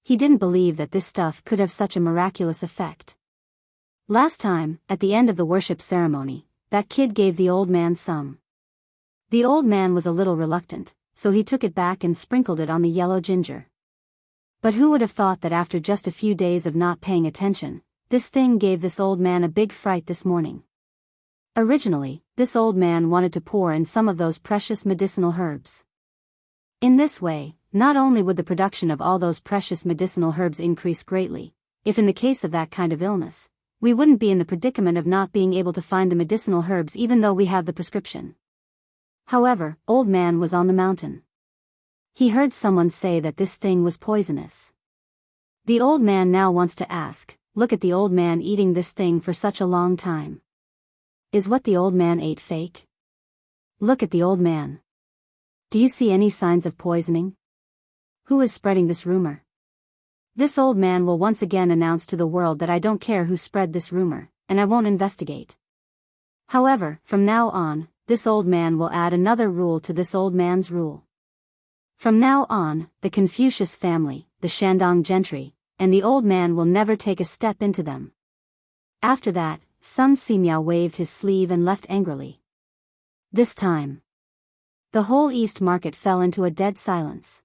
He didn't believe that this stuff could have such a miraculous effect. Last time, at the end of the worship ceremony, that kid gave the old man some. The old man was a little reluctant, so he took it back and sprinkled it on the yellow ginger. But who would have thought that after just a few days of not paying attention, this thing gave this old man a big fright this morning. Originally, this old man wanted to pour in some of those precious medicinal herbs. In this way, not only would the production of all those precious medicinal herbs increase greatly, if in the case of that kind of illness, we wouldn't be in the predicament of not being able to find the medicinal herbs even though we have the prescription. However, old man was on the mountain. He heard someone say that this thing was poisonous. The old man now wants to ask, look at the old man eating this thing for such a long time. Is what the old man ate fake? Look at the old man. Do you see any signs of poisoning? Who is spreading this rumor? This old man will once again announce to the world that I don't care who spread this rumor, and I won't investigate. However, from now on, this old man will add another rule to this old man's rule. From now on, the Confucius family, the Shandong gentry, and the old man will never take a step into them. After that, Sun Simiao waved his sleeve and left angrily. This time, the whole East Market fell into a dead silence.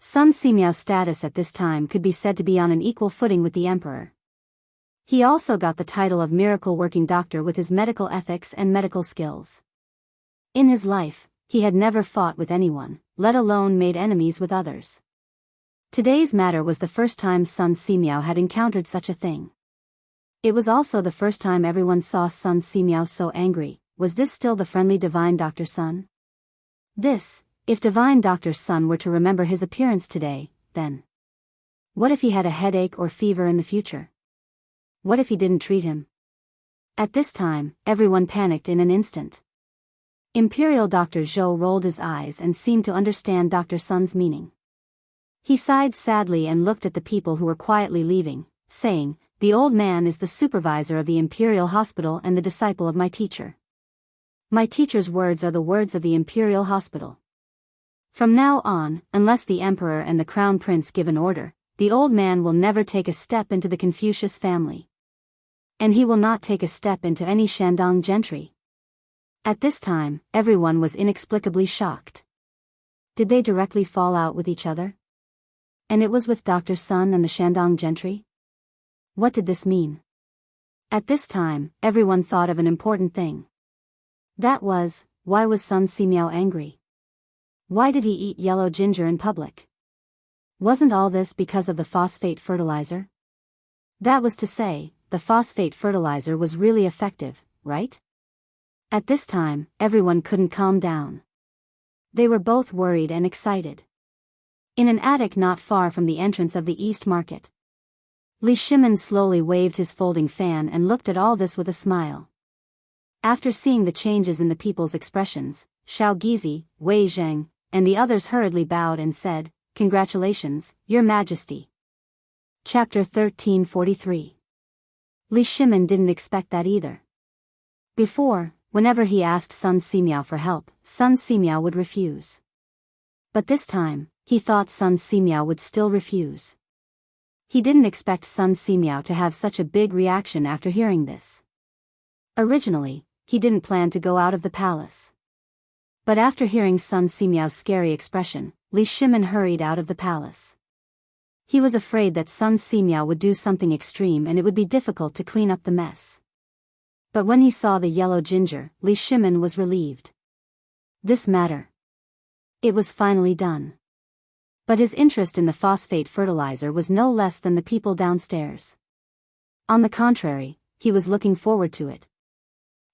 Sun Simiao's status at this time could be said to be on an equal footing with the emperor. He also got the title of miracle-working doctor with his medical ethics and medical skills. In his life, he had never fought with anyone, let alone made enemies with others. Today's matter was the first time Sun Simiao had encountered such a thing. It was also the first time everyone saw Sun Simiao so angry. Was this still the friendly divine Dr. Sun? If divine Dr. Sun were to remember his appearance today, then what if he had a headache or fever in the future? What if he didn't treat him? At this time, everyone panicked in an instant. Imperial Dr. Zhou rolled his eyes and seemed to understand Dr. Sun's meaning. He sighed sadly and looked at the people who were quietly leaving, saying, "The old man is the supervisor of the Imperial Hospital and the disciple of my teacher. My teacher's words are the words of the Imperial Hospital. From now on, unless the emperor and the crown prince give an order, the old man will never take a step into the Confucius family. And he will not take a step into any Shandong gentry." At this time, everyone was inexplicably shocked. Did they directly fall out with each other? And it was with Dr. Sun and the Shandong gentry? What did this mean? At this time, everyone thought of an important thing. That was, why was Sun Simiao angry? Why did he eat yellow ginger in public? Wasn't all this because of the phosphate fertilizer? That was to say, the phosphate fertilizer was really effective, right? At this time, everyone couldn't calm down. They were both worried and excited. In an attic not far from the entrance of the East Market, Li Shimin slowly waved his folding fan and looked at all this with a smile. After seeing the changes in the people's expressions, Xiao Gizi, Wei Zheng, and the others hurriedly bowed and said, "Congratulations, Your Majesty." Chapter 1343. Li Shimin didn't expect that either. Before, whenever he asked Sun Simiao for help, Sun Simiao would refuse. But this time, he thought Sun Simiao would still refuse. He didn't expect Sun Simiao to have such a big reaction after hearing this. Originally, he didn't plan to go out of the palace. But after hearing Sun Simiao's scary expression, Li Shimin hurried out of the palace. He was afraid that Sun Simiao would do something extreme and it would be difficult to clean up the mess. But when he saw the yellow ginger, Li Shimin was relieved. This matter. It was finally done. But his interest in the phosphate fertilizer was no less than the people downstairs. On the contrary, he was looking forward to it.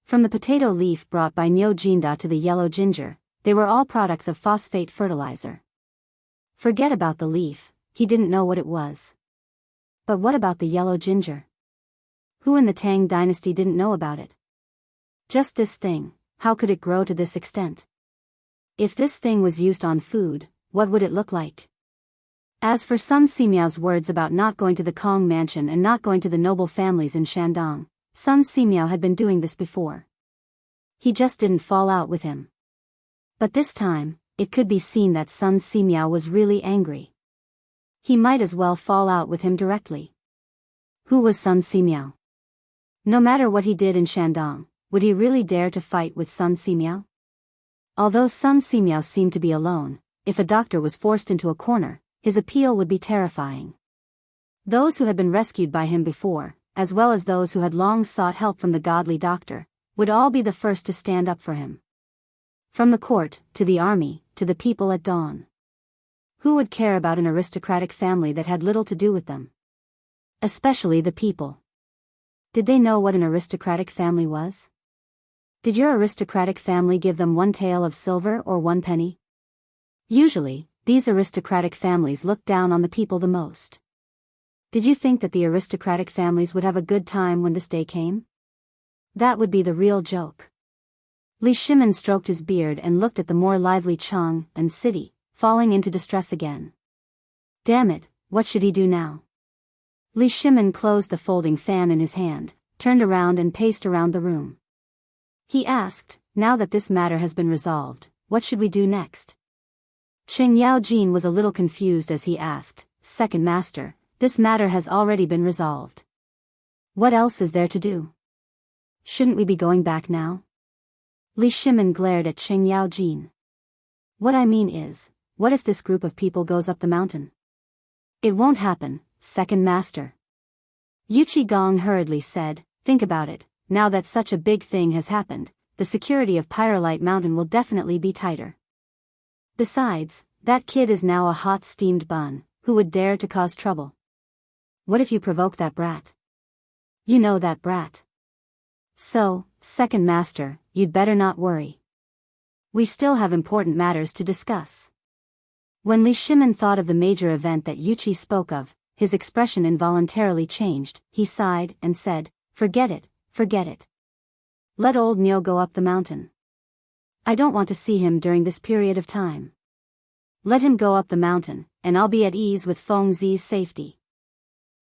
From the potato leaf brought by Niu Jinda to the yellow ginger, they were all products of phosphate fertilizer. Forget about the leaf, he didn't know what it was. But what about the yellow ginger? Who in the Tang dynasty didn't know about it? Just this thing, how could it grow to this extent? If this thing was used on food, what would it look like? As for Sun Simiao's words about not going to the Kong mansion and not going to the noble families in Shandong, Sun Simiao had been doing this before. He just didn't fall out with him. But this time, it could be seen that Sun Simiao was really angry. He might as well fall out with him directly. Who was Sun Simiao? No matter what he did in Shandong, would he really dare to fight with Sun Simiao? Although Sun Simiao seemed to be alone, if a doctor was forced into a corner, his appeal would be terrifying. Those who had been rescued by him before, as well as those who had long sought help from the godly doctor, would all be the first to stand up for him. From the court, to the army, to the people at dawn. Who would care about an aristocratic family that had little to do with them? Especially the people. Did they know what an aristocratic family was? Did your aristocratic family give them 1 tael of silver or 1 penny? Usually, these aristocratic families looked down on the people the most. Did you think that the aristocratic families would have a good time when this day came? That would be the real joke. Li Shimin stroked his beard and looked at the more lively Chang and city, falling into distress again. Damn it, what should he do now? Li Shimin closed the folding fan in his hand, turned around and paced around the room. He asked, now that this matter has been resolved, what should we do next? Qing Yaojin was a little confused as he asked, Second Master, this matter has already been resolved. What else is there to do? Shouldn't we be going back now? Li Shimin glared at Qing Yaojin. What I mean is, what if this group of people goes up the mountain? It won't happen, Second Master. Yu Qigong hurriedly said, think about it, now that such a big thing has happened, the security of Pyrolite Mountain will definitely be tighter. Besides, that kid is now a hot steamed bun, who would dare to cause trouble? What if you provoke that brat? You know that brat. So, Second Master, you'd better not worry. We still have important matters to discuss. When Li Shimin thought of the major event that Yu Qi spoke of, his expression involuntarily changed. He sighed and said, forget it, forget it. Let old Nyo go up the mountain. I don't want to see him during this period of time. Let him go up the mountain, and I'll be at ease with Feng Zi's safety.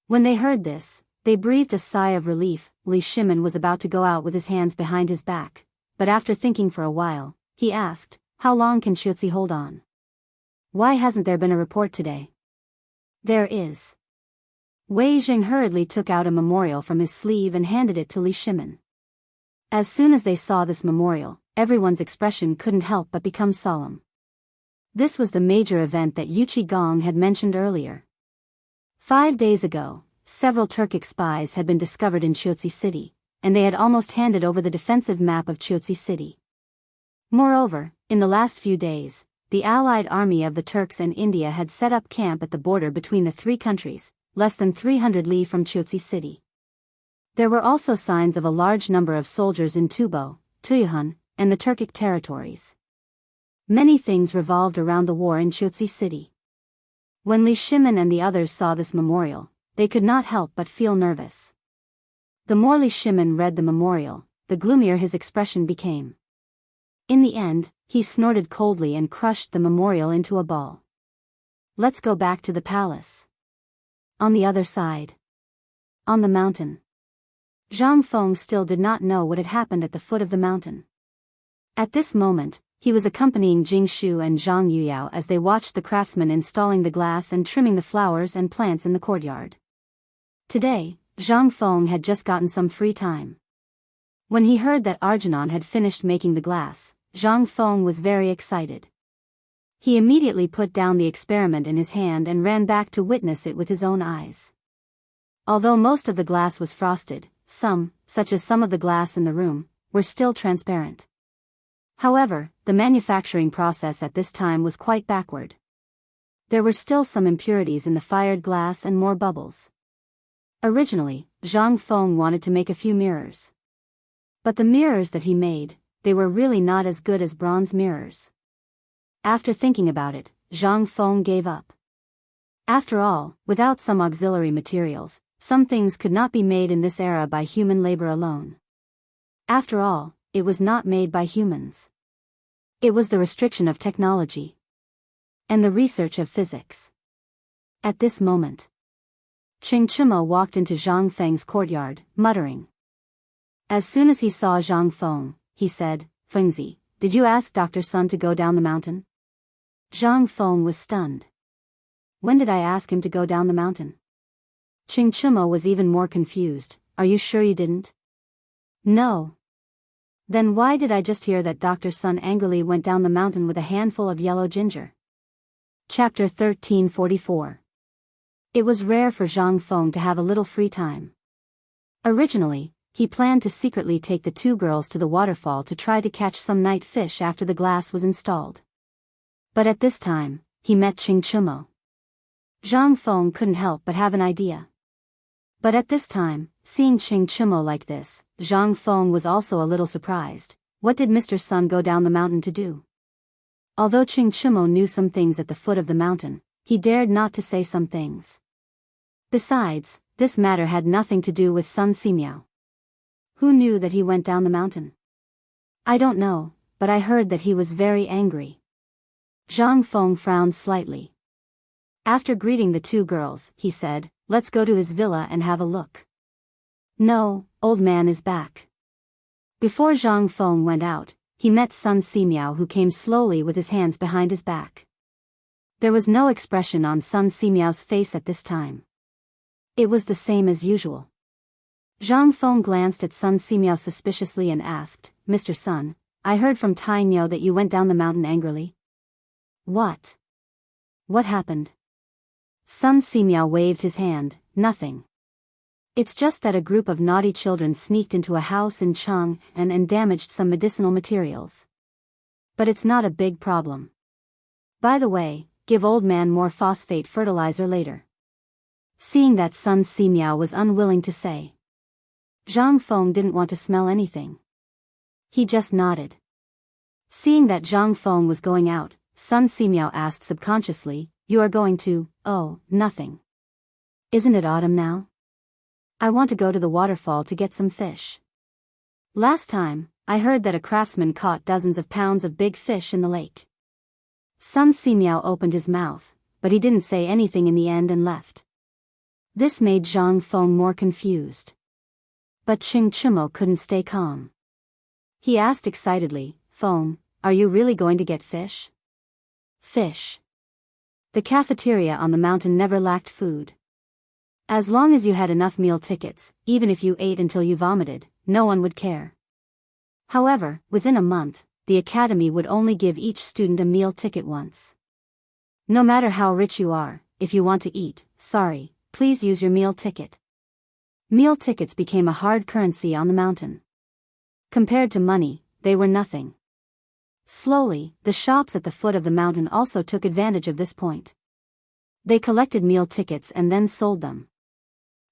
When they heard this, they breathed a sigh of relief. Li Shimin was about to go out with his hands behind his back, but after thinking for a while, he asked, how long can Xuezi hold on? Why hasn't there been a report today? There is. Wei Jing hurriedly took out a memorial from his sleeve and handed it to Li Shimin. As soon as they saw this memorial, everyone's expression couldn't help but become solemn. This was the major event that Yu Qigong had mentioned earlier. 5 days ago, several Turkic spies had been discovered in Xuezi City, and they had almost handed over the defensive map of Xuezi City. Moreover, in the last few days, the allied army of the Turks and India had set up camp at the border between the 3 countries, less than 300 li from Xuezi City. There were also signs of a large number of soldiers in Tubo, Tuyuhun, and the Turkic territories. Many things revolved around the war in Xuezi City. When Li Shimin and the others saw this memorial, they could not help but feel nervous. The more Li Shimin read the memorial, the gloomier his expression became. In the end, he snorted coldly and crushed the memorial into a ball. Let's go back to the palace. On the other side. On the mountain. Zhang Feng still did not know what had happened at the foot of the mountain. At this moment, he was accompanying Jing Shu and Zhang Yuyao as they watched the craftsmen installing the glass and trimming the flowers and plants in the courtyard. Today, Zhang Feng had just gotten some free time. When he heard that Arjunan had finished making the glass, Zhang Feng was very excited. He immediately put down the experiment in his hand and ran back to witness it with his own eyes. Although most of the glass was frosted, some, such as some of the glass in the room, were still transparent. However, the manufacturing process at this time was quite backward. There were still some impurities in the fired glass and more bubbles. Originally, Zhang Feng wanted to make a few mirrors. But the mirrors that he made, they were really not as good as bronze mirrors. After thinking about it, Zhang Feng gave up. After all, without some auxiliary materials, some things could not be made in this era by human labor alone. After all, it was not made by humans. It was the restriction of technology. And the research of physics. At this moment, Qing Chimo walked into Zhang Feng's courtyard, muttering. As soon as he saw Zhang Feng, he said, Fengzi, did you ask Dr. Sun to go down the mountain? Zhang Feng was stunned. When did I ask him to go down the mountain? Qing Chimo was even more confused. Are you sure you didn't? No. Then why did I just hear that Dr. Sun angrily went down the mountain with a handful of yellow ginger? Chapter 1344. It was rare for Zhang Feng to have a little free time. Originally, he planned to secretly take the two girls to the waterfall to try to catch some night fish after the glass was installed. But at this time, he met Qing Chumo. Zhang Feng couldn't help but have an idea. But at this time, seeing Qing Chumo like this, Zhang Feng was also a little surprised. What did Mr. Sun go down the mountain to do? Although Qing Chumo knew some things at the foot of the mountain, he dared not to say some things. Besides, this matter had nothing to do with Sun Simiao. Who knew that he went down the mountain? I don't know, but I heard that he was very angry. Zhang Feng frowned slightly. After greeting the two girls, he said, "Let's go to his villa and have a look." "No, old man is back." Before Zhang Feng went out, he met Sun Simiao, who came slowly with his hands behind his back. There was no expression on Sun Simiao's face at this time. It was the same as usual. Zhang Feng glanced at Sun Simiao suspiciously and asked, "Mr. Sun, I heard from Tai Nyo that you went down the mountain angrily." "What? What happened?" Sun Simiao waved his hand. "Nothing. It's just that a group of naughty children sneaked into a house in Chang and damaged some medicinal materials. But it's not a big problem. By the way, give old man more phosphate fertilizer later." Seeing that Sun Simiao was unwilling to say, Zhang Feng didn't want to smell anything. He just nodded. Seeing that Zhang Feng was going out, Sun Simiao asked subconsciously, "You are going to?" "Oh, nothing. Isn't it autumn now? I want to go to the waterfall to get some fish. Last time, I heard that a craftsman caught dozens of pounds of big fish in the lake." Sun Simiao opened his mouth, but he didn't say anything in the end and left. This made Zhang Feng more confused. But Qing Chumo couldn't stay calm. He asked excitedly, "Feng, are you really going to get fish?" "Fish." The cafeteria on the mountain never lacked food. As long as you had enough meal tickets, even if you ate until you vomited, no one would care. However, within a month, the academy would only give each student a meal ticket once. No matter how rich you are, if you want to eat, sorry, please use your meal ticket. Meal tickets became a hard currency on the mountain. Compared to money, they were nothing. Slowly, the shops at the foot of the mountain also took advantage of this point. They collected meal tickets and then sold them.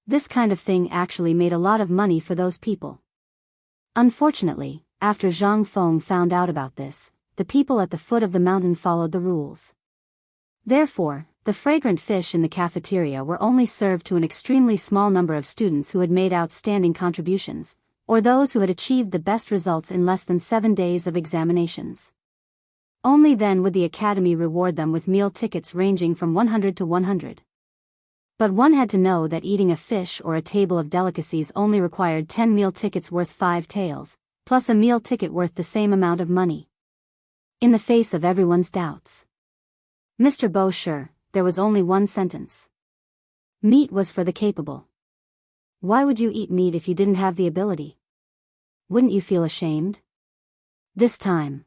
This kind of thing actually made a lot of money for those people. Unfortunately, after Zhang Feng found out about this, the people at the foot of the mountain followed the rules. Therefore, the fragrant fish in the cafeteria were only served to an extremely small number of students who had made outstanding contributions, or those who had achieved the best results in less than 7 days of examinations. Only then would the academy reward them with meal tickets ranging from 100 to 100. But one had to know that eating a fish or a table of delicacies only required 10 meal tickets worth 5 taels, plus a meal ticket worth the same amount of money. In the face of everyone's doubts, Mr. Bo sure, there was only one sentence. Meat was for the capable. Why would you eat meat if you didn't have the ability? Wouldn't you feel ashamed? This time,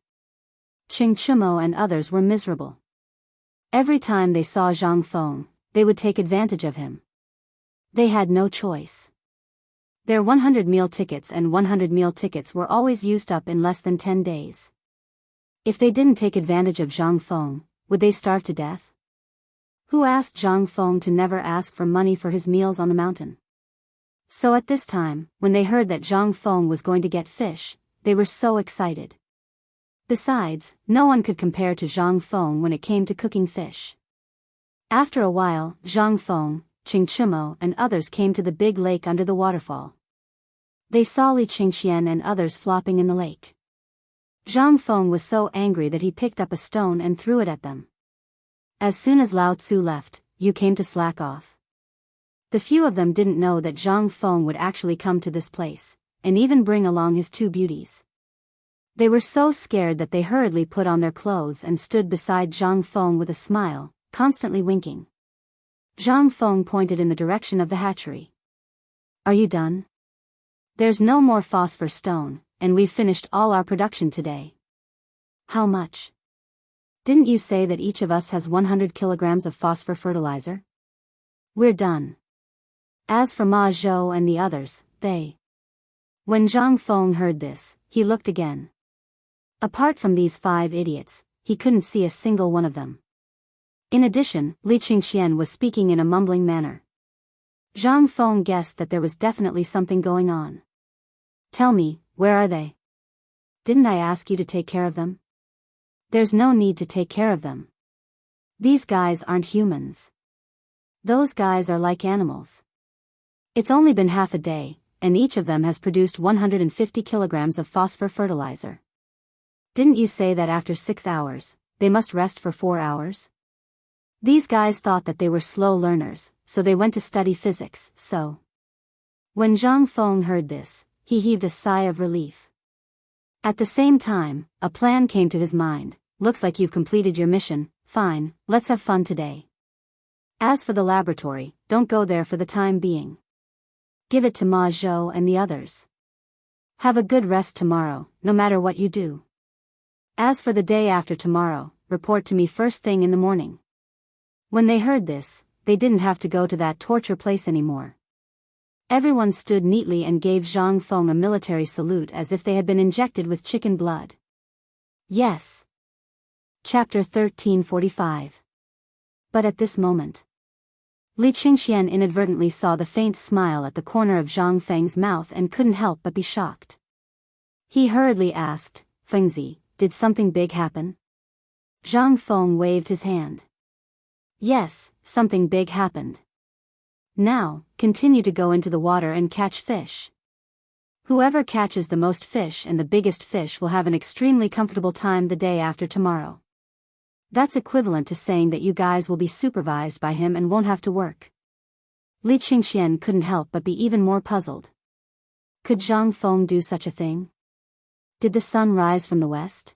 Qing Chumo and others were miserable. Every time they saw Zhang Feng, they would take advantage of him. They had no choice. Their 100 meal tickets and 100 meal tickets were always used up in less than 10 days. If they didn't take advantage of Zhang Feng, would they starve to death? Who asked Zhang Feng to never ask for money for his meals on the mountain? So at this time, when they heard that Zhang Feng was going to get fish, they were so excited. Besides, no one could compare to Zhang Feng when it came to cooking fish. After a while, Zhang Feng, Qing Chumo and others came to the big lake under the waterfall. They saw Li Qingxian and others flopping in the lake. Zhang Feng was so angry that he picked up a stone and threw it at them. As soon as Lao Tzu left, you came to slack off. The few of them didn't know that Zhang Feng would actually come to this place, and even bring along his 2 beauties. They were so scared that they hurriedly put on their clothes and stood beside Zhang Feng with a smile, constantly winking. Zhang Feng pointed in the direction of the hatchery. "Are you done? There's no more phosphor stone, and we've finished all our production today." "How much? Didn't you say that each of us has 100 kilograms of phosphor fertilizer?" "We're done. As for Ma Zhou and the others, they? When Zhang Feng heard this, he looked again. Apart from these 5 idiots, he couldn't see a single one of them. In addition, Li Qingxian was speaking in a mumbling manner. Zhang Feng guessed that there was definitely something going on. Tell me, where are they? Didn't I ask you to take care of them? There's no need to take care of them. These guys aren't humans. Those guys are like animals. It's only been half a day, and each of them has produced 150 kilograms of phosphor fertilizer. Didn't you say that after 6 hours, they must rest for 4 hours? These guys thought that they were slow learners, so they went to study physics, so. When Zhang Feng heard this, he heaved a sigh of relief. At the same time, a plan came to his mind. Looks like you've completed your mission. Fine, let's have fun today. As for the laboratory, don't go there for the time being. Give it to Ma Zhou and the others. Have a good rest tomorrow, no matter what you do. As for the day after tomorrow, report to me first thing in the morning. When they heard this, they didn't have to go to that torture place anymore. Everyone stood neatly and gave Zhang Feng a military salute as if they had been injected with chicken blood. Yes. Chapter 1345. But at this moment, Li Qingxian inadvertently saw the faint smile at the corner of Zhang Feng's mouth and couldn't help but be shocked. He hurriedly asked, Fengzi, did something big happen? Zhang Feng waved his hand. Yes, something big happened. Now, continue to go into the water and catch fish. Whoever catches the most fish and the biggest fish will have an extremely comfortable time the day after tomorrow. That's equivalent to saying that you guys will be supervised by him and won't have to work. Li Qingxian couldn't help but be even more puzzled. Could Zhang Feng do such a thing? Did the sun rise from the west?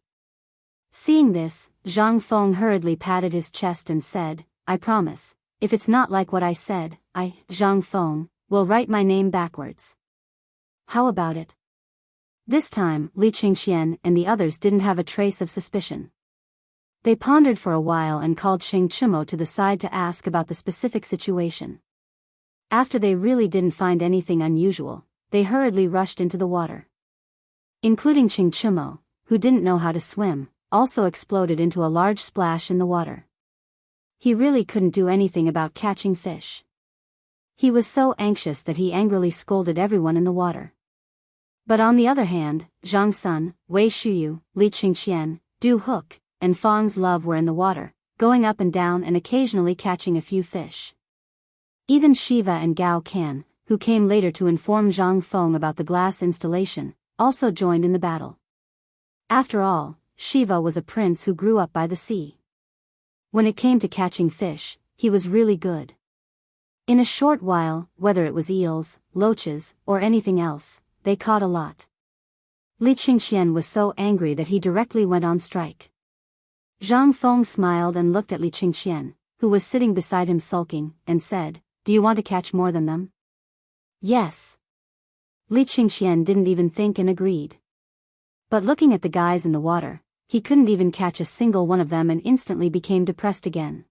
Seeing this, Zhang Feng hurriedly patted his chest and said, I promise, if it's not like what I said, Zhang Feng, will write my name backwards. How about it? This time, Li Qingxian and the others didn't have a trace of suspicion. They pondered for a while and called Xing Chimo to the side to ask about the specific situation. After they really didn't find anything unusual, they hurriedly rushed into the water. Including Xing Chimo, who didn't know how to swim, also exploded into a large splash in the water. He really couldn't do anything about catching fish. He was so anxious that he angrily scolded everyone in the water. But on the other hand, Zhang Sun, Wei Shuyu, Li Qingxian, Du Hook, and Fang's Love were in the water, going up and down and occasionally catching a few fish. Even Shiva and Gao Can, who came later to inform Zhang Feng about the glass installation, also joined in the battle. After all, Shiva was a prince who grew up by the sea. When it came to catching fish, he was really good. In a short while, whether it was eels, loaches, or anything else, they caught a lot. Li Qingxian was so angry that he directly went on strike. Zhang Feng smiled and looked at Li Qingxian, who was sitting beside him sulking, and said, Do you want to catch more than them? Yes. Li Qingxian didn't even think and agreed. But looking at the guys in the water, he couldn't even catch a single one of them and instantly became depressed again.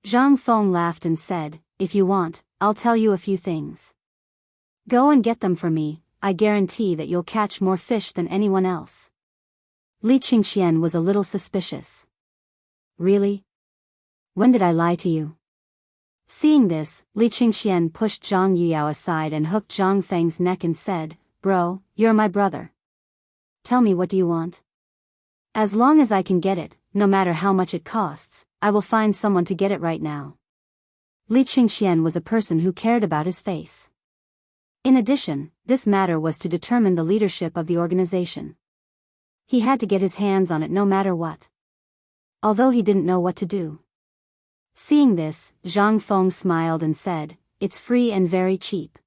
Zhang Feng laughed and said, If you want, I'll tell you a few things. Go and get them for me, I guarantee that you'll catch more fish than anyone else. Li Qingxian was a little suspicious. Really? When did I lie to you? Seeing this, Li Qingxian pushed Zhang Yuyao aside and hooked Zhang Feng's neck and said, Bro, you're my brother. Tell me, what do you want? As long as I can get it, no matter how much it costs, I will find someone to get it right now. Li Qingxian was a person who cared about his face. In addition, this matter was to determine the leadership of the organization. He had to get his hands on it no matter what. Although he didn't know what to do. Seeing this, Zhang Feng smiled and said, It's free and very cheap.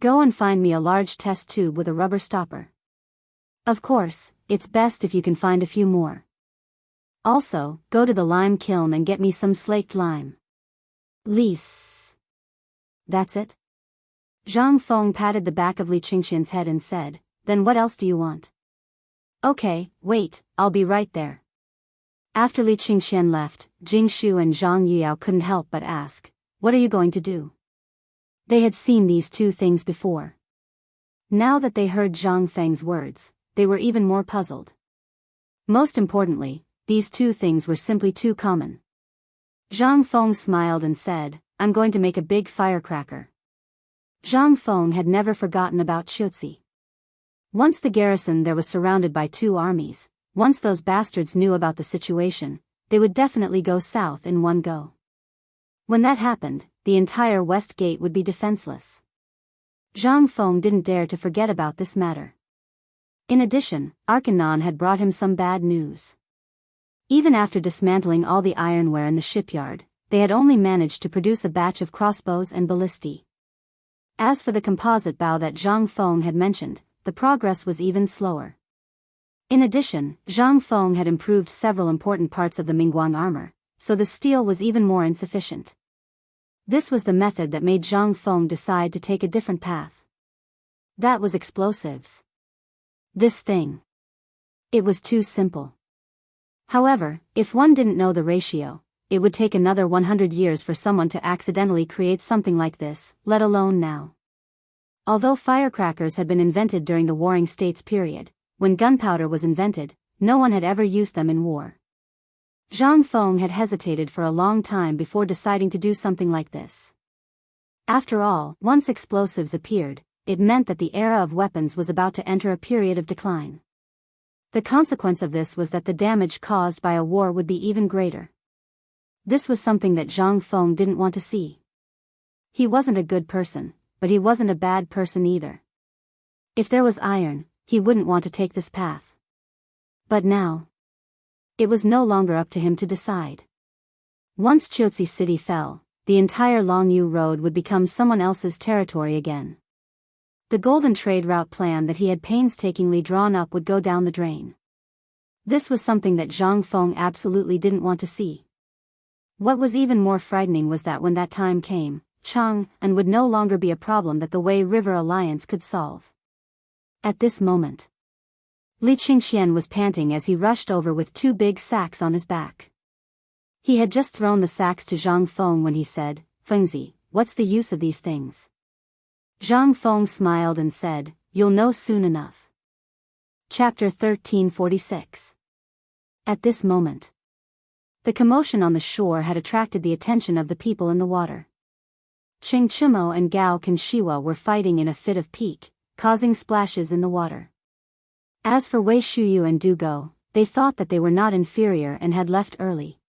Go and find me a large test tube with a rubber stopper. Of course, it's best if you can find a few more. Also, go to the lime kiln and get me some slaked lime. Lease. That's it? Zhang Feng patted the back of Li Qingxian's head and said, Then what else do you want? Okay, wait, I'll be right there. After Li Qingxian left, Jing Shu and Zhang Yuyao couldn't help but ask, What are you going to do? They had seen these two things before. Now that they heard Zhang Feng's words, they were even more puzzled. Most importantly, these two things were simply too common. Zhang Feng smiled and said, "I'm going to make a big firecracker." Zhang Feng had never forgotten about Xiuzi. Once the garrison there was surrounded by two armies, once those bastards knew about the situation, they would definitely go south in one go. When that happened, the entire west gate would be defenseless. Zhang Feng didn't dare to forget about this matter. In addition, Arkanon had brought him some bad news. Even after dismantling all the ironware in the shipyard, they had only managed to produce a batch of crossbows and ballistae. As for the composite bow that Zhang Feng had mentioned, the progress was even slower. In addition, Zhang Feng had improved several important parts of the Mingguang armor, so the steel was even more insufficient. This was the method that made Zhang Feng decide to take a different path. That was explosives. This thing. It was too simple. However, if one didn't know the ratio, it would take another 100 years for someone to accidentally create something like this, let alone now. Although firecrackers had been invented during the Warring States period, when gunpowder was invented, no one had ever used them in war. Zhang Feng had hesitated for a long time before deciding to do something like this. After all, once explosives appeared, it meant that the era of weapons was about to enter a period of decline. The consequence of this was that the damage caused by a war would be even greater. This was something that Zhang Feng didn't want to see. He wasn't a good person, but he wasn't a bad person either. If there was iron, he wouldn't want to take this path. But now, it was no longer up to him to decide. Once Qiuzi City fell, the entire Longyu Road would become someone else's territory again. The golden trade route plan that he had painstakingly drawn up would go down the drain. This was something that Zhang Feng absolutely didn't want to see. What was even more frightening was that when that time came, Chang'an would no longer be a problem that the Wei River Alliance could solve. At this moment, Li Qingxian was panting as he rushed over with two big sacks on his back. He had just thrown the sacks to Zhang Feng when he said, "Fengzi, what's the use of these things?" Zhang Feng smiled and said, "You'll know soon enough." Chapter 1346. At this moment, the commotion on the shore had attracted the attention of the people in the water. Cheng Chumo and Gao Kenshiwa were fighting in a fit of pique, causing splashes in the water. As for Wei Shuyu and Du Go, they thought that they were not inferior and had left early.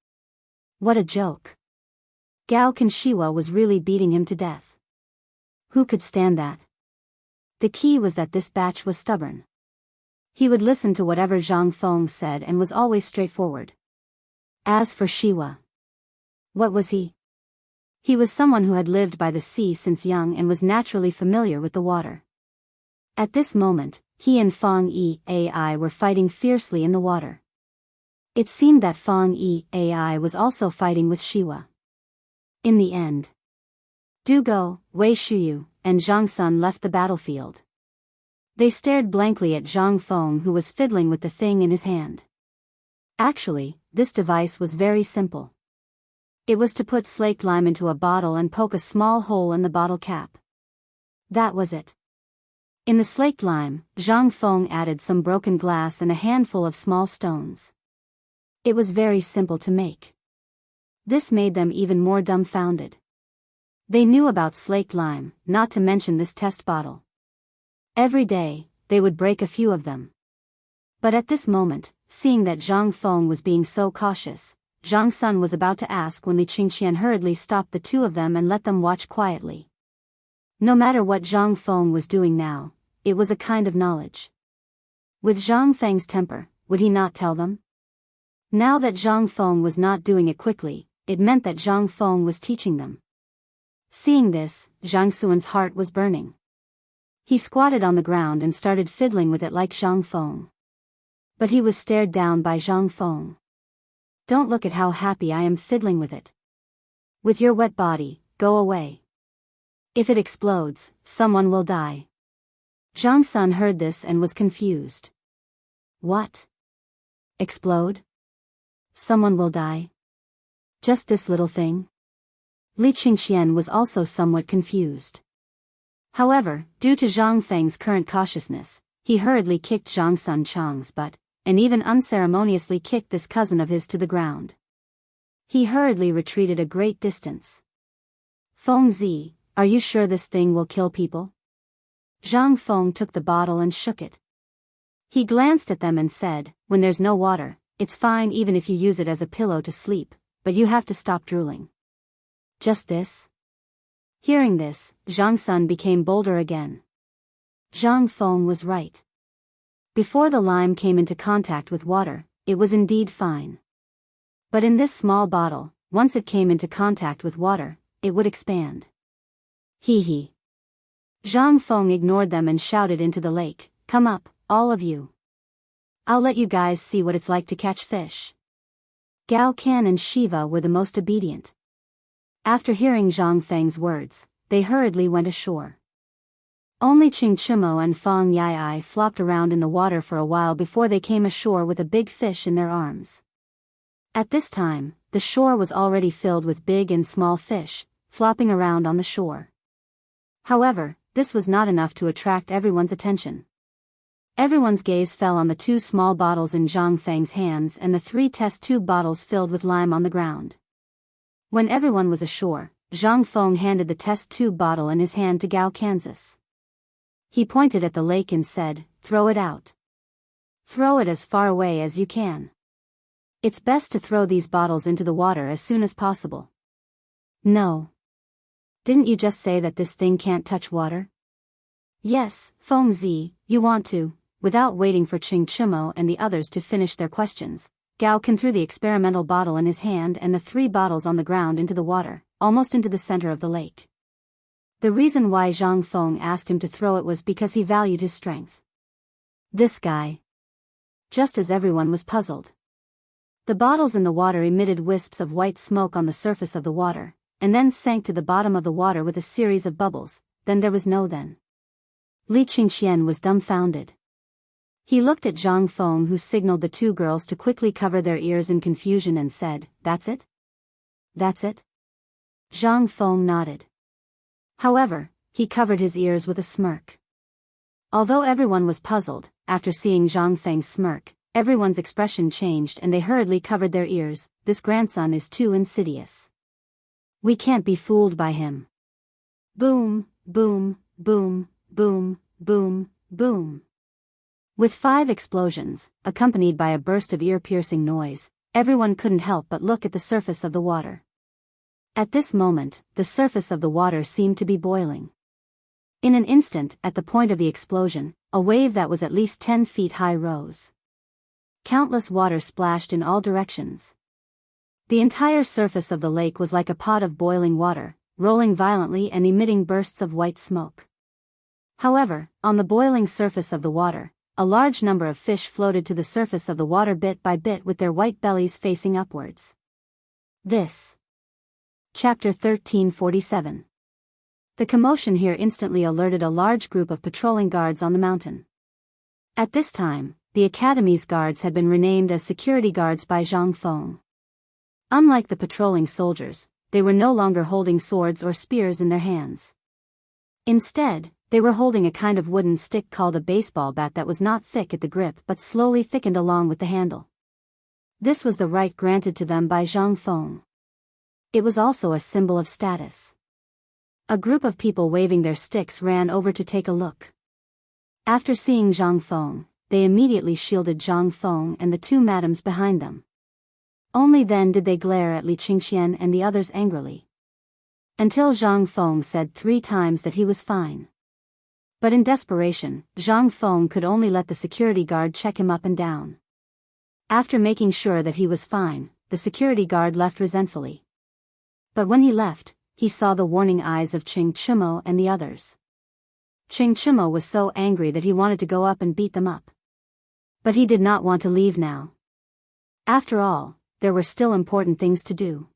What a joke. Gao Kenshiwa was really beating him to death. Who could stand that? The key was that this batch was stubborn. He would listen to whatever Zhang Feng said and was always straightforward. As for Shiwa, what was he? He was someone who had lived by the sea since young and was naturally familiar with the water. At this moment, he and Fang Yi Ai were fighting fiercely in the water. It seemed that Fang Yi Ai was also fighting with Shiwa. In the end, Du Go, Wei Shuyu, and Zhang Sun left the battlefield. They stared blankly at Zhang Feng, who was fiddling with the thing in his hand. Actually, this device was very simple. It was to put slaked lime into a bottle and poke a small hole in the bottle cap. That was it. In the slaked lime, Zhang Feng added some broken glass and a handful of small stones. It was very simple to make. This made them even more dumbfounded. They knew about slaked lime, not to mention this test bottle. Every day, they would break a few of them. But at this moment, seeing that Zhang Feng was being so cautious, Zhang Sun was about to ask when Li Qingxian hurriedly stopped the two of them and let them watch quietly. No matter what Zhang Feng was doing now, it was a kind of knowledge. With Zhang Feng's temper, would he not tell them? Now that Zhang Feng was not doing it quickly, it meant that Zhang Feng was teaching them. Seeing this, Zhang Suan's heart was burning. He squatted on the ground and started fiddling with it like Zhang Feng. But he was stared down by Zhang Feng. "Don't look at how happy I am fiddling with it. With your wet body, go away. If it explodes, someone will die." Zhang Sun heard this and was confused. What? Explode? Someone will die? Just this little thing? Li Qingxian was also somewhat confused. However, due to Zhang Feng's current cautiousness, he hurriedly kicked Zhang Sun Chang's butt, and even unceremoniously kicked this cousin of his to the ground. He hurriedly retreated a great distance. Feng Zi, are you sure this thing will kill people? Zhang Feng took the bottle and shook it. He glanced at them and said, when there's no water, it's fine even if you use it as a pillow to sleep, but you have to stop drooling. Just this? Hearing this, Zhang Sun became bolder again. Zhang Feng was right. Before the lime came into contact with water, it was indeed fine. But in this small bottle, once it came into contact with water, it would expand. Hee hee. Zhang Feng ignored them and shouted into the lake, come up, all of you. I'll let you guys see what it's like to catch fish. Gao Kan and Shiva were the most obedient. After hearing Zhang Feng's words, they hurriedly went ashore. Only Qing Chimo and Fang Yai flopped around in the water for a while before they came ashore with a big fish in their arms. At this time, the shore was already filled with big and small fish, flopping around on the shore. However, this was not enough to attract everyone's attention. Everyone's gaze fell on the 2 small bottles in Zhang Feng's hands and the 3 test tube bottles filled with lime on the ground. When everyone was ashore, Zhang Feng handed the test tube bottle in his hand to Gao Kansas. He pointed at the lake and said, throw it out. Throw it as far away as you can. It's best to throw these bottles into the water as soon as possible. No. Didn't you just say that this thing can't touch water? Yes, Feng Zi, you want to. Without waiting for Qing Chimo and the others to finish their questions, Gao Kan threw the experimental bottle in his hand and the 3 bottles on the ground into the water, almost into the center of the lake. The reason why Zhang Feng asked him to throw it was because he valued his strength. This guy. Just as everyone was puzzled. The bottles in the water emitted wisps of white smoke on the surface of the water, and then sank to the bottom of the water with a series of bubbles. Then there was no then. Li Qingxian was dumbfounded. He looked at Zhang Feng, who signaled the 2 girls to quickly cover their ears in confusion and said, that's it? That's it? Zhang Feng nodded. However, he covered his ears with a smirk. Although everyone was puzzled, after seeing Zhang Feng's smirk, everyone's expression changed and they hurriedly covered their ears. This grandson is too insidious. We can't be fooled by him. Boom, boom, boom, boom, boom, boom. With 5 explosions, accompanied by a burst of ear-piercing noise, everyone couldn't help but look at the surface of the water. At this moment, the surface of the water seemed to be boiling. In an instant, at the point of the explosion, a wave that was at least 10 feet high rose. Countless water splashed in all directions. The entire surface of the lake was like a pot of boiling water, rolling violently and emitting bursts of white smoke. However, on the boiling surface of the water, a large number of fish floated to the surface of the water bit by bit with their white bellies facing upwards. This. Chapter 1347. The commotion here instantly alerted a large group of patrolling guards on the mountain. At this time, the academy's guards had been renamed as security guards by Zhang Feng. Unlike the patrolling soldiers, they were no longer holding swords or spears in their hands. Instead, they were holding a kind of wooden stick called a baseball bat that was not thick at the grip but slowly thickened along with the handle. This was the right granted to them by Zhang Feng. It was also a symbol of status. A group of people waving their sticks ran over to take a look. After seeing Zhang Feng, they immediately shielded Zhang Feng and the 2 madams behind them. Only then did they glare at Li Qingxian and the others angrily. Until Zhang Feng said 3 times that he was fine. But in desperation, Zhang Feng could only let the security guard check him up and down. After making sure that he was fine, the security guard left resentfully. But when he left, he saw the warning eyes of Qing Chimo and the others. Qing Chimo was so angry that he wanted to go up and beat them up. But he did not want to leave now. After all, there were still important things to do.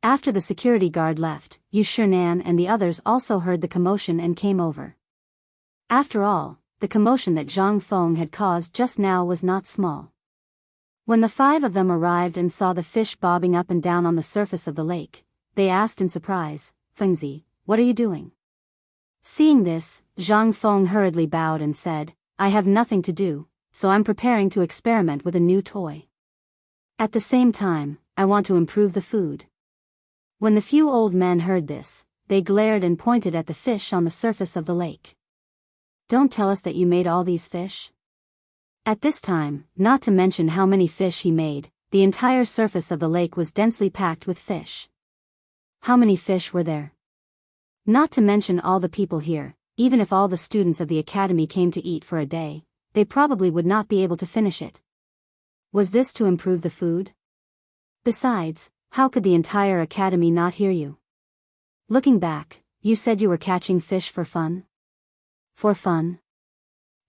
After the security guard left, Yu Shinan and the others also heard the commotion and came over. After all, the commotion that Zhang Feng had caused just now was not small. When the 5 of them arrived and saw the fish bobbing up and down on the surface of the lake, they asked in surprise, Fengzi, what are you doing? Seeing this, Zhang Feng hurriedly bowed and said, I have nothing to do, so I'm preparing to experiment with a new toy. At the same time, I want to improve the food. When the few old men heard this, they glared and pointed at the fish on the surface of the lake. Don't tell us that you made all these fish? At this time, not to mention how many fish he made, the entire surface of the lake was densely packed with fish. How many fish were there? Not to mention all the people here, even if all the students of the academy came to eat for a day, they probably would not be able to finish it. Was this to improve the food? Besides, how could the entire academy not hear you? Looking back, you said you were catching fish for fun? For fun?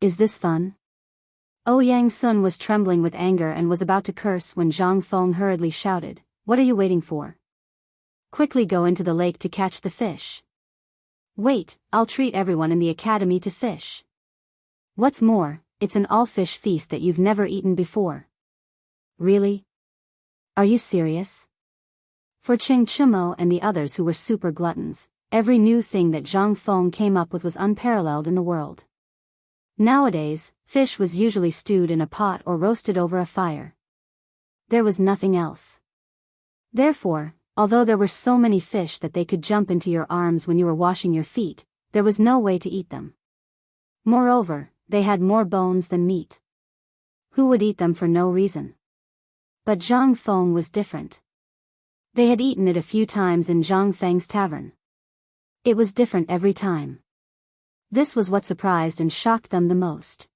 Is this fun? Ouyang Sun was trembling with anger and was about to curse when Zhang Feng hurriedly shouted, What are you waiting for? Quickly go into the lake to catch the fish. Wait, I'll treat everyone in the academy to fish. What's more, it's an all-fish feast that you've never eaten before. Really? Are you serious? For Ching Chumo and the others who were super gluttons, every new thing that Zhang Feng came up with was unparalleled in the world. Nowadays, fish was usually stewed in a pot or roasted over a fire. There was nothing else. Therefore, although there were so many fish that they could jump into your arms when you were washing your feet, there was no way to eat them. Moreover, they had more bones than meat. Who would eat them for no reason? But Zhang Feng was different. They had eaten it a few times in Zhang Feng's tavern. It was different every time. This was what surprised and shocked them the most.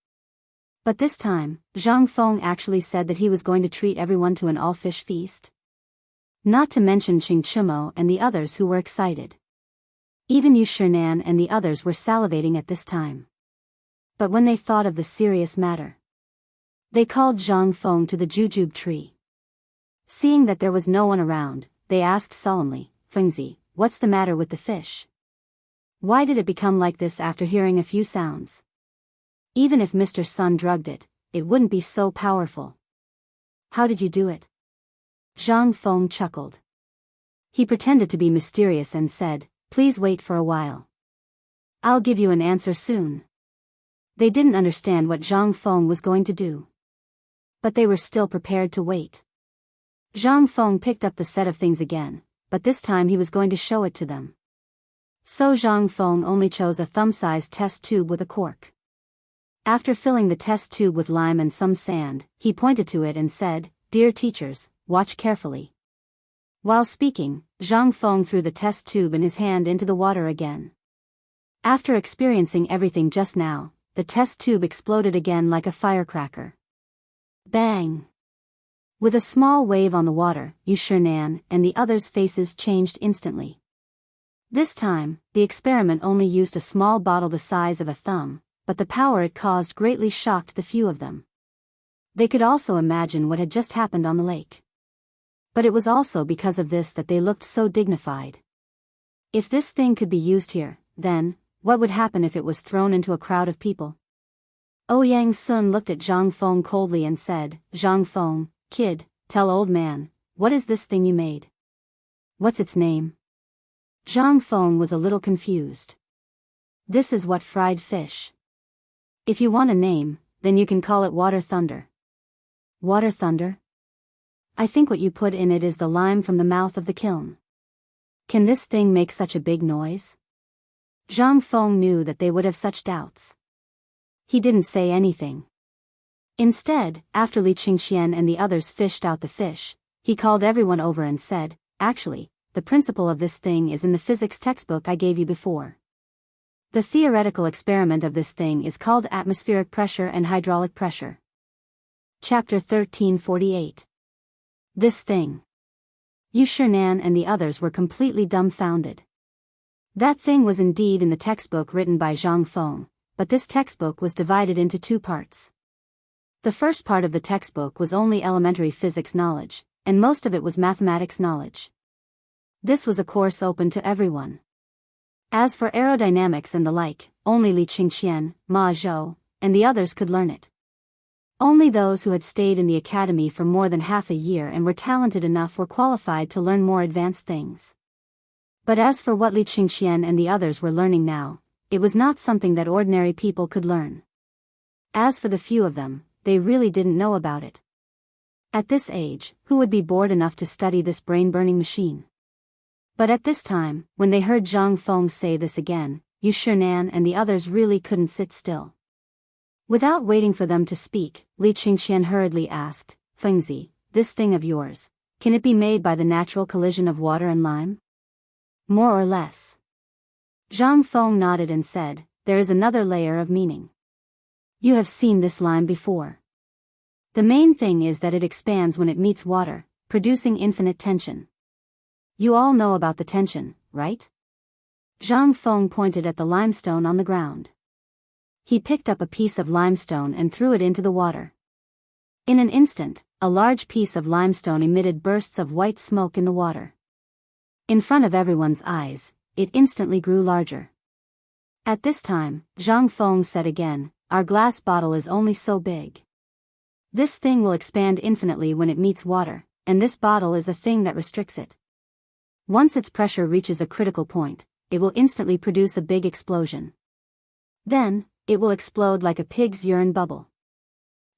But this time, Zhang Feng actually said that he was going to treat everyone to an all-fish feast. Not to mention Ching Chumo and the others who were excited. Even Yu Shinan and the others were salivating at this time. But when they thought of the serious matter, they called Zhang Feng to the jujube tree. Seeing that there was no one around, they asked solemnly, Fengzi, what's the matter with the fish? Why did it become like this after hearing a few sounds? Even if Mr. Sun drugged it, it wouldn't be so powerful. How did you do it? Zhang Feng chuckled. He pretended to be mysterious and said, Please wait for a while. I'll give you an answer soon. They didn't understand what Zhang Feng was going to do. But they were still prepared to wait. Zhang Feng picked up the set of things again, but this time he was going to show it to them. So Zhang Feng only chose a thumb-sized test tube with a cork. After filling the test tube with lime and some sand, he pointed to it and said, Dear teachers, watch carefully. While speaking, Zhang Feng threw the test tube in his hand into the water again. After experiencing everything just now, the test tube exploded again like a firecracker. Bang! With a small wave on the water, Yu Shinan and the others' faces changed instantly. This time, the experiment only used a small bottle the size of a thumb, but the power it caused greatly shocked the few of them. They could also imagine what had just happened on the lake. But it was also because of this that they looked so dignified. If this thing could be used here, then, what would happen if it was thrown into a crowd of people? Ouyang Sun looked at Zhang Feng coldly and said, Zhang Feng, kid, tell old man, what is this thing you made? What's its name? Zhang Feng was a little confused. This is what fried fish. If you want a name, then you can call it water thunder. Water thunder? I think what you put in it is the lime from the mouth of the kiln. Can this thing make such a big noise? Zhang Feng knew that they would have such doubts. He didn't say anything. Instead, after Li Qingxian and the others fished out the fish, he called everyone over and said, Actually, the principle of this thing is in the physics textbook I gave you before. The theoretical experiment of this thing is called atmospheric pressure and hydraulic pressure. Chapter 1348. This thing. Yu Shinan and the others were completely dumbfounded. That thing was indeed in the textbook written by Zhang Feng, but this textbook was divided into two parts. The first part of the textbook was only elementary physics knowledge, and most of it was mathematics knowledge. This was a course open to everyone. As for aerodynamics and the like, only Li Qingxian, Ma Zhou, and the others could learn it. Only those who had stayed in the academy for more than half a year and were talented enough were qualified to learn more advanced things. But as for what Li Qingxian and the others were learning now, it was not something that ordinary people could learn. As for the few of them, they really didn't know about it. At this age, who would be bored enough to study this brain-burning machine? But at this time, when they heard Zhang Feng say this again, Yu Shinan and the others really couldn't sit still. Without waiting for them to speak, Li Qingxian hurriedly asked, Fengzi, this thing of yours, can it be made by the natural collision of water and lime? More or less. Zhang Feng nodded and said, there is another layer of meaning. You have seen this lime before. The main thing is that it expands when it meets water, producing infinite tension. You all know about the tension, right? Zhang Feng pointed at the limestone on the ground. He picked up a piece of limestone and threw it into the water. In an instant, a large piece of limestone emitted bursts of white smoke in the water. In front of everyone's eyes, it instantly grew larger. At this time, Zhang Feng said again, our glass bottle is only so big. This thing will expand infinitely when it meets water, and this bottle is a thing that restricts it. Once its pressure reaches a critical point, it will instantly produce a big explosion. Then, it will explode like a pig's urine bubble.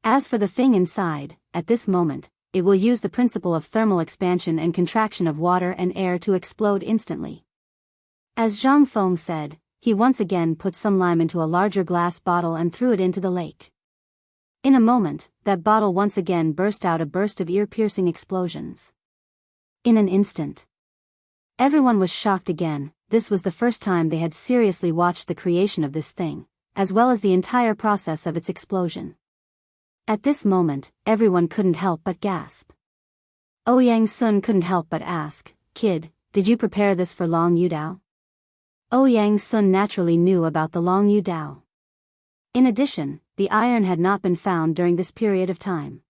As for the thing inside, at this moment, it will use the principle of thermal expansion and contraction of water and air to explode instantly. As Zhang Feng said, he once again put some lime into a larger glass bottle and threw it into the lake. In a moment, that bottle once again burst out a burst of ear-piercing explosions. In an instant. Everyone was shocked again. This was the first time they had seriously watched the creation of this thing, as well as the entire process of its explosion. At this moment, everyone couldn't help but gasp. Ouyang Sun couldn't help but ask, Kid, did you prepare this for Long Yu Dao? Ouyang Sun naturally knew about the Long Yu Dao. In addition, the iron had not been found during this period of time.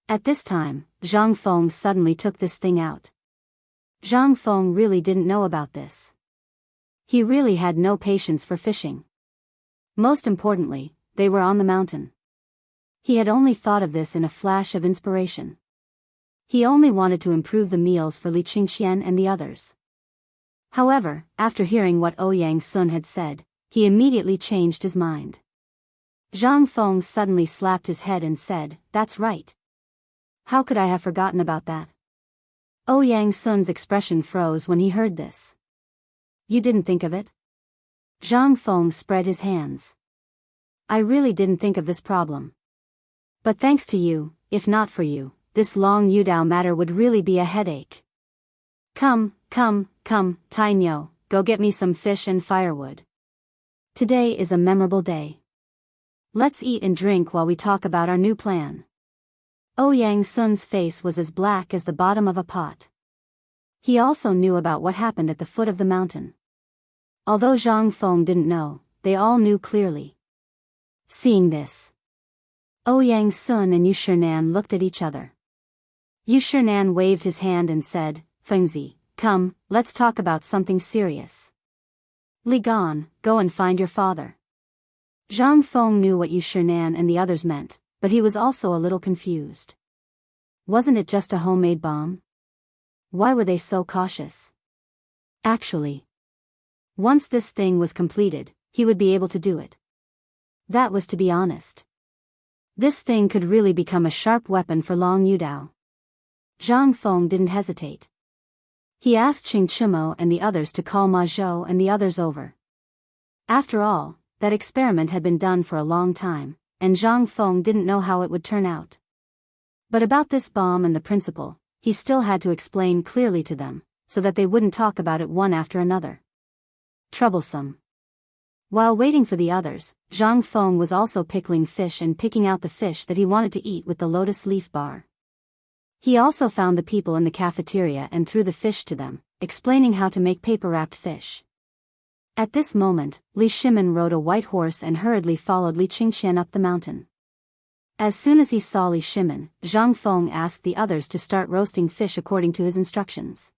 At this time, Zhang Feng suddenly took this thing out. Zhang Feng really didn't know about this. He really had no patience for fishing. Most importantly, they were on the mountain. He had only thought of this in a flash of inspiration. He only wanted to improve the meals for Li Qingxian and the others. However, after hearing what Ouyang Sun had said, he immediately changed his mind. Zhang Feng suddenly slapped his head and said, that's right. How could I have forgotten about that? Ouyang Sun's expression froze when he heard this. You didn't think of it? Zhang Feng spread his hands. I really didn't think of this problem. But thanks to you, if not for you, this Long Yu Dao matter would really be a headache. Come, Tai Nyo, go get me some fish and firewood. Today is a memorable day. Let's eat and drink while we talk about our new plan. Ouyang Sun's face was as black as the bottom of a pot. He also knew about what happened at the foot of the mountain. Although Zhang Feng didn't know, they all knew clearly. Seeing this, Ouyang Sun and Yu Shinan looked at each other. Yu Shinan waved his hand and said, Fengzi, come, let's talk about something serious. Li Gan, go and find your father. Zhang Feng knew what Yu Shinan and the others meant, but he was also a little confused. Wasn't it just a homemade bomb? Why were they so cautious? Actually, once this thing was completed, he would be able to do it. That was to be honest. This thing could really become a sharp weapon for Long Yu Dao. Zhang Feng didn't hesitate. He asked Qing Chimo and the others to call Ma Zhou and the others over. After all, that experiment had been done for a long time, and Zhang Feng didn't know how it would turn out. But about this bomb and the principle, he still had to explain clearly to them, so that they wouldn't talk about it one after another. Troublesome. While waiting for the others, Zhang Feng was also pickling fish and picking out the fish that he wanted to eat with the lotus leaf bar. He also found the people in the cafeteria and threw the fish to them, explaining how to make paper-wrapped fish. At this moment, Li Shimin rode a white horse and hurriedly followed Li Qingxian up the mountain. As soon as he saw Li Shimin, Zhang Feng asked the others to start roasting fish according to his instructions.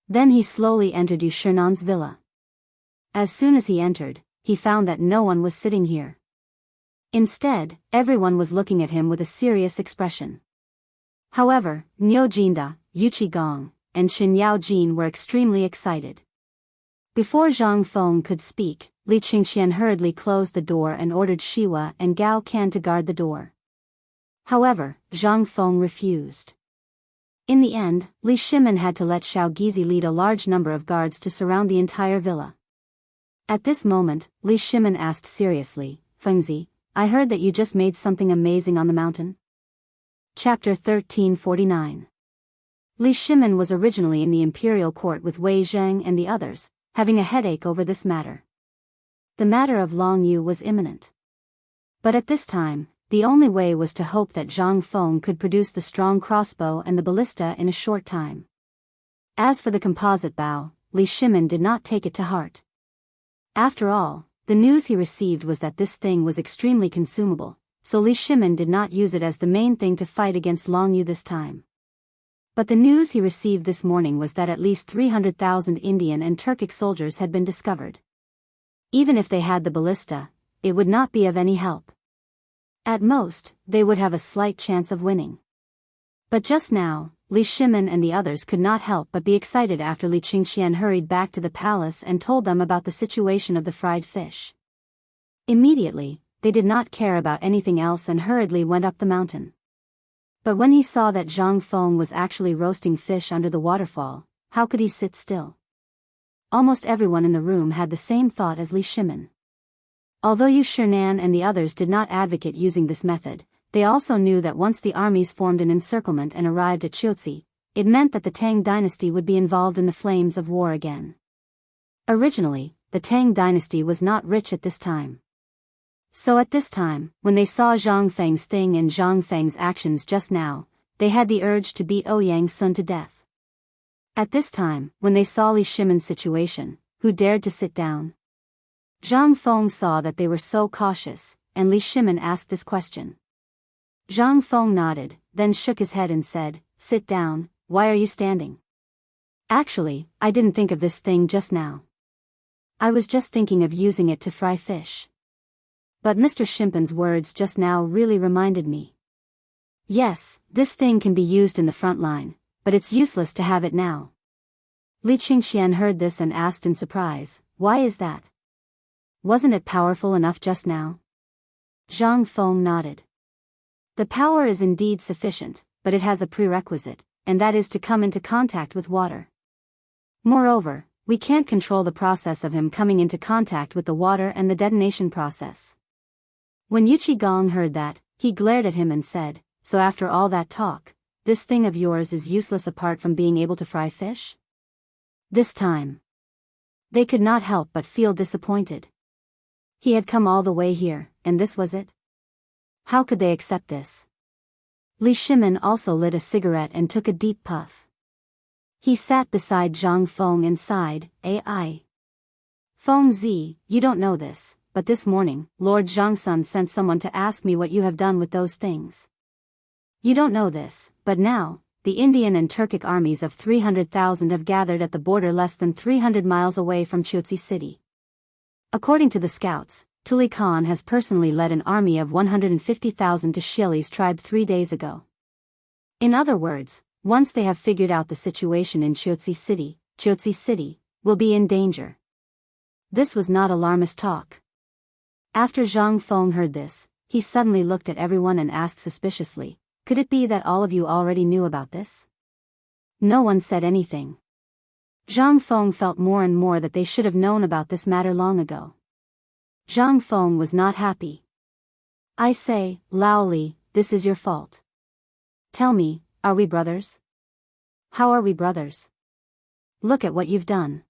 Then he slowly entered Yu Shinan's villa. As soon as he entered, he found that no one was sitting here. Instead, everyone was looking at him with a serious expression. However, Niu Jinda, Yu Qigong, and Xin Yao Jin were extremely excited. Before Zhang Feng could speak, Li Qingxian hurriedly closed the door and ordered Shiwa and Gao Can to guard the door. However, Zhang Feng refused. In the end, Li Shimin had to let Xiao Gizi lead a large number of guards to surround the entire villa. At this moment, Li Shimin asked seriously, Fengzi, I heard that you just made something amazing on the mountain? Chapter 1349. Li Shimin was originally in the imperial court with Wei Zheng and the others, having a headache over this matter. The matter of Long Yu was imminent. But at this time, the only way was to hope that Zhang Feng could produce the strong crossbow and the ballista in a short time. As for the composite bow, Li Shimin did not take it to heart. After all, the news he received was that this thing was extremely consumable, so Li Shimin did not use it as the main thing to fight against Long Yu this time. But the news he received this morning was that at least 300,000 Indian and Turkic soldiers had been discovered. Even if they had the ballista, it would not be of any help. At most, they would have a slight chance of winning. But just now, Li Shimin and the others could not help but be excited after Li Qingxian hurried back to the palace and told them about the situation of the fried fish. Immediately, they did not care about anything else and hurriedly went up the mountain. But when he saw that Zhang Feng was actually roasting fish under the waterfall, how could he sit still? Almost everyone in the room had the same thought as Li Shimin. Although Yu Shinan and the others did not advocate using this method, they also knew that once the armies formed an encirclement and arrived at Qiuzi, it meant that the Tang dynasty would be involved in the flames of war again. Originally, the Tang dynasty was not rich at this time. So at this time, when they saw Zhang Feng's thing and Zhang Feng's actions just now, they had the urge to beat Ouyang Sun to death. At this time, when they saw Li Shimin's situation, who dared to sit down? Zhang Feng saw that they were so cautious, and Li Shimin asked this question. Zhang Feng nodded, then shook his head and said, Sit down, why are you standing? Actually, I didn't think of this thing just now. I was just thinking of using it to fry fish. But Mr. Shimpan's words just now really reminded me. Yes, this thing can be used in the front line, but it's useless to have it now. Li Qingxian heard this and asked in surprise, Why is that? Wasn't it powerful enough just now? Zhang Feng nodded. The power is indeed sufficient, but it has a prerequisite, and that is to come into contact with water. Moreover, we can't control the process of him coming into contact with the water and the detonation process. When Yu Qigong heard that, he glared at him and said, So after all that talk, this thing of yours is useless apart from being able to fry fish? This time, they could not help but feel disappointed. He had come all the way here, and this was it? How could they accept this? Li Shimin also lit a cigarette and took a deep puff. He sat beside Zhang Feng and sighed, Ai. Feng Zi, you don't know this, but this morning, Lord Zhangsun sent someone to ask me what you have done with those things. You don't know this, but now, the Indian and Turkic armies of 300,000 have gathered at the border less than 300 miles away from Qiuzi city. According to the scouts, Tuli Khan has personally led an army of 150,000 to Shili's tribe 3 days ago. In other words, once they have figured out the situation in Qiuzi city will be in danger. This was not alarmist talk. After Zhang Feng heard this, he suddenly looked at everyone and asked suspiciously, Could it be that all of you already knew about this? No one said anything. Zhang Feng felt more and more that they should have known about this matter long ago. Zhang Feng was not happy. I say, Lao Li, this is your fault. Tell me, are we brothers? How are we brothers? Look at what you've done.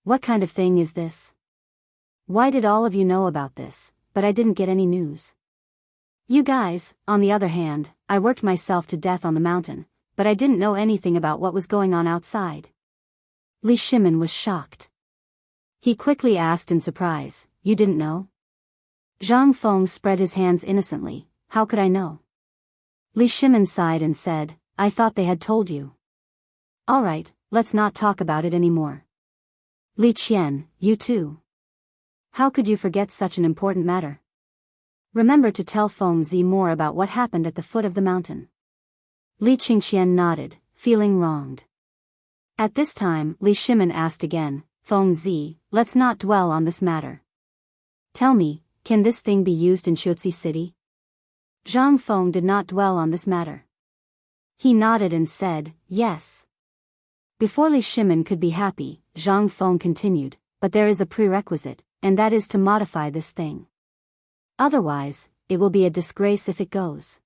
What kind of thing is this? Why did all of you know about this, but I didn't get any news? You guys, on the other hand, I worked myself to death on the mountain, but I didn't know anything about what was going on outside. Li Shimin was shocked. He quickly asked in surprise, You didn't know? Zhang Feng spread his hands innocently, How could I know? Li Shimin sighed and said, I thought they had told you. All right, let's not talk about it anymore. Li Qian, you too. How could you forget such an important matter? Remember to tell Feng Zi more about what happened at the foot of the mountain. Li Qingxian nodded, feeling wronged. At this time, Li Shimin asked again, Fengzi, let's not dwell on this matter. Tell me, can this thing be used in Wuxia City? Zhang Feng did not dwell on this matter. He nodded and said, yes. Before Li Shimin could be happy, Zhang Feng continued, but there is a prerequisite, and that is to modify this thing. Otherwise, it will be a disgrace if it goes.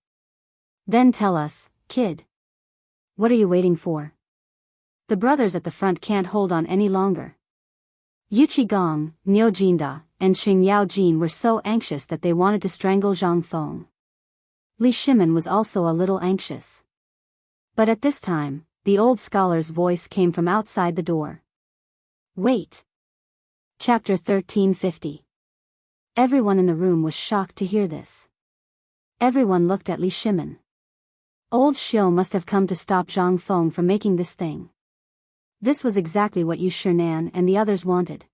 Then tell us, kid. What are you waiting for? The brothers at the front can't hold on any longer. Yu Qigong, Niu Jinda, and Xing Yao Jin were so anxious that they wanted to strangle Zhang Feng. Li Shimin was also a little anxious. But at this time, the old scholar's voice came from outside the door. Wait. Chapter 1350. Everyone in the room was shocked to hear this. Everyone looked at Li Shimin. Old Xiu must have come to stop Zhang Feng from making this thing. This was exactly what Yu Shinan and the others wanted.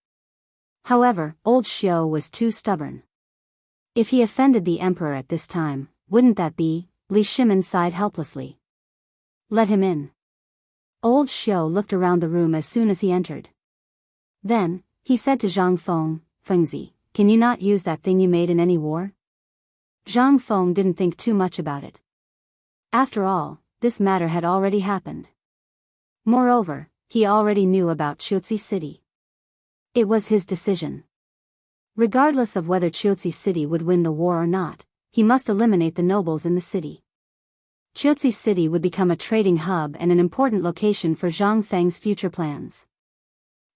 However, old Xiu was too stubborn. If he offended the emperor at this time, wouldn't that be? Li Shimin sighed helplessly. Let him in. Old Xiu looked around the room as soon as he entered. Then, he said to Zhang Feng, Fengzi, can you not use that thing you made in any war? Zhang Feng didn't think too much about it. After all, this matter had already happened. Moreover, he already knew about Wuxia City. It was his decision. Regardless of whether Wuxia City would win the war or not, he must eliminate the nobles in the city. Wuxia City would become a trading hub and an important location for Zhang Feng's future plans.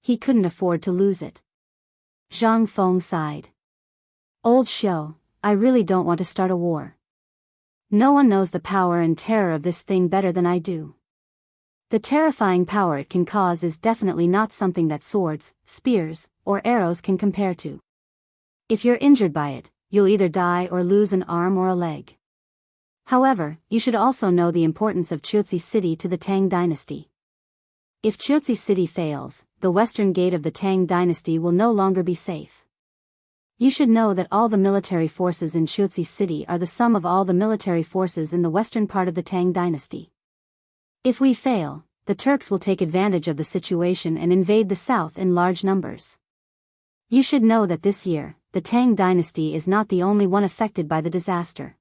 He couldn't afford to lose it. Zhang Feng sighed. Old Xiu, I really don't want to start a war. No one knows the power and terror of this thing better than I do. The terrifying power it can cause is definitely not something that swords, spears, or arrows can compare to. If you're injured by it, you'll either die or lose an arm or a leg. However, you should also know the importance of Wuxia City to the Tang dynasty. If Wuxia City fails, the western gate of the Tang dynasty will no longer be safe. You should know that all the military forces in Wuxia City are the sum of all the military forces in the western part of the Tang dynasty. If we fail, the Turks will take advantage of the situation and invade the south in large numbers. You should know that this year, the Tang dynasty is not the only one affected by the disaster.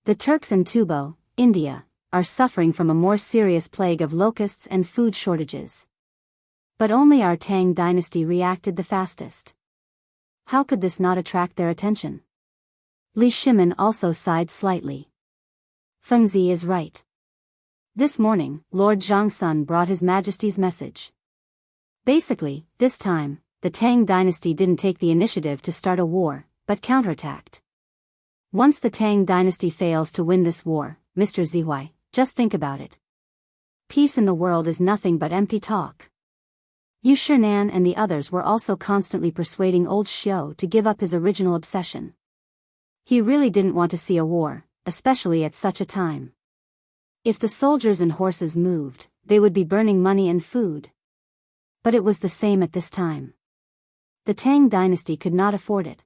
The Turks in Tubo, India, are suffering from a more serious plague of locusts and food shortages. But only our Tang dynasty reacted the fastest. How could this not attract their attention? Li Shimin also sighed slightly. Fengzi is right. This morning, Lord Zhangsun brought His Majesty's message. Basically, this time, the Tang dynasty didn't take the initiative to start a war, but counterattacked. Once the Tang dynasty fails to win this war, Mr. Zihuai, just think about it. Peace in the world is nothing but empty talk. Yu Shinan and the others were also constantly persuading old Xiu to give up his original obsession. He really didn't want to see a war, especially at such a time. If the soldiers and horses moved, they would be burning money and food. But it was the same at this time. The Tang dynasty could not afford it.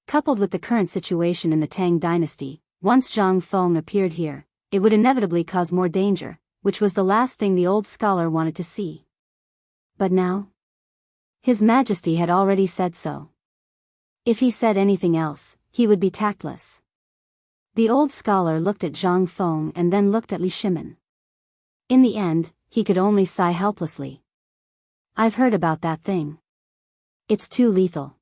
Coupled with the current situation in the Tang dynasty, once Zhang Feng appeared here, it would inevitably cause more danger, which was the last thing the old scholar wanted to see. But now? His Majesty had already said so. If he said anything else, he would be tactless. The old scholar looked at Zhang Feng and then looked at Li Shimin. In the end, he could only sigh helplessly. I've heard about that thing. It's too lethal.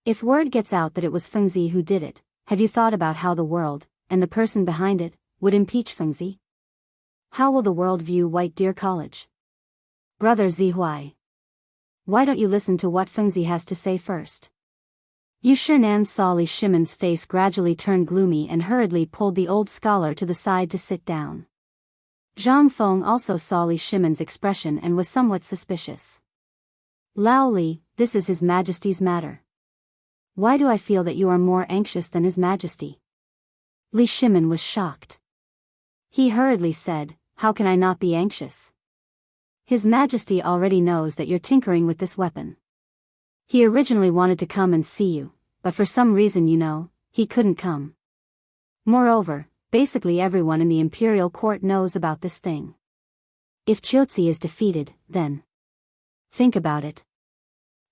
If word gets out that it was Fengzi who did it, have you thought about how the world, and the person behind it, would impeach Fengzi? How will the world view White Deer College? Brother Zihuai. Why don't you listen to what Fengzi has to say first? Yu Shinan saw Li Shimin's face gradually turn gloomy and hurriedly pulled the old scholar to the side to sit down. Zhang Feng also saw Li Shimin's expression and was somewhat suspicious. Lao Li, this is His Majesty's matter. Why do I feel that you are more anxious than His Majesty? Li Shimin was shocked. He hurriedly said, how can I not be anxious? His Majesty already knows that you're tinkering with this weapon. He originally wanted to come and see you, but for some reason he couldn't come. Moreover, basically everyone in the imperial court knows about this thing. If Wuxia is defeated, then Think about it.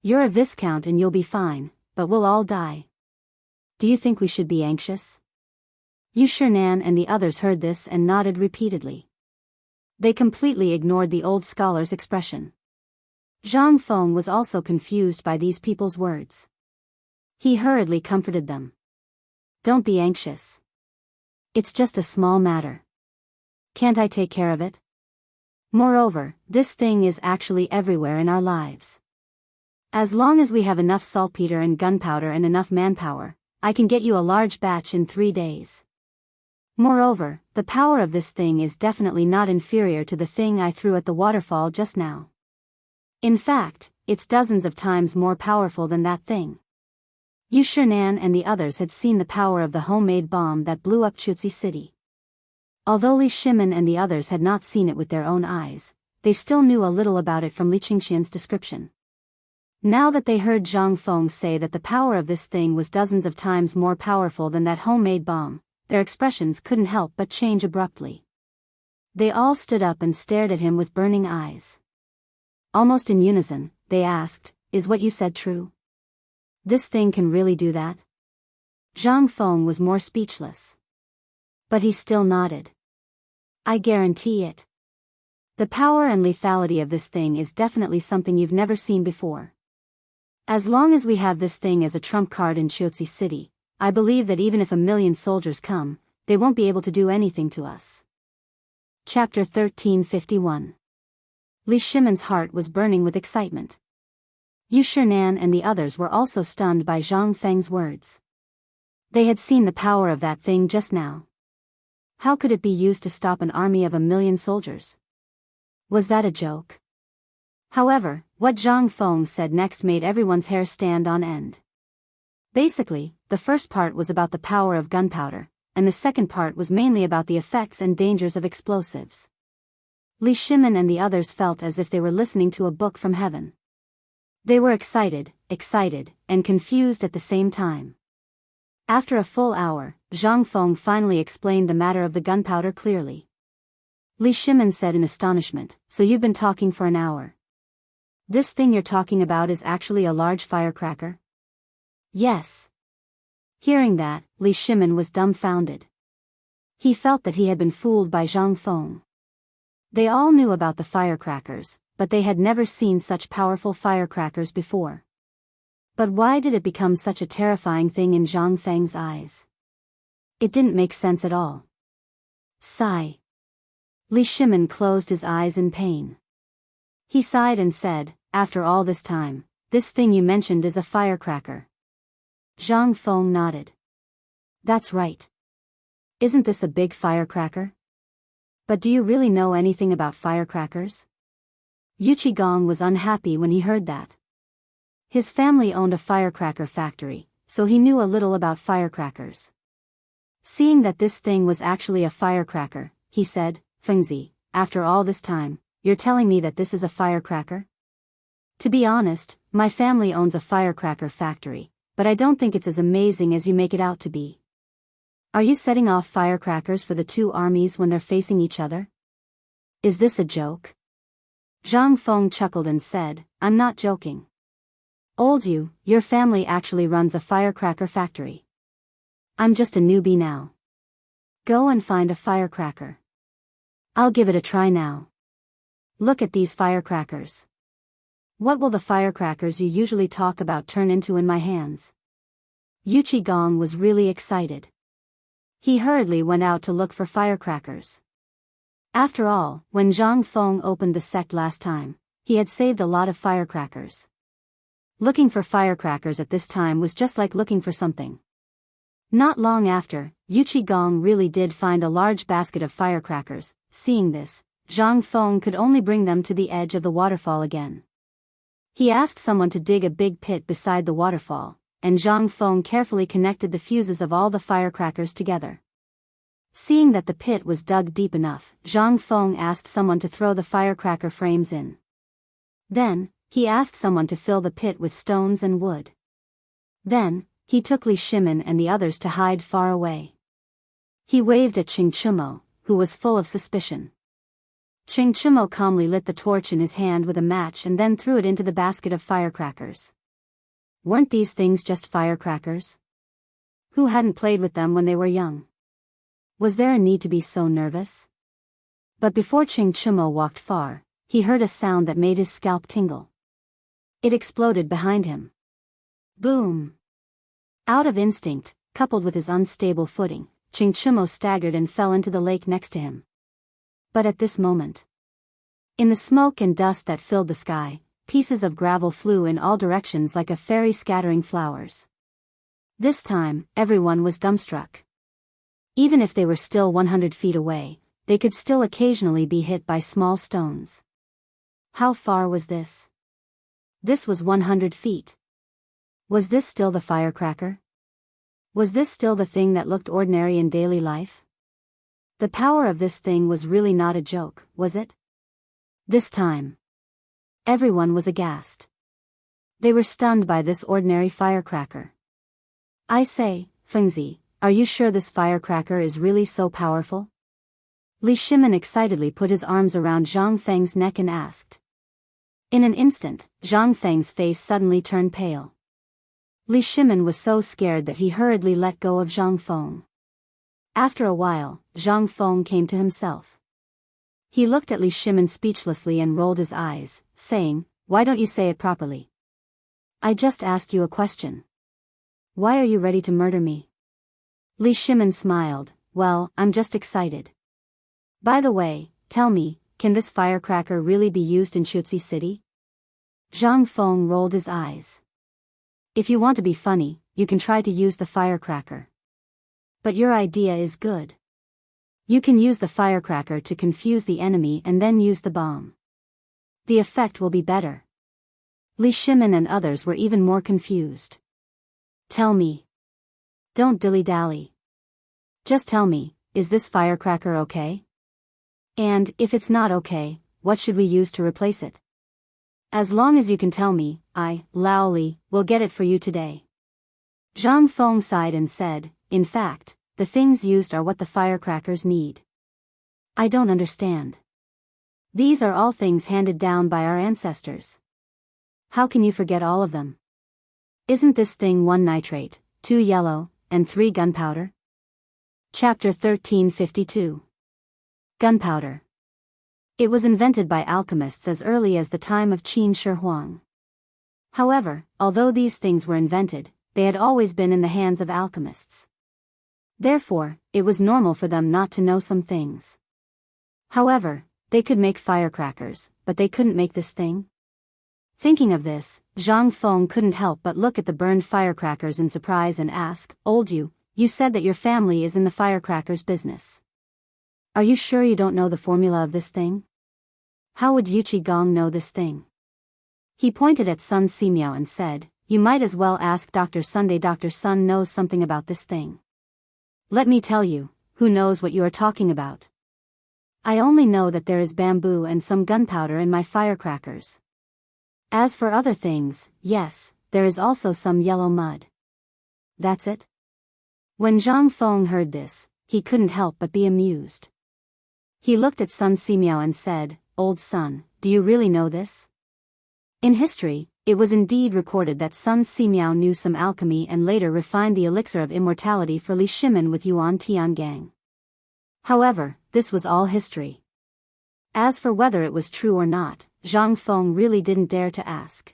You're a viscount and you'll be fine, but we'll all die. Do you think we should be anxious? Yu Shinan and the others heard this and nodded repeatedly. They completely ignored the old scholar's expression. Zhang Feng was also confused by these people's words. He hurriedly comforted them. Don't be anxious. It's just a small matter. Can't I take care of it? Moreover, this thing is actually everywhere in our lives. As long as we have enough saltpeter and gunpowder and enough manpower, I can get you a large batch in 3 days. Moreover, the power of this thing is definitely not inferior to the thing I threw at the waterfall just now. In fact, it's dozens of times more powerful than that thing. Yu Shinan and the others had seen the power of the homemade bomb that blew up Chuzi City. Although Li Shimin and the others had not seen it with their own eyes, they still knew a little about it from Li Qingxian's description. Now that they heard Zhang Feng say that the power of this thing was dozens of times more powerful than that homemade bomb, their expressions couldn't help but change abruptly. They all stood up and stared at him with burning eyes. Almost in unison, they asked, "Is what you said true? This thing can really do that?" Zhang Feng was more speechless. But he still nodded. "I guarantee it. The power and lethality of this thing is definitely something you've never seen before. As long as we have this thing as a trump card in Chuzi City, I believe that even if 1,000,000 soldiers come, they won't be able to do anything to us." Chapter 1351. Li Shimin's heart was burning with excitement. Yu Shinan and the others were also stunned by Zhang Feng's words. They had seen the power of that thing just now. How could it be used to stop an army of 1,000,000 soldiers? Was that a joke? However, what Zhang Feng said next made everyone's hair stand on end. Basically, the first part was about the power of gunpowder, and the second part was mainly about the effects and dangers of explosives. Li Shimin and the others felt as if they were listening to a book from heaven. They were excited, and confused at the same time. After a full hour, Zhang Feng finally explained the matter of the gunpowder clearly. Li Shimin said in astonishment, "So you've been talking for an hour? This thing you're talking about is actually a large firecracker?" "Yes." Hearing that, Li Shimin was dumbfounded. He felt that he had been fooled by Zhang Feng. They all knew about the firecrackers, but they had never seen such powerful firecrackers before. But why did it become such a terrifying thing in Zhang Feng's eyes? It didn't make sense at all. Sigh. Li Shimin closed his eyes in pain. He sighed and said, "After all this time, this thing you mentioned is a firecracker." Zhang Feng nodded. "That's right. Isn't this a big firecracker? But do you really know anything about firecrackers?" Yu Qigong was unhappy when he heard that. His family owned a firecracker factory, so he knew a little about firecrackers. Seeing that this thing was actually a firecracker, he said, "Fengzi, after all this time, you're telling me that this is a firecracker?" "To be honest, my family owns a firecracker factory, but I don't think it's as amazing as you make it out to be." "Are you setting off firecrackers for the two armies when they're facing each other? Is this a joke?" Zhang Feng chuckled and said, "I'm not joking. Old Yu, your family actually runs a firecracker factory. I'm just a newbie now. Go and find a firecracker. I'll give it a try now. Look at these firecrackers. What will the firecrackers you usually talk about turn into in my hands?" Yu Qigong was really excited. He hurriedly went out to look for firecrackers. After all, when Zhang Feng opened the sect last time, he had saved a lot of firecrackers. Looking for firecrackers at this time was just like looking for something. Not long after, Yu Qigong really did find a large basket of firecrackers. Seeing this, Zhang Feng could only bring them to the edge of the waterfall again. He asked someone to dig a big pit beside the waterfall, and Zhang Feng carefully connected the fuses of all the firecrackers together. Seeing that the pit was dug deep enough, Zhang Feng asked someone to throw the firecracker frames in. Then, he asked someone to fill the pit with stones and wood. Then, he took Li Shimin and the others to hide far away. He waved at Qing Chumo, who was full of suspicion. Chimo calmly lit the torch in his hand with a match and then threw it into the basket of firecrackers. Weren't these things just firecrackers? Who hadn't played with them when they were young? Was there a need to be so nervous? But before Chimo walked far, he heard a sound that made his scalp tingle. It exploded behind him. Boom! Out of instinct, coupled with his unstable footing, Chimo staggered and fell into the lake next to him. But at this moment, in the smoke and dust that filled the sky, pieces of gravel flew in all directions like a fairy scattering flowers. This time, everyone was dumbstruck. Even if they were still 100 feet away, they could still occasionally be hit by small stones. How far was this? This was 100 feet. Was this still the firecracker? Was this still the thing that looked ordinary in daily life? The power of this thing was really not a joke, was it? This time, everyone was aghast. They were stunned by this ordinary firecracker. I say, Fengzi, are you sure this firecracker is really so powerful? Li Shimin excitedly put his arms around Zhang Feng's neck and asked. In an instant, Zhang Feng's face suddenly turned pale. Li Shimin was so scared that he hurriedly let go of Zhang Feng. After a while, Zhang Feng came to himself. He looked at Li Shimin speechlessly and rolled his eyes, saying, Why don't you say it properly? I just asked you a question. Why are you ready to murder me? Li Shimin smiled, Well, I'm just excited. By the way, tell me, can this firecracker really be used in Chutzi City? Zhang Feng rolled his eyes. If you want to be funny, you can try to use the firecracker. But your idea is good. You can use the firecracker to confuse the enemy and then use the bomb. The effect will be better. Li Shimin and others were even more confused. Tell me. Don't dilly-dally. Just tell me, is this firecracker okay? And, if it's not okay, what should we use to replace it? As long as you can tell me, Lao Li, will get it for you today. Zhang Feng sighed and said, In fact, the things used are what the firecrackers need. I don't understand. These are all things handed down by our ancestors. How can you forget all of them? Isn't this thing 1 nitrate, 2 yellow, and 3 gunpowder? Chapter 1352. Gunpowder. It was invented by alchemists as early as the time of Qin Shi Huang. However, although these things were invented, they had always been in the hands of alchemists. Therefore, it was normal for them not to know some things. However, they could make firecrackers, but they couldn't make this thing. Thinking of this, Zhang Feng couldn't help but look at the burned firecrackers in surprise and ask, Old you said that your family is in the firecrackers business. Are you sure you don't know the formula of this thing? How would Yuchi Gong know this thing? He pointed at Sun Simiao and said, You might as well ask Dr. Sunday. Dr. Sun knows something about this thing. Let me tell you, who knows what you are talking about? I only know that there is bamboo and some gunpowder in my firecrackers. As for other things, yes, there is also some yellow mud. That's it? When Zhang Feng heard this, he couldn't help but be amused. He looked at Sun Simiao and said, Old Sun, do you really know this? In history, it was indeed recorded that Sun Simiao knew some alchemy and later refined the elixir of immortality for Li Shimin with Yuan Tiangang. However, this was all history. As for whether it was true or not, Zhang Feng really didn't dare to ask.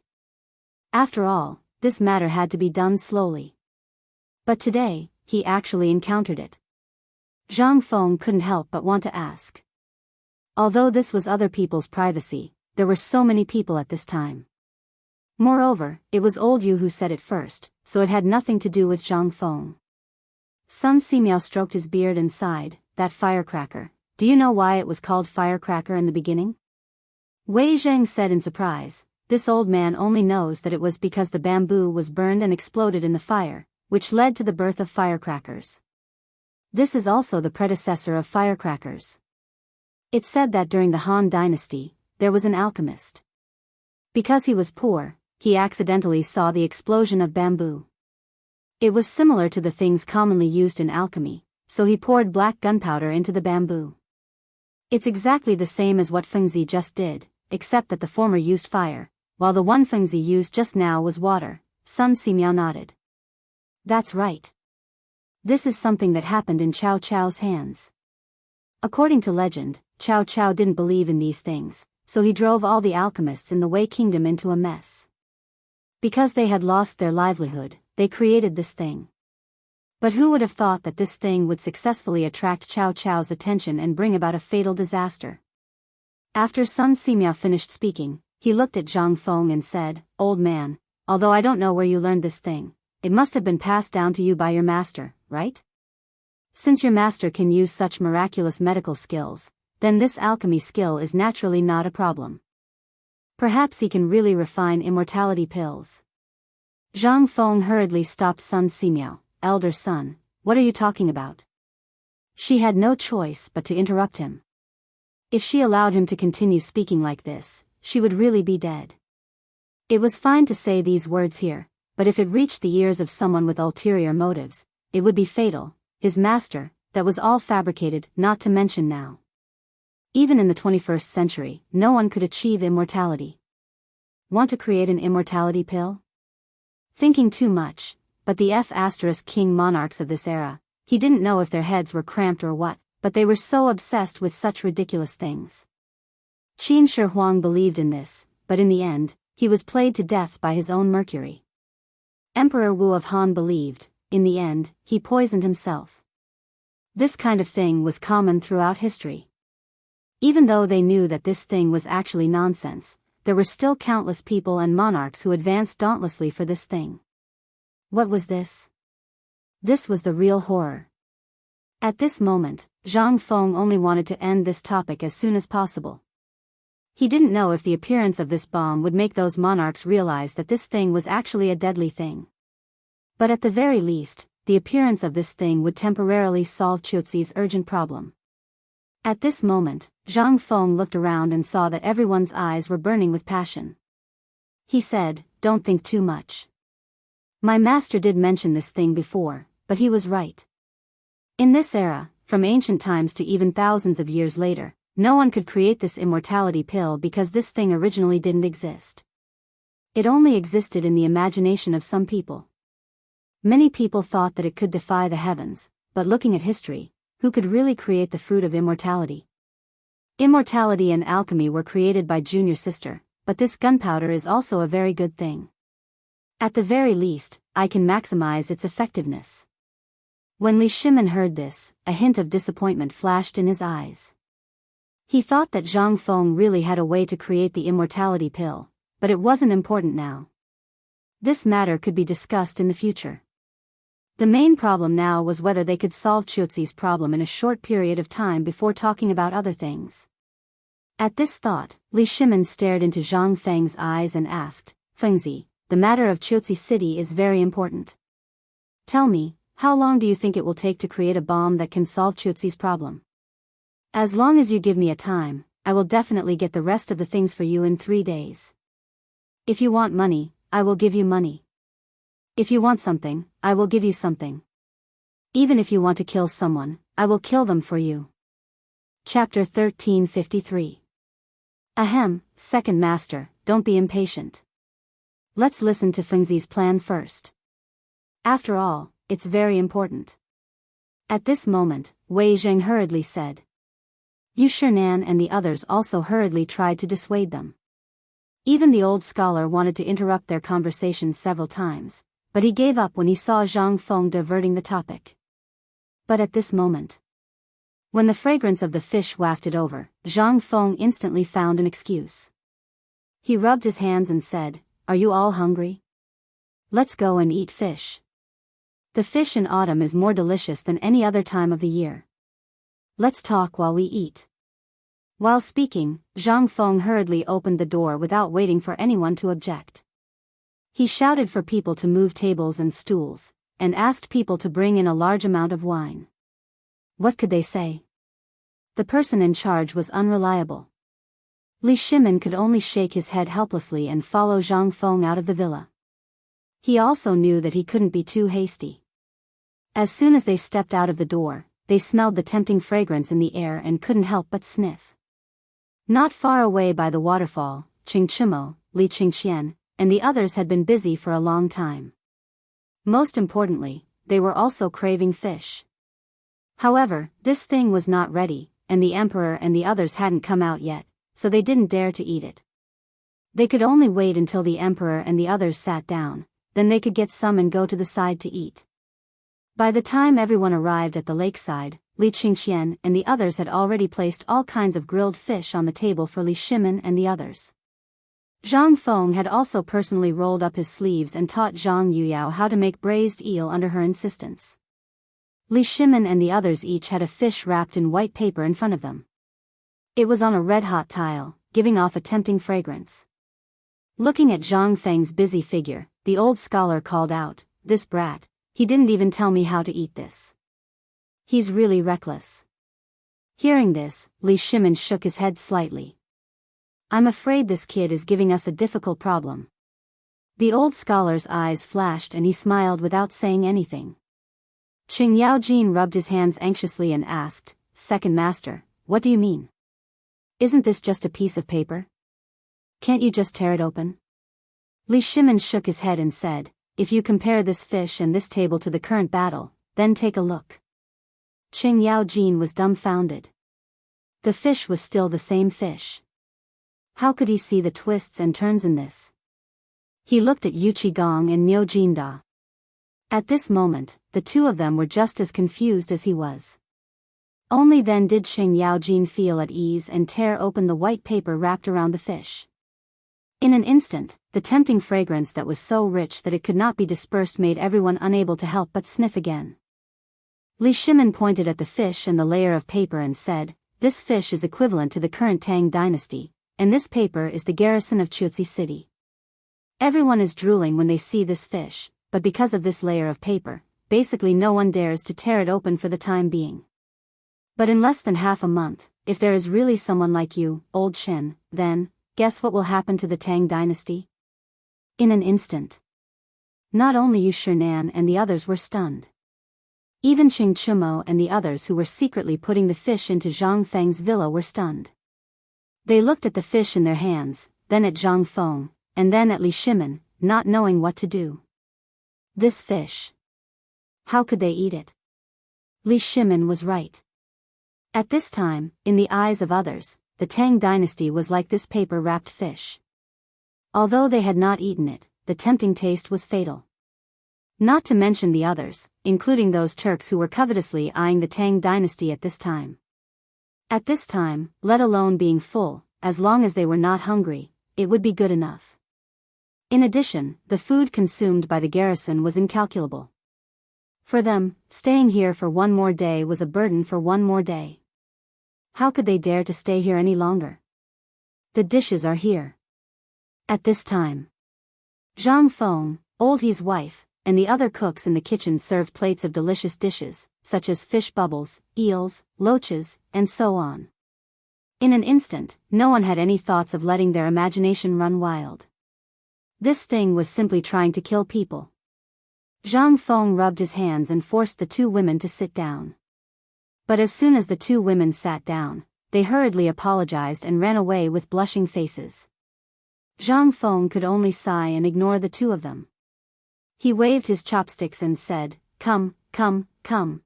After all, this matter had to be done slowly. But today, he actually encountered it. Zhang Feng couldn't help but want to ask. Although this was other people's privacy, there were so many people at this time. Moreover, it was old Yu who said it first, so it had nothing to do with Zhang Feng. Sun Simiao stroked his beard and sighed, That firecracker, do you know why it was called firecracker in the beginning? Wei Zheng said in surprise, This old man only knows that it was because the bamboo was burned and exploded in the fire, which led to the birth of firecrackers. This is also the predecessor of firecrackers. It's said that during the Han Dynasty, there was an alchemist. Because he was poor, he accidentally saw the explosion of bamboo. It was similar to the things commonly used in alchemy, so he poured black gunpowder into the bamboo. It's exactly the same as what Fengzi just did, except that the former used fire, while the one Fengzi used just now was water. Sun Simiao nodded. That's right. This is something that happened in Cao Cao's hands. According to legend, Cao Cao didn't believe in these things, so he drove all the alchemists in the Wei Kingdom into a mess. Because they had lost their livelihood, they created this thing. But who would have thought that this thing would successfully attract Cao Cao's attention and bring about a fatal disaster? After Sun Simiao finished speaking, he looked at Zhang Feng and said, "Old man, although I don't know where you learned this thing, it must have been passed down to you by your master, right? Since your master can use such miraculous medical skills, then this alchemy skill is naturally not a problem. Perhaps he can really refine immortality pills." Zhang Feng hurriedly stopped Sun Simiao. "Elder son, what are you talking about?" She had no choice but to interrupt him. If she allowed him to continue speaking like this, she would really be dead. It was fine to say these words here, but if it reached the ears of someone with ulterior motives, it would be fatal. His master, that was all fabricated, not to mention now. Even in the 21st century, no one could achieve immortality. Want to create an immortality pill? Thinking too much. But the King monarchs of this era, he didn't know if their heads were cramped or what, but they were so obsessed with such ridiculous things. Qin Shi Huang believed in this, but in the end, he was played to death by his own mercury. Emperor Wu of Han believed, in the end, he poisoned himself. This kind of thing was common throughout history. Even though they knew that this thing was actually nonsense, there were still countless people and monarchs who advanced dauntlessly for this thing. What was this? This was the real horror. At this moment, Zhang Feng only wanted to end this topic as soon as possible. He didn't know if the appearance of this bomb would make those monarchs realize that this thing was actually a deadly thing. But at the very least, the appearance of this thing would temporarily solve Qiuzi's urgent problem. At this moment, Zhang Feng looked around and saw that everyone's eyes were burning with passion. He said, "Don't think too much. My master did mention this thing before, but he was right. In this era, from ancient times to even thousands of years later, no one could create this immortality pill because this thing originally didn't exist. It only existed in the imagination of some people. Many people thought that it could defy the heavens, but looking at history, who could really create the fruit of immortality? Immortality and alchemy were created by Junior Sister, but this gunpowder is also a very good thing. At the very least, I can maximize its effectiveness." When Li Shimin heard this, a hint of disappointment flashed in his eyes. He thought that Zhang Feng really had a way to create the immortality pill, but it wasn't important now. This matter could be discussed in the future. The main problem now was whether they could solve Qiuzi's problem in a short period of time before talking about other things. At this thought, Li Shimin stared into Zhang Feng's eyes and asked, "Fengzi, the matter of Qiuzi City is very important. Tell me, how long do you think it will take to create a bomb that can solve Qiuzi's problem? As long as you give me a time, I will definitely get the rest of the things for you in 3 days. If you want money, I will give you money. If you want something, I will give you something. Even if you want to kill someone, I will kill them for you." Chapter 1353. Ahem, Second Master, don't be impatient. Let's listen to Fengzi's plan first. After all, it's very important. At this moment, Wei Zheng hurriedly said. Yu Shinan and the others also hurriedly tried to dissuade them. Even the old scholar wanted to interrupt their conversation several times, but he gave up when he saw Zhang Feng diverting the topic. But at this moment, when the fragrance of the fish wafted over, Zhang Feng instantly found an excuse. He rubbed his hands and said, "Are you all hungry? Let's go and eat fish. The fish in autumn is more delicious than any other time of the year. Let's talk while we eat." While speaking, Zhang Feng hurriedly opened the door without waiting for anyone to object. He shouted for people to move tables and stools, and asked people to bring in a large amount of wine. What could they say? The person in charge was unreliable. Li Shimin could only shake his head helplessly and follow Zhang Feng out of the villa. He also knew that he couldn't be too hasty. As soon as they stepped out of the door, they smelled the tempting fragrance in the air and couldn't help but sniff. Not far away by the waterfall, Qing Chimo, Li Qingxian, and the others had been busy for a long time. Most importantly, they were also craving fish. However, this thing was not ready, and the emperor and the others hadn't come out yet, so they didn't dare to eat it. They could only wait until the emperor and the others sat down, then they could get some and go to the side to eat. By the time everyone arrived at the lakeside, Li Qingxian and the others had already placed all kinds of grilled fish on the table for Li Shimin and the others. Zhang Feng had also personally rolled up his sleeves and taught Zhang Yuyao how to make braised eel under her insistence. Li Shimin and the others each had a fish wrapped in white paper in front of them. It was on a red-hot tile, giving off a tempting fragrance. Looking at Zhang Feng's busy figure, the old scholar called out, "This brat, he didn't even tell me how to eat this. He's really reckless." Hearing this, Li Shimin shook his head slightly. "I'm afraid this kid is giving us a difficult problem." The old scholar's eyes flashed and he smiled without saying anything. Qing Yaojin rubbed his hands anxiously and asked, "Second master, what do you mean? Isn't this just a piece of paper? Can't you just tear it open?" Li Shimin shook his head and said, "If you compare this fish and this table to the current battle, then take a look." Qing Yaojin was dumbfounded. The fish was still the same fish. How could he see the twists and turns in this? He looked at Yu Qigong and Miu Jinda. At this moment, the two of them were just as confused as he was. Only then did Qing Yaojin feel at ease and tear open the white paper wrapped around the fish. In an instant, the tempting fragrance that was so rich that it could not be dispersed made everyone unable to help but sniff again. Li Shimin pointed at the fish and the layer of paper and said, "This fish is equivalent to the current Tang dynasty, and this paper is the garrison of Chuzi City. Everyone is drooling when they see this fish, but because of this layer of paper, basically no one dares to tear it open for the time being. But in less than half a month, if there is really someone like you, old Qin, then, guess what will happen to the Tang dynasty?" In an instant. Not only Yu Shinan and the others were stunned. Even Qing Chumo and the others who were secretly putting the fish into Zhang Feng's villa were stunned. They looked at the fish in their hands, then at Zhang Feng, and then at Li Shimin, not knowing what to do. This fish. How could they eat it? Li Shimin was right. At this time, in the eyes of others, the Tang dynasty was like this paper-wrapped fish. Although they had not eaten it, the tempting taste was fatal. Not to mention the others, including those Turks who were covetously eyeing the Tang dynasty at this time. At this time, let alone being full, as long as they were not hungry, it would be good enough. In addition, the food consumed by the garrison was incalculable. For them, staying here for one more day was a burden for one more day. How could they dare to stay here any longer? The dishes are here. At this time, Zhang Feng, Old He's wife, and the other cooks in the kitchen served plates of delicious dishes, such as fish bubbles, eels, loaches, and so on. In an instant, no one had any thoughts of letting their imagination run wild. This thing was simply trying to kill people. Zhang Feng rubbed his hands and forced the two women to sit down. But as soon as the two women sat down, they hurriedly apologized and ran away with blushing faces. Zhang Feng could only sigh and ignore the two of them. He waved his chopsticks and said, "Come, come, come.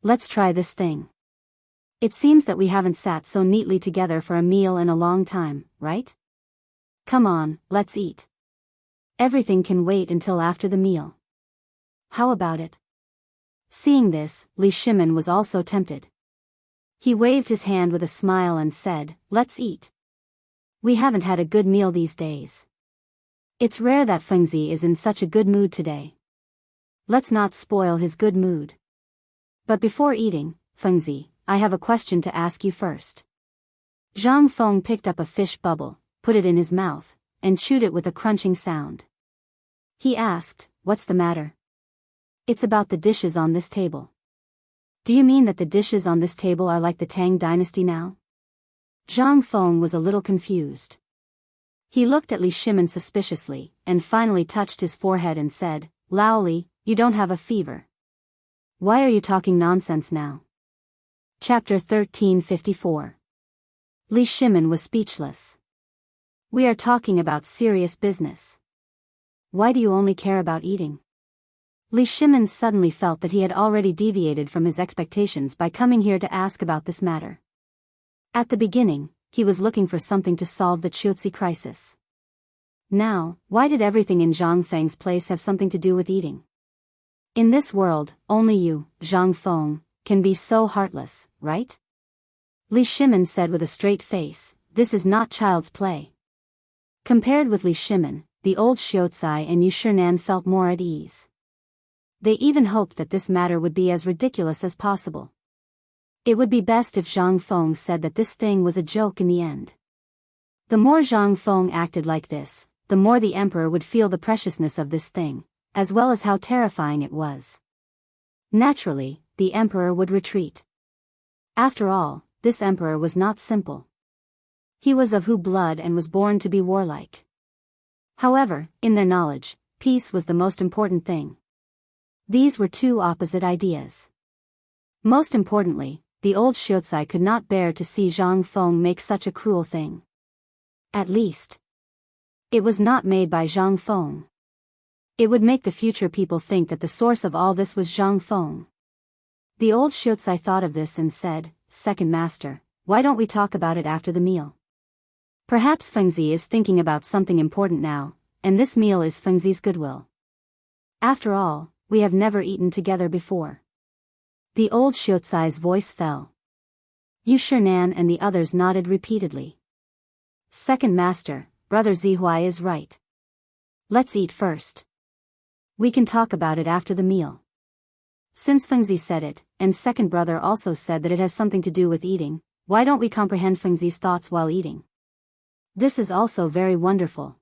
Let's try this thing. It seems that we haven't sat so neatly together for a meal in a long time, right? Come on, let's eat. Everything can wait until after the meal. How about it?" Seeing this, Li Shimin was also tempted. He waved his hand with a smile and said, "Let's eat. We haven't had a good meal these days. It's rare that Fengzi is in such a good mood today. Let's not spoil his good mood. But before eating, Fengzi, I have a question to ask you first." Zhang Feng picked up a fish bubble, put it in his mouth, and chewed it with a crunching sound. He asked, "What's the matter?" "It's about the dishes on this table." "Do you mean that the dishes on this table are like the Tang dynasty now?" Zhang Feng was a little confused. He looked at Li Shimin suspiciously, and finally touched his forehead and said, "Lao Li, you don't have a fever. Why are you talking nonsense now?" Chapter 1354. Li Shimin was speechless. We are talking about serious business. Why do you only care about eating? Li Shimin suddenly felt that he had already deviated from his expectations by coming here to ask about this matter. At the beginning, he was looking for something to solve the Qiuzi crisis. Now, why did everything in Zhang Feng's place have something to do with eating? In this world, only you, Zhang Feng, can be so heartless, right? Li Shimin said with a straight face, this is not child's play. Compared with Li Shimin, the old Xiaocai and Yu Shinan felt more at ease. They even hoped that this matter would be as ridiculous as possible. It would be best if Zhang Feng said that this thing was a joke in the end. The more Zhang Feng acted like this, the more the emperor would feel the preciousness of this thing, as well as how terrifying it was. Naturally, the emperor would retreat. After all, this emperor was not simple. He was of Hu blood and was born to be warlike. However, in their knowledge, peace was the most important thing. These were two opposite ideas. Most importantly, the old Xiaocai could not bear to see Zhang Feng make such a cruel thing. At least, it was not made by Zhang Feng. It would make the future people think that the source of all this was Zhang Feng. The old Xiaocai thought of this and said, Second Master, why don't we talk about it after the meal? Perhaps Fengzi is thinking about something important now, and this meal is Fengzi's goodwill. After all, we have never eaten together before. The old Xiaocai's voice fell. Yu Shinan and the others nodded repeatedly. Second Master, Brother Zihuai is right. Let's eat first. We can talk about it after the meal. Since Fengzi said it, and second brother also said that it has something to do with eating, why don't we comprehend Fengzi's thoughts while eating? This is also very wonderful.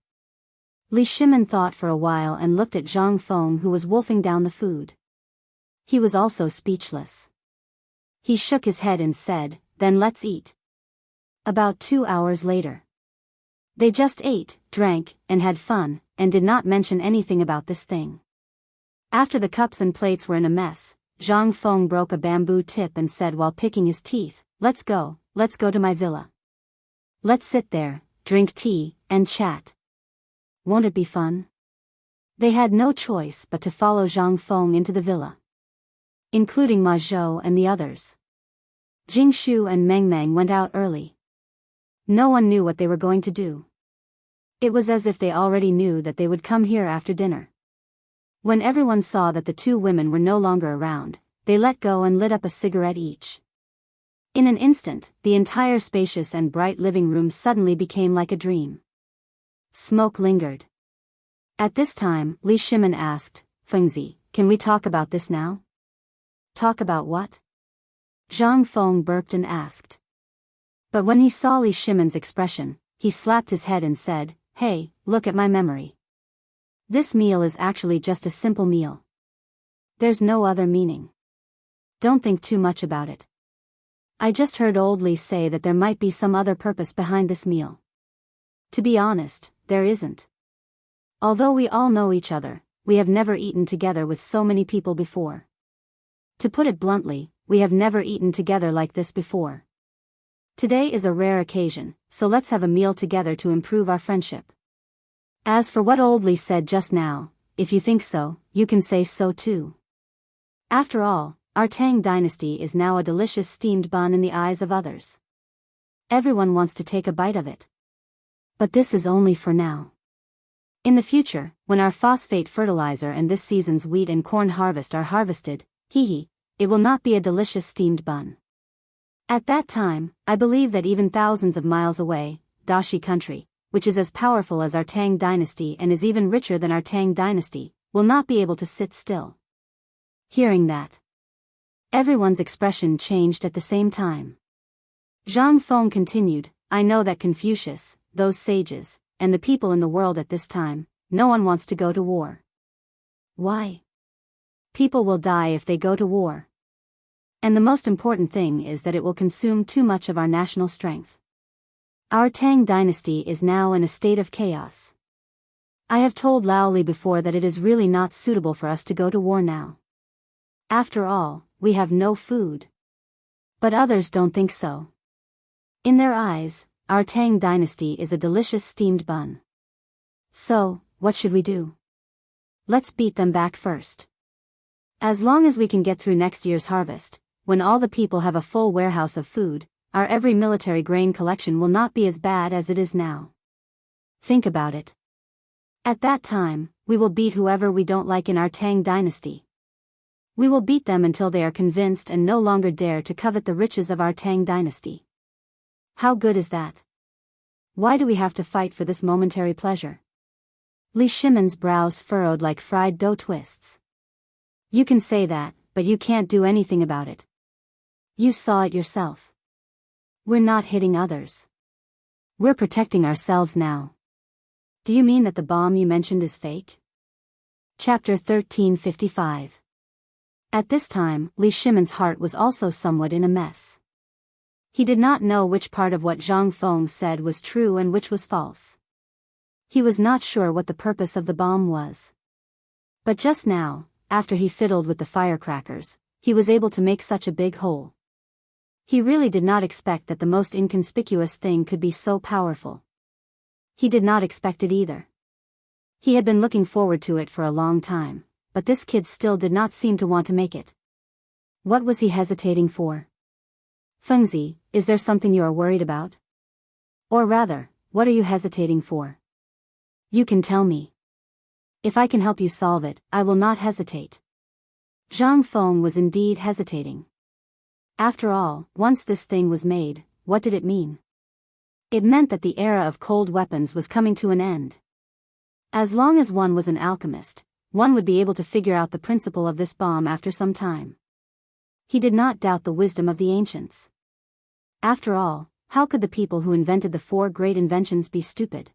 Li Shimin thought for a while and looked at Zhang Feng who was wolfing down the food. He was also speechless. He shook his head and said, then let's eat. About 2 hours later. They just ate, drank, and had fun, and did not mention anything about this thing. After the cups and plates were in a mess, Zhang Feng broke a bamboo tip and said while picking his teeth, let's go to my villa. Let's sit there, drink tea, and chat. Won't it be fun? They had no choice but to follow Zhang Feng into the villa. Including Ma Zhou and the others. Jing Shu and Meng Meng went out early. No one knew what they were going to do. It was as if they already knew that they would come here after dinner. When everyone saw that the two women were no longer around, they let go and lit up a cigarette each. In an instant, the entire spacious and bright living room suddenly became like a dream. Smoke lingered. At this time, Li Shimin asked, Fengzi, can we talk about this now? Talk about what? Zhang Feng burped and asked. But when he saw Li Shimin's expression, he slapped his head and said, hey, look at my memory. This meal is actually just a simple meal. There's no other meaning. Don't think too much about it. I just heard old Li say that there might be some other purpose behind this meal. To be honest, there isn't. Although we all know each other, we have never eaten together with so many people before. To put it bluntly, we have never eaten together like this before. Today is a rare occasion, so let's have a meal together to improve our friendship. As for what old Li said just now, if you think so, you can say so too. After all, our Tang dynasty is now a delicious steamed bun in the eyes of others. Everyone wants to take a bite of it. But this is only for now. In the future, when our phosphate fertilizer and this season's wheat and corn harvest are harvested, it will not be a delicious steamed bun. At that time, I believe that even thousands of miles away, Daoist country, which is as powerful as our Tang dynasty and is even richer than our Tang dynasty, will not be able to sit still. Hearing that, everyone's expression changed at the same time. Zhang Feng continued, I know that Confucius, those sages, and the people in the world at this time, no one wants to go to war. Why? People will die if they go to war. And the most important thing is that it will consume too much of our national strength. Our Tang dynasty is now in a state of chaos. I have told Lao Li before that it is really not suitable for us to go to war now. After all, we have no food. But others don't think so. In their eyes, our Tang dynasty is a delicious steamed bun. So, what should we do? Let's beat them back first. As long as we can get through next year's harvest, when all the people have a full warehouse of food, our every military grain collection will not be as bad as it is now. Think about it. At that time, we will beat whoever we don't like in our Tang dynasty. We will beat them until they are convinced and no longer dare to covet the riches of our Tang dynasty. How good is that? Why do we have to fight for this momentary pleasure? Li Shimon's brows furrowed like fried dough twists. You can say that, but you can't do anything about it. You saw it yourself. We're not hitting others. We're protecting ourselves now. Do you mean that the bomb you mentioned is fake? Chapter 1355. At this time, Li Shimon's heart was also somewhat in a mess. He did not know which part of what Zhang Feng said was true and which was false. He was not sure what the purpose of the bomb was. But just now, after he fiddled with the firecrackers, he was able to make such a big hole. He really did not expect that the most inconspicuous thing could be so powerful. He did not expect it either. He had been looking forward to it for a long time, but this kid still did not seem to want to make it. What was he hesitating for? Fengzi, is there something you are worried about? Or rather, what are you hesitating for? You can tell me. If I can help you solve it, I will not hesitate. Zhang Feng was indeed hesitating. After all, once this thing was made, what did it mean? It meant that the era of cold weapons was coming to an end. As long as one was an alchemist, one would be able to figure out the principle of this bomb after some time. He did not doubt the wisdom of the ancients. After all, how could the people who invented the 4 great inventions be stupid?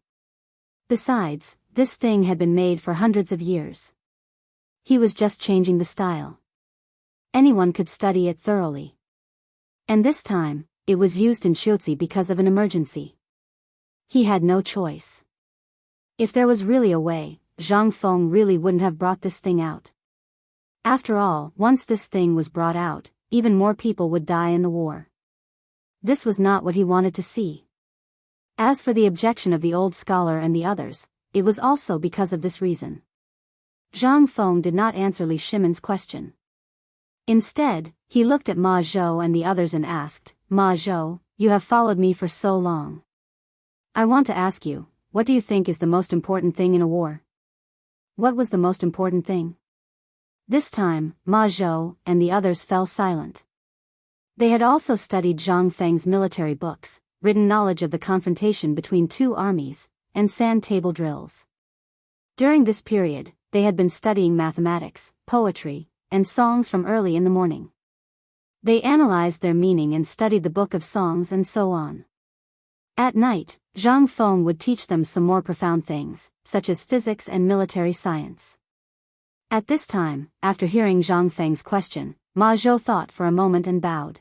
Besides, this thing had been made for hundreds of years. He was just changing the style. Anyone could study it thoroughly. And this time, it was used in Xiuzi because of an emergency. He had no choice. If there was really a way, Zhang Feng really wouldn't have brought this thing out. After all, once this thing was brought out, even more people would die in the war. This was not what he wanted to see. As for the objection of the old scholar and the others, it was also because of this reason. Zhang Feng did not answer Li Shimon's question. Instead, he looked at Ma Zhou and the others and asked, Ma Zhou, you have followed me for so long. I want to ask you, what do you think is the most important thing in a war? What was the most important thing? This time, Ma Zhou and the others fell silent. They had also studied Zhang Feng's military books, written knowledge of the confrontation between 2 armies, and sand table drills. During this period, they had been studying mathematics, poetry, and songs from early in the morning. They analyzed their meaning and studied the book of songs and so on. At night, Zhang Feng would teach them some more profound things, such as physics and military science. At this time, after hearing Zhang Feng's question, Ma Zhou thought for a moment and bowed.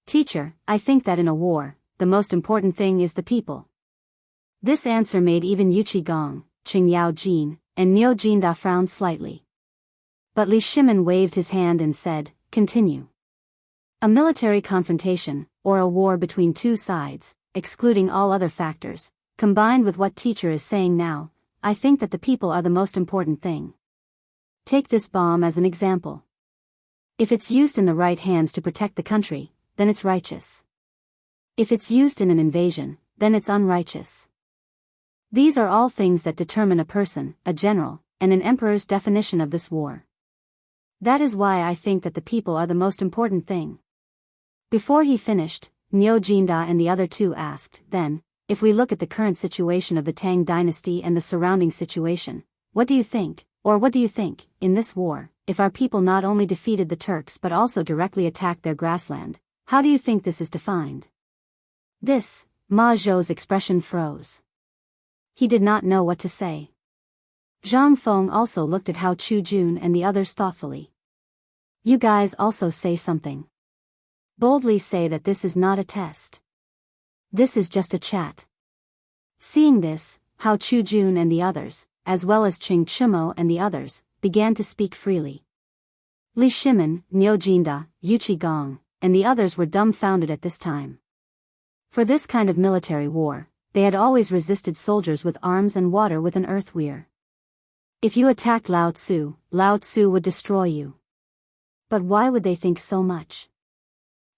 Teacher, I think that in a war, the most important thing is the people. This answer made even Yuqi Gong, Qing Yao Jin, and Niu Jinda frown slightly. But Li Shimon waved his hand and said, continue. A military confrontation, or a war between 2 sides, excluding all other factors, combined with what teacher is saying now, I think that the people are the most important thing. Take this bomb as an example. If it's used in the right hands to protect the country, then it's righteous. If it's used in an invasion, then it's unrighteous. These are all things that determine a person, a general, and an emperor's definition of this war. That is why I think that the people are the most important thing. Before he finished, Niu Jinda and the other 2 asked, then, if we look at the current situation of the Tang dynasty and the surrounding situation, what do you think, or what do you think, in this war, if our people not only defeated the Turks but also directly attacked their grassland, how do you think this is defined? This, Ma Zhou's expression froze. He did not know what to say. Zhang Feng also looked at Hao Chu-jun and the others thoughtfully. You guys also say something. Boldly say that this is not a test. This is just a chat. Seeing this, Hao Chu-jun and the others, as well as Qing Chumo and the others, began to speak freely. Li Shimon, Niu Jinda, Yuqi Gong, and the others were dumbfounded at this time. For this kind of military war, they had always resisted soldiers with arms and water with an earth weir. If you attacked Lao Tzu would destroy you. But why would they think so much?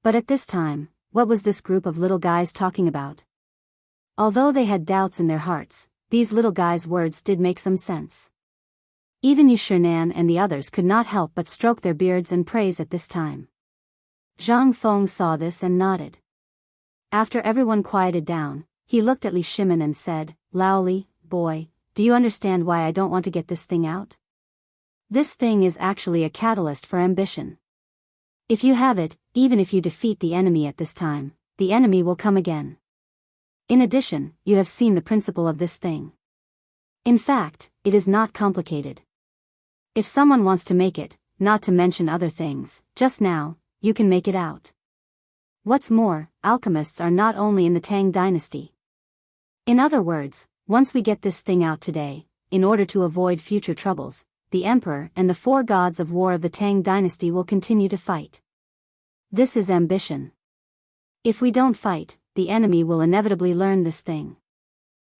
But at this time, what was this group of little guys talking about? Although they had doubts in their hearts, these little guys' words did make some sense. Even Yu Shinan and the others could not help but stroke their beards and praise at this time. Zhang Feng saw this and nodded. After everyone quieted down, he looked at Li Shimin and said, "Lao Li, boy, do you understand why I don't want to get this thing out? This thing is actually a catalyst for ambition. If you have it, even if you defeat the enemy at this time, the enemy will come again. In addition, you have seen the principle of this thing. In fact, it is not complicated. If someone wants to make it, not to mention other things, just now, you can make it out. What's more, alchemists are not only in the Tang dynasty. In other words, once we get this thing out today, in order to avoid future troubles, the emperor and the four gods of war of the Tang dynasty will continue to fight. This is ambition. If we don't fight, the enemy will inevitably learn this thing.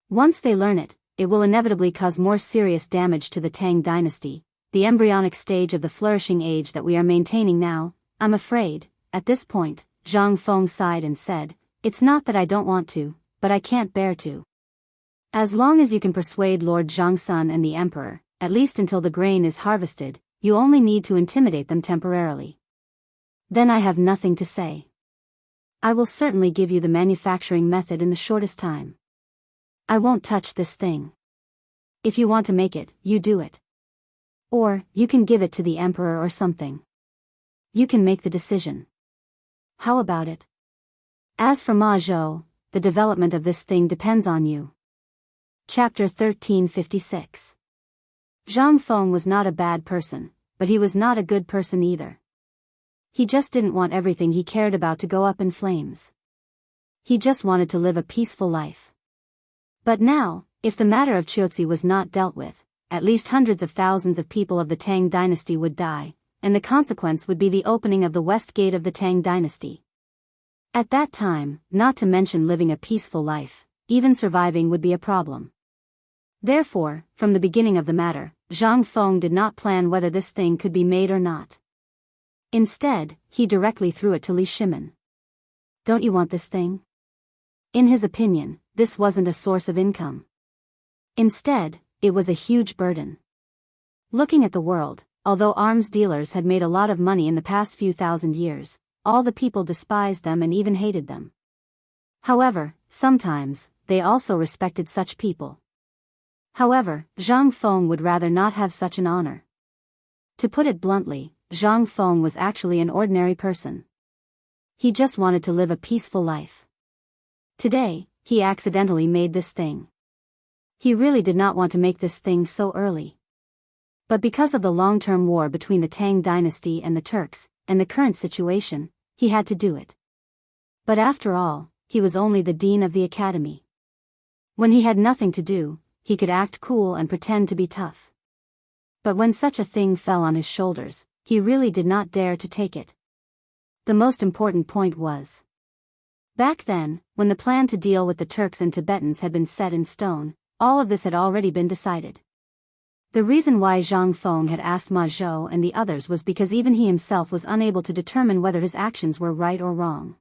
Once they learn it, it will inevitably cause more serious damage to the Tang dynasty, the embryonic stage of the flourishing age that we are maintaining now. I'm afraid." At this point, Zhang Feng sighed and said, "It's not that I don't want to, but I can't bear to. As long as you can persuade Lord Zhangsun and the emperor, at least until the grain is harvested, you only need to intimidate them temporarily. Then I have nothing to say. I will certainly give you the manufacturing method in the shortest time. I won't touch this thing. If you want to make it, you do it. Or, you can give it to the emperor or something. You can make the decision. How about it? As for Ma Zhou, the development of this thing depends on you." Chapter 1356. Zhang Feng was not a bad person, but he was not a good person either. He just didn't want everything he cared about to go up in flames. He just wanted to live a peaceful life. But now, if the matter of Qiuzi was not dealt with, at least hundreds of thousands of people of the Tang dynasty would die, and the consequence would be the opening of the west gate of the Tang dynasty. At that time, not to mention living a peaceful life, even surviving would be a problem. Therefore, from the beginning of the matter, Zhang Feng did not plan whether this thing could be made or not. Instead, he directly threw it to Li Shimin. "Don't you want this thing?" In his opinion, this wasn't a source of income. Instead, it was a huge burden. Looking at the world, although arms dealers had made a lot of money in the past few thousand years, all the people despised them and even hated them. However, sometimes, they also respected such people. However, Zhang Feng would rather not have such an honor. To put it bluntly, Zhang Feng was actually an ordinary person. He just wanted to live a peaceful life. Today, he accidentally made this thing. He really did not want to make this thing so early. But because of the long-term war between the Tang dynasty and the Turks, and the current situation, he had to do it. But after all, he was only the dean of the academy. When he had nothing to do, he could act cool and pretend to be tough. But when such a thing fell on his shoulders, he really did not dare to take it. The most important point was, back then, when the plan to deal with the Turks and Tibetans had been set in stone, all of this had already been decided. The reason why Zhang Feng had asked Ma Zhou and the others was because even he himself was unable to determine whether his actions were right or wrong.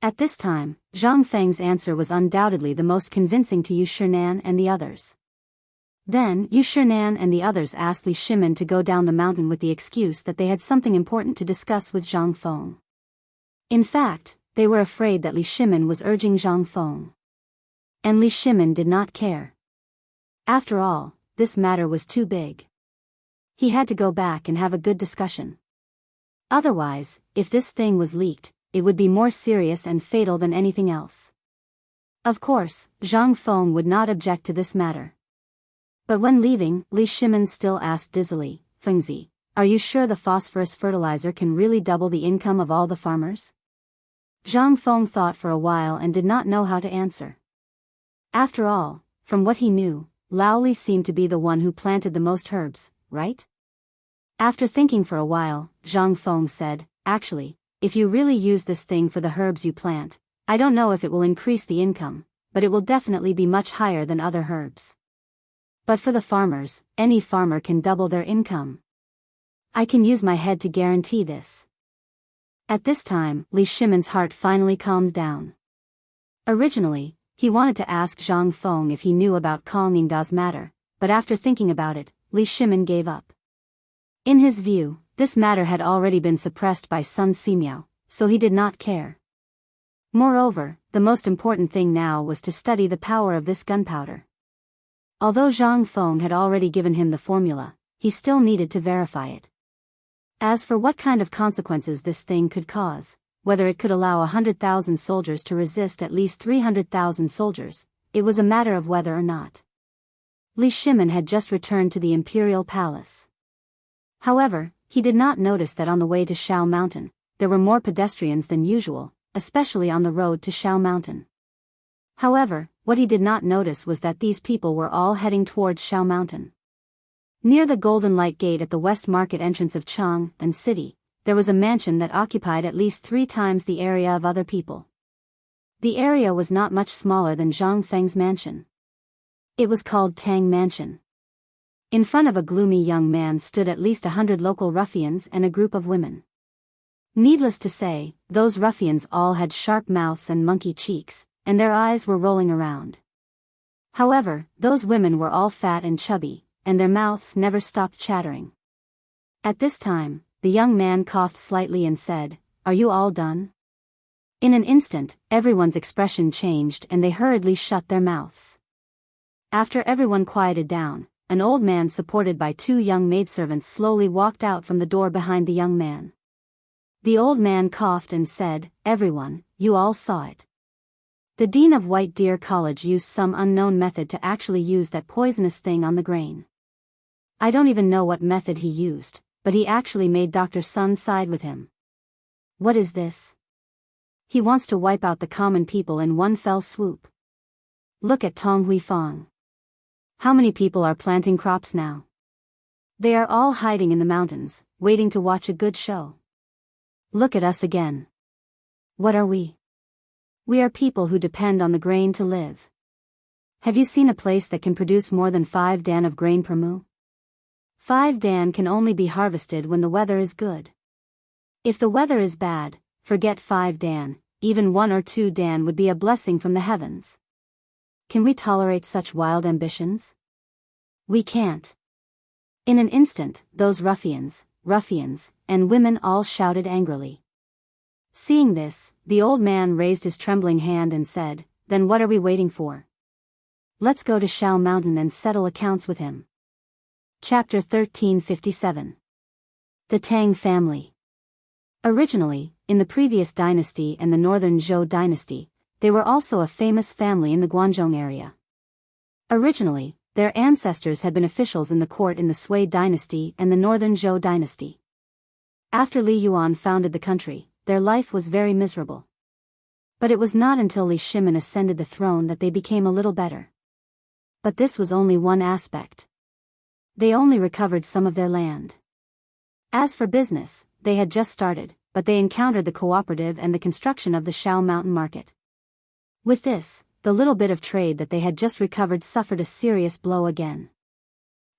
At this time, Zhang Feng's answer was undoubtedly the most convincing to Yu Shinan and the others. Then, Yu Shinan and the others asked Li Shimin to go down the mountain with the excuse that they had something important to discuss with Zhang Feng. In fact, they were afraid that Li Shimin was urging Zhang Feng. And Li Shimin did not care. After all, this matter was too big. He had to go back and have a good discussion. Otherwise, if this thing was leaked, it would be more serious and fatal than anything else. Of course, Zhang Feng would not object to this matter. But when leaving, Li Shimin still asked dizzily, "Fengzi, are you sure the phosphorus fertilizer can really double the income of all the farmers?" Zhang Feng thought for a while and did not know how to answer. After all, from what he knew, Lao Li seemed to be the one who planted the most herbs, right? After thinking for a while, Zhang Feng said, "Actually, if you really use this thing for the herbs you plant, I don't know if it will increase the income, but it will definitely be much higher than other herbs. But for the farmers, any farmer can double their income. I can use my head to guarantee this. At this time, Li Shimon's heart finally calmed down. Originally, he wanted to ask Zhang Feng if he knew about Kong Ningda's matter, but after thinking about it, Li Shimon gave up. In his view, this matter had already been suppressed by Sun Simiao, so he did not care. Moreover, the most important thing now was to study the power of this gunpowder. Although Zhang Feng had already given him the formula, he still needed to verify it. As for what kind of consequences this thing could cause, whether it could allow 100,000 soldiers to resist at least 300,000 soldiers, it was a matter of whether or not. Li Shimon had just returned to the imperial palace. However, he did not notice that on the way to Shao Mountain, there were more pedestrians than usual, especially on the road to Shao Mountain. However, what he did not notice was that these people were all heading towards Shao Mountain. Near the Golden Light Gate at the West Market entrance of Chang'an City, there was a mansion that occupied at least 3 times the area of other people. The area was not much smaller than Zhang Feng's mansion. It was called Tang Mansion. In front of a gloomy young man stood at least 100 local ruffians and a group of women. Needless to say, those ruffians all had sharp mouths and monkey cheeks, and their eyes were rolling around. However, those women were all fat and chubby, and their mouths never stopped chattering. At this time, the young man coughed slightly and said, "Are you all done?" In an instant, everyone's expression changed and they hurriedly shut their mouths. After everyone quieted down, an old man supported by 2 young maidservants slowly walked out from the door behind the young man. The old man coughed and said, "Everyone, you all saw it. The dean of White Deer College used some unknown method to actually use that poisonous thing on the grain. I don't even know what method he used, but he actually made Dr. Sun side with him. What is this? He wants to wipe out the common people in one fell swoop. Look at Tong Huifang. How many people are planting crops now? They are all hiding in the mountains, waiting to watch a good show. Look at us again. What are we? We are people who depend on the grain to live. Have you seen a place that can produce more than 5 dan of grain per mu? 5 dan can only be harvested when the weather is good. If the weather is bad, forget 5 dan, even 1 or 2 dan would be a blessing from the heavens. Can we tolerate such wild ambitions? We can't." In an instant, those ruffians, and women all shouted angrily. Seeing this, the old man raised his trembling hand and said, "Then what are we waiting for? Let's go to Shao Mountain and settle accounts with him." Chapter 1357. The Tang Family. Originally, in the previous dynasty and the northern Zhou dynasty, they were also a famous family in the Guangzhong area. Originally, their ancestors had been officials in the court in the Sui dynasty and the northern Zhou dynasty. After Li Yuan founded the country, their life was very miserable. But it was not until Li Shimon ascended the throne that they became a little better. But this was only one aspect. They only recovered some of their land. As for business, they had just started, but they encountered the cooperative and the construction of the Shao Mountain Market. With this, the little bit of trade that they had just recovered suffered a serious blow again.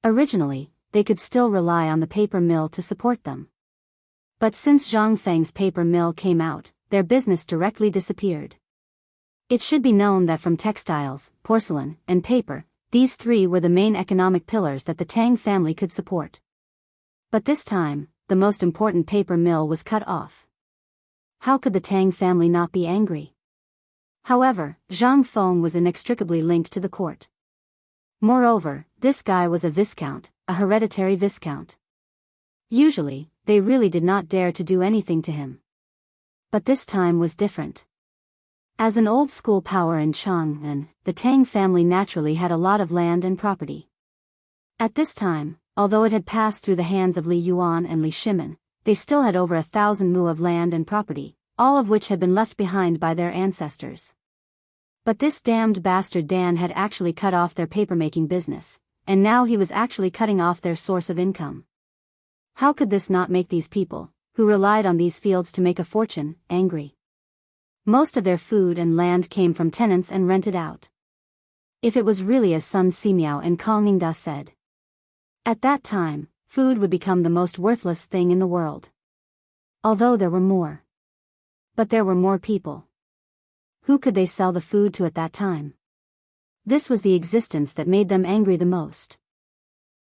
Originally, they could still rely on the paper mill to support them. But since Zhang Feng's paper mill came out, their business directly disappeared. It should be known that from textiles, porcelain, and paper, these 3 were the main economic pillars that the Tang family could support. But this time, the most important paper mill was cut off. How could the Tang family not be angry? However, Zhang Feng was inextricably linked to the court. Moreover, this guy was a viscount, a hereditary viscount. Usually, they really did not dare to do anything to him. But this time was different. As an old-school power in Chang'an, the Tang family naturally had a lot of land and property. At this time, although it had passed through the hands of Li Yuan and Li Shimon, they still had over 1,000 mu of land and property, all of which had been left behind by their ancestors. But this damned bastard Dan had actually cut off their paper-making business, and now he was actually cutting off their source of income. How could this not make these people, who relied on these fields to make a fortune, angry. Most of their food and land came from tenants and rented out. If it was really as Sun Simiao and Kong Ningda said, at that time, food would become the most worthless thing in the world. Although there were more. But there were more people. Who could they sell the food to at that time? This was the existence that made them angry the most.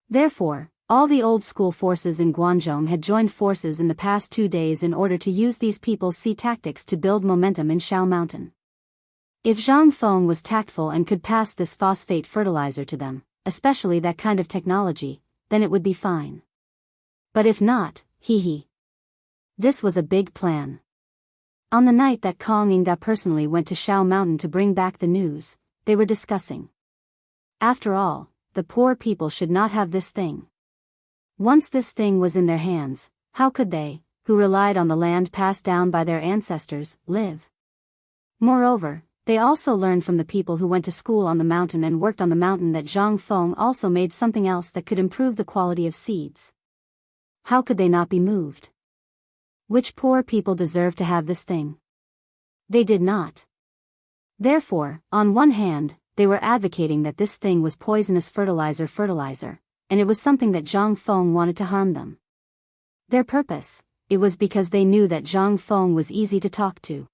Therefore, all the old-school forces in Guangzhou had joined forces in the past 2 days in order to use these people's sea tactics to build momentum in Shao Mountain. If Zhang Feng was tactful and could pass this phosphate fertilizer to them, especially that kind of technology, then it would be fine. But if not, hee. This was a big plan. On the night that Kong Yingda personally went to Shao Mountain to bring back the news, they were discussing. After all, the poor people should not have this thing. Once this thing was in their hands, how could they, who relied on the land passed down by their ancestors, live? Moreover, they also learned from the people who went to school on the mountain and worked on the mountain that Zhang Feng also made something else that could improve the quality of seeds. How could they not be moved? Which poor people deserved to have this thing? They did not. Therefore, on one hand, they were advocating that this thing was poisonous fertilizer, and it was something that Zhang Feng wanted to harm them. Their purpose, it was because they knew that Zhang Feng was easy to talk to.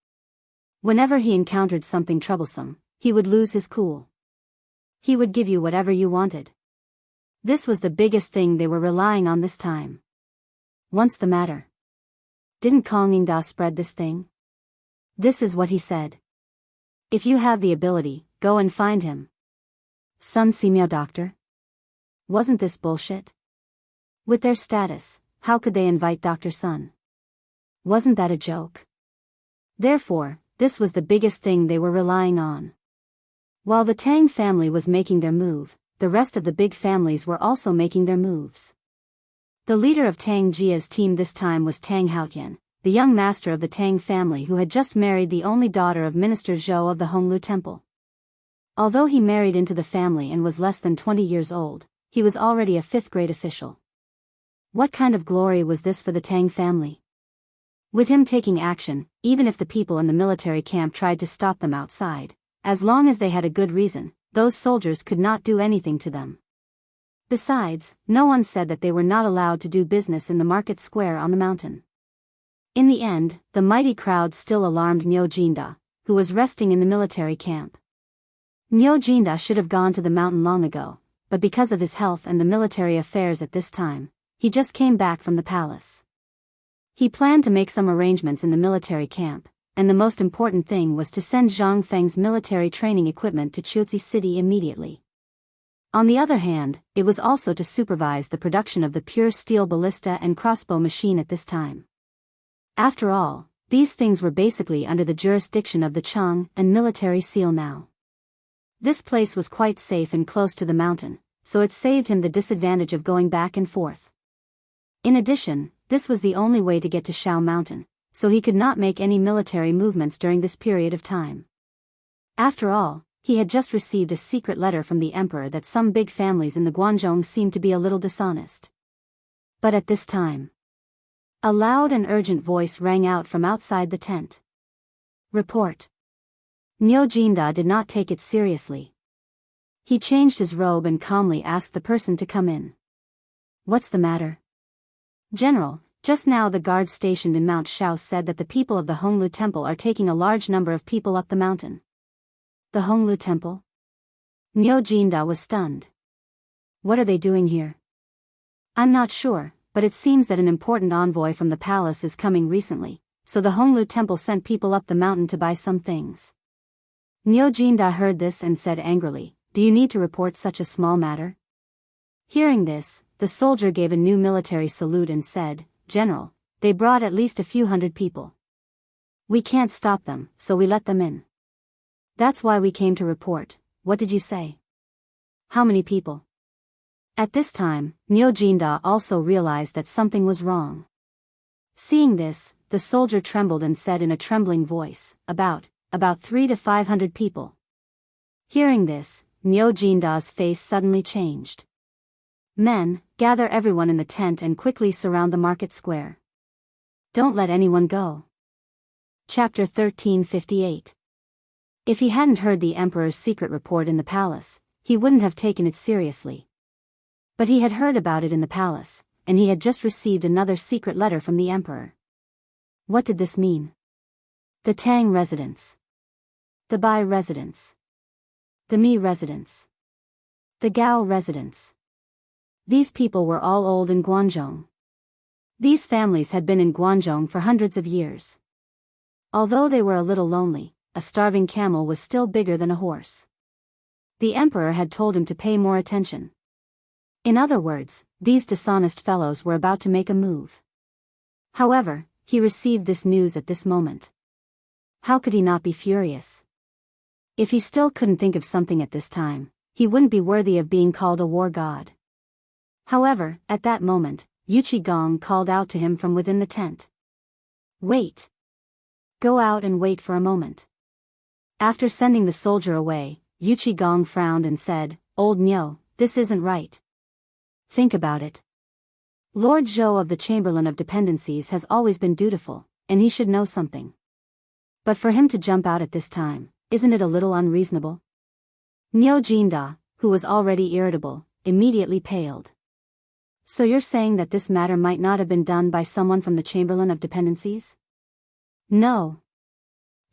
Whenever he encountered something troublesome, he would lose his cool. He would give you whatever you wanted. This was the biggest thing they were relying on this time. What's the matter? Didn't Kong Yingda spread this thing? This is what he said. If you have the ability, go and find him. Sun Simiao doctor? Wasn't this bullshit? With their status, how could they invite Dr. Sun? Wasn't that a joke? Therefore, this was the biggest thing they were relying on. While the Tang family was making their move, the rest of the big families were also making their moves. The leader of Tang Jia's team this time was Tang Haotian, the young master of the Tang family who had just married the only daughter of Minister Zhou of the Honglu Temple. Although he married into the family and was less than 20 years old, he was already a 5th-grade official. What kind of glory was this for the Tang family? With him taking action, even if the people in the military camp tried to stop them outside, as long as they had a good reason, those soldiers could not do anything to them. Besides, no one said that they were not allowed to do business in the market square on the mountain. In the end, the mighty crowd still alarmed Niu Jinda, who was resting in the military camp. Niu Jinda should have gone to the mountain long ago, but because of his health and the military affairs at this time, he just came back from the palace. He planned to make some arrangements in the military camp, and the most important thing was to send Zhang Feng's military training equipment to Chuzi City immediately. On the other hand, it was also to supervise the production of the pure steel ballista and crossbow machine at this time. After all, these things were basically under the jurisdiction of the Chang and military seal now. This place was quite safe and close to the mountain, so it saved him the disadvantage of going back and forth. In addition, this was the only way to get to Shao Mountain, so he could not make any military movements during this period of time. After all, he had just received a secret letter from the emperor that some big families in the Guangzhou seemed to be a little dishonest. But at this time, a loud and urgent voice rang out from outside the tent. Report. Niu Jinda did not take it seriously. He changed his robe and calmly asked the person to come in. What's the matter? General, just now the guards stationed in Mount Shao said that the people of the Honglu Temple are taking a large number of people up the mountain. The Honglu Temple? Niu Jinda was stunned. What are they doing here? I'm not sure, but it seems that an important envoy from the palace is coming recently, so the Honglu Temple sent people up the mountain to buy some things. Niu Jinda heard this and said angrily, do you need to report such a small matter? Hearing this, the soldier gave a new military salute and said, General, they brought at least a few hundred people. We can't stop them, so we let them in. That's why we came to report. What did you say? How many people? At this time, Niu Jinda also realized that something was wrong. Seeing this, the soldier trembled and said in a trembling voice, about 300 to 500 people. Hearing this, Niu Jinda's face suddenly changed. Men, gather everyone in the tent and quickly surround the market square. Don't let anyone go. Chapter 1358. If he hadn't heard the emperor's secret report in the palace, he wouldn't have taken it seriously. But he had heard about it in the palace, and he had just received another secret letter from the emperor. What did this mean? The Tang residence. The Bai residence. The Mi residence. The Gao residence. These people were all old in Guangzhou. These families had been in Guangzhou for hundreds of years. Although they were a little lonely, a starving camel was still bigger than a horse. The emperor had told him to pay more attention. In other words, these dishonest fellows were about to make a move. However, he received this news at this moment. How could he not be furious? If he still couldn't think of something at this time, he wouldn't be worthy of being called a war god. However, at that moment, Yuqi Gong called out to him from within the tent. Wait. Go out and wait for a moment. After sending the soldier away, Yuqi Gong frowned and said, Old Nyo, this isn't right. Think about it. Lord Zhou of the Chamberlain of Dependencies has always been dutiful, and he should know something. But for him to jump out at this time, isn't it a little unreasonable? Nyo Jinda, who was already irritable, immediately paled. So you're saying that this matter might not have been done by someone from the Chamberlain of Dependencies? No.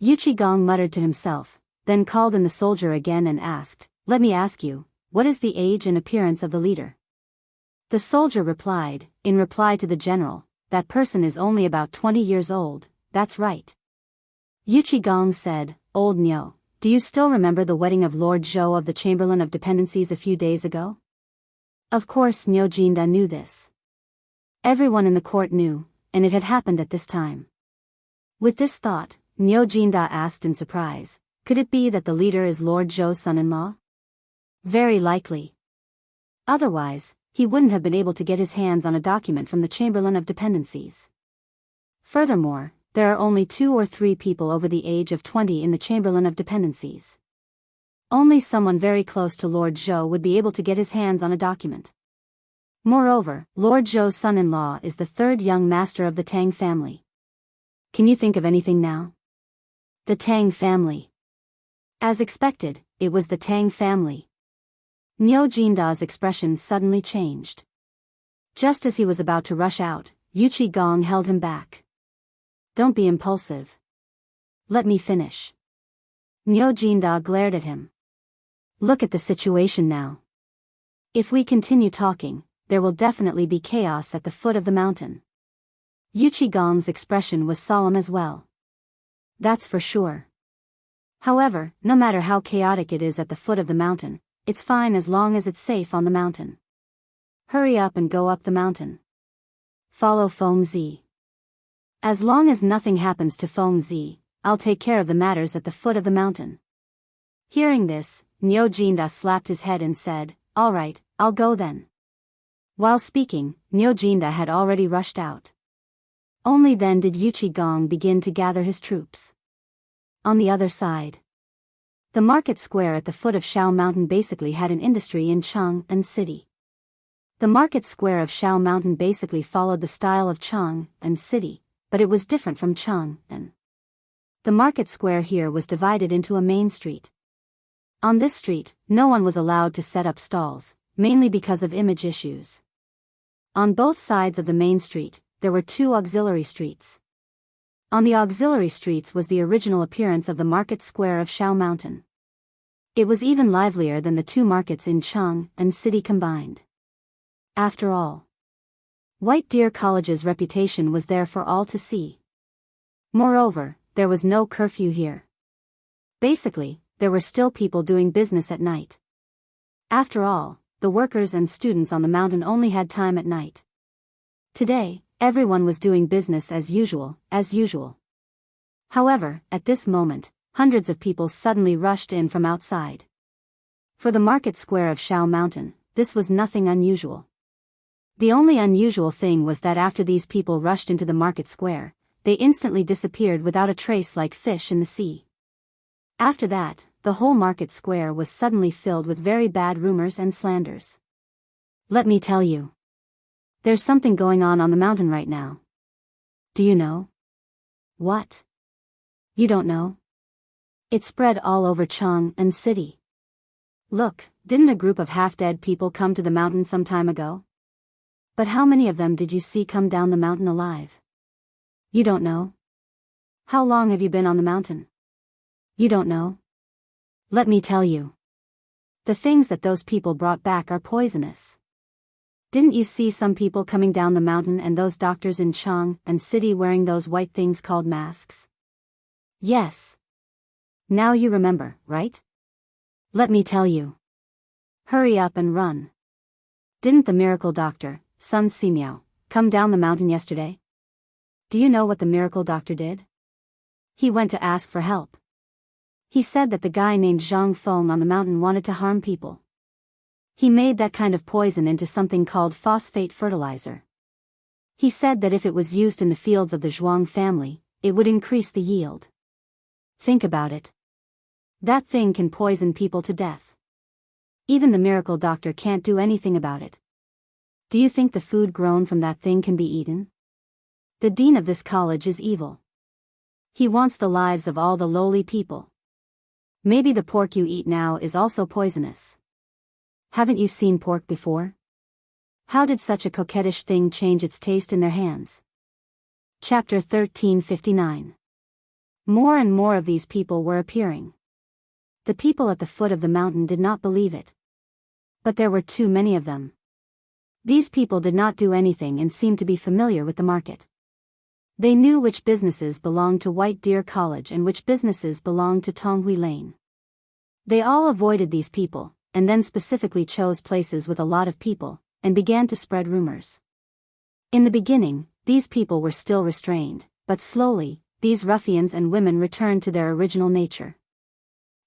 Yuqi Gong muttered to himself, then called in the soldier again and asked, Let me ask you, what is the age and appearance of the leader? The soldier replied, in reply to the general, that person is only about 20 years old, that's right. Yuqi Gong said, Old Nyo, do you still remember the wedding of Lord Zhou of the Chamberlain of Dependencies a few days ago? Of course Nyo Jinda knew this. Everyone in the court knew, and it had happened at this time. With this thought, Nyo Jinda asked in surprise, could it be that the leader is Lord Zhou's son-in-law? Very likely. Otherwise, he wouldn't have been able to get his hands on a document from the Chamberlain of Dependencies. Furthermore, there are only 2 or 3 people over the age of 20 in the Chamberlain of Dependencies. Only someone very close to Lord Zhou would be able to get his hands on a document. Moreover, Lord Zhou's son-in-law is the 3rd young master of the Tang family. Can you think of anything now? The Tang family. As expected, it was the Tang family. Nyo Jinda's expression suddenly changed. Just as he was about to rush out, Yuqi Gong held him back. Don't be impulsive. Let me finish. Nyo Jinda glared at him. Look at the situation now. If we continue talking, there will definitely be chaos at the foot of the mountain. Yuqi Gong's expression was solemn as well. That's for sure. However, no matter how chaotic it is at the foot of the mountain, it's fine as long as it's safe on the mountain. Hurry up and go up the mountain. Follow Feng Zi. As long as nothing happens to Feng Zi, I'll take care of the matters at the foot of the mountain. Hearing this, Nyo Jinda slapped his head and said, All right, I'll go then. While speaking, Nyo Jinda had already rushed out. Only then did Yuqi Gong begin to gather his troops. On the other side, the market square at the foot of Shao Mountain basically had an industry in Cheng and city. The market square of Shao Mountain basically followed the style of Cheng and city, but it was different from Cheng and. The market square here was divided into a main street. On this street, no one was allowed to set up stalls, mainly because of image issues. On both sides of the main street, there were 2 auxiliary streets. On the auxiliary streets was the original appearance of the market square of Shao Mountain. It was even livelier than the 2 markets in Cheng and city combined. After all, White Deer College's reputation was there for all to see. Moreover, there was no curfew here. Basically, there were still people doing business at night. After all, the workers and students on the mountain only had time at night. Today, everyone was doing business as usual. However, at this moment, hundreds of people suddenly rushed in from outside. For the market square of Shao Mountain, this was nothing unusual. The only unusual thing was that after these people rushed into the market square, they instantly disappeared without a trace like fish in the sea. After that, the whole market square was suddenly filled with very bad rumors and slanders. Let me tell you. There's something going on the mountain right now. Do you know? What? You don't know? It spread all over Chang'an City. Look, didn't a group of half-dead people come to the mountain some time ago? But how many of them did you see come down the mountain alive? You don't know? How long have you been on the mountain? You don't know? Let me tell you. The things that those people brought back are poisonous. Didn't you see some people coming down the mountain and those doctors in Chang'an City wearing those white things called masks? Yes. Now you remember, right? Let me tell you. Hurry up and run. Didn't the miracle doctor, Sun Simiao, come down the mountain yesterday? Do you know what the miracle doctor did? He went to ask for help. He said that the guy named Zhang Feng on the mountain wanted to harm people. He made that kind of poison into something called phosphate fertilizer. He said that if it was used in the fields of the Zhuang family, it would increase the yield. Think about it. That thing can poison people to death. Even the miracle doctor can't do anything about it. Do you think the food grown from that thing can be eaten? The dean of this college is evil. He wants the lives of all the lowly people. Maybe the pork you eat now is also poisonous. Haven't you seen pork before? How did such a coquettish thing change its taste in their hands? Chapter 1359. More and more of these people were appearing. The people at the foot of the mountain did not believe it. But there were too many of them. These people did not do anything and seemed to be familiar with the market. They knew which businesses belonged to White Deer College and which businesses belonged to Tonghui Lane. They all avoided these people, and then specifically chose places with a lot of people, and began to spread rumors. In the beginning, these people were still restrained, but slowly, these ruffians and women returned to their original nature.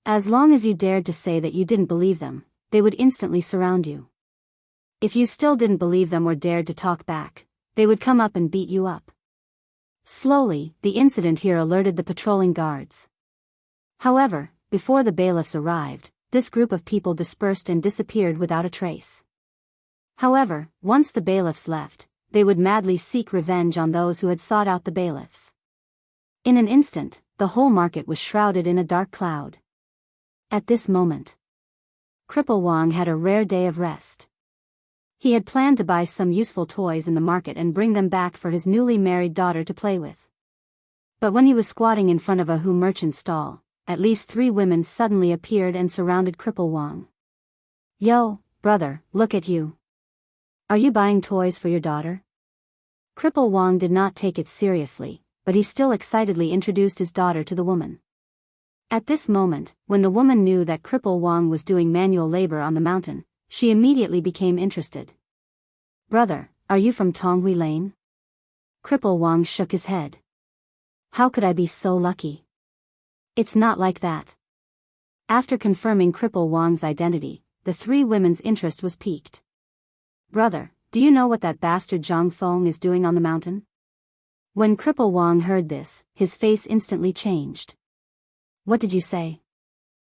As long as you dared to say that you didn't believe them, they would instantly surround you. If you still didn't believe them or dared to talk back, they would come up and beat you up. Slowly, the incident here alerted the patrolling guards. However, before the bailiffs arrived, this group of people dispersed and disappeared without a trace. However, once the bailiffs left, they would madly seek revenge on those who had sought out the bailiffs. In an instant, the whole market was shrouded in a dark cloud. At this moment, Cripple Wang had a rare day of rest. He had planned to buy some useful toys in the market and bring them back for his newly married daughter to play with. But when he was squatting in front of a Hu merchant stall, at least 3 women suddenly appeared and surrounded Cripple Wang. Yo, brother, look at you. Are you buying toys for your daughter? Cripple Wang did not take it seriously, but he still excitedly introduced his daughter to the woman. At this moment, when the woman knew that Cripple Wang was doing manual labor on the mountain, she immediately became interested. Brother, are you from Tonghui Lane? Cripple Wang shook his head. How could I be so lucky? It's not like that. After confirming Cripple Wang's identity, the 3 women's interest was piqued. Brother, do you know what that bastard Zhang Feng is doing on the mountain? When Cripple Wang heard this, his face instantly changed. What did you say?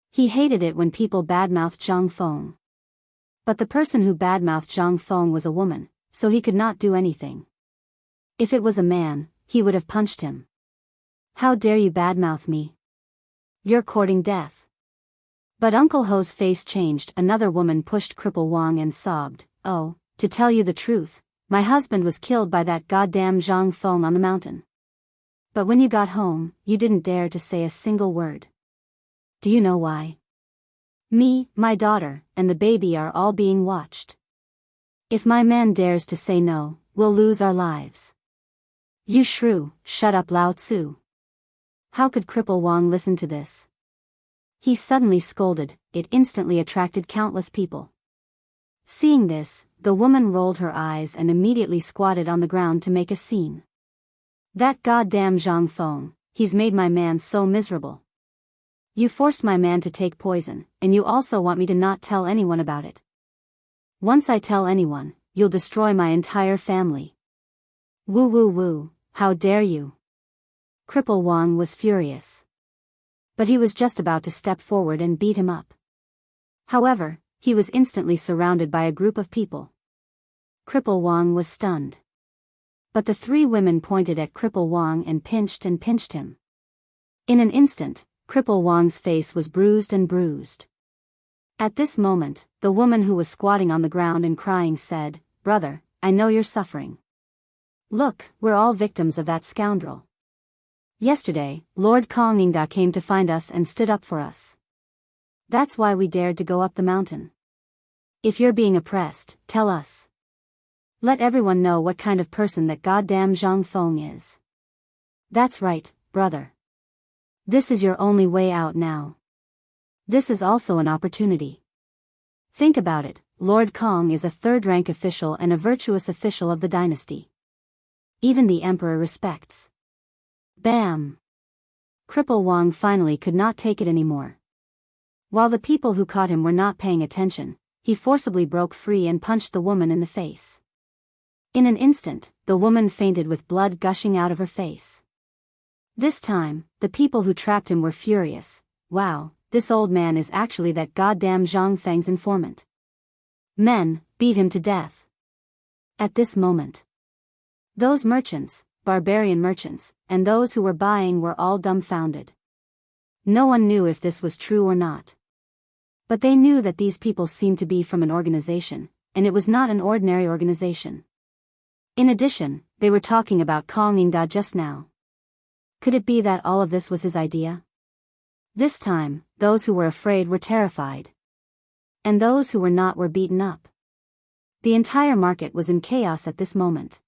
He hated it when people badmouthed Zhang Feng. But the person who badmouthed Zhang Feng was a woman, so he could not do anything. If it was a man, he would have punched him. How dare you badmouth me? You're courting death. But Uncle Ho's face changed. Another woman pushed Cripple Wang and sobbed, Oh, to tell you the truth, my husband was killed by that goddamn Zhang Feng on the mountain. But when you got home, you didn't dare to say a single word. Do you know why? Me, my daughter, and the baby are all being watched. If my man dares to say no, we'll lose our lives. You shrew, shut up Lao Tzu. How could Cripple Wang listen to this? He suddenly scolded. It instantly attracted countless people. Seeing this, the woman rolled her eyes and immediately squatted on the ground to make a scene. That goddamn Zhang Feng, he's made my man so miserable. You forced my man to take poison, and you also want me to not tell anyone about it. Once I tell anyone, you'll destroy my entire family. Woo woo woo, how dare you? Cripple Wang was furious. But he was just about to step forward and beat him up. However, he was instantly surrounded by a group of people. Cripple Wang was stunned. But the three women pointed at Cripple Wang and pinched him. In an instant, Cripple Wang's face was bruised and bruised. At this moment, the woman who was squatting on the ground and crying said, "Brother, I know you're suffering. Look, we're all victims of that scoundrel. Yesterday, Lord Kongningda came to find us and stood up for us. That's why we dared to go up the mountain. If you're being oppressed, tell us. Let everyone know what kind of person that goddamn Zhang Feng is." "That's right, brother. This is your only way out now. This is also an opportunity. Think about it, Lord Kong is a third-rank official and a virtuous official of the dynasty. Even the emperor respects." Bam! Cripple Wang finally could not take it anymore. While the people who caught him were not paying attention, he forcibly broke free and punched the woman in the face. In an instant, the woman fainted with blood gushing out of her face. This time, the people who trapped him were furious. Wow, this old man is actually that goddamn Zhang Feng's informant. Men, beat him to death. At this moment, those merchants, barbarian merchants, and those who were buying were all dumbfounded. No one knew if this was true or not. But they knew that these people seemed to be from an organization, and it was not an ordinary organization. In addition, they were talking about Kongningda just now. Could it be that all of this was his idea? This time, those who were afraid were terrified. And those who were not were beaten up. The entire market was in chaos at this moment.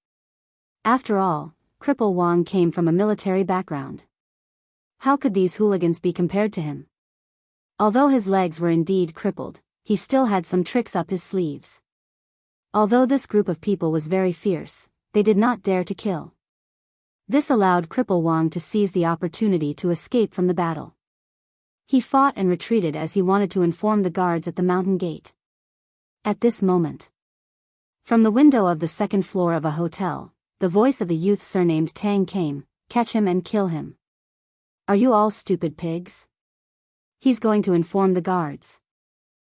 After all, Cripple Wang came from a military background. How could these hooligans be compared to him? Although his legs were indeed crippled, he still had some tricks up his sleeves. Although this group of people was very fierce, they did not dare to kill. This allowed Cripple Wang to seize the opportunity to escape from the battle. He fought and retreated as he wanted to inform the guards at the mountain gate. At this moment, from the window of the second floor of a hotel, the voice of the youth surnamed Tang came. "Catch him and kill him. Are you all stupid pigs? He's going to inform the guards."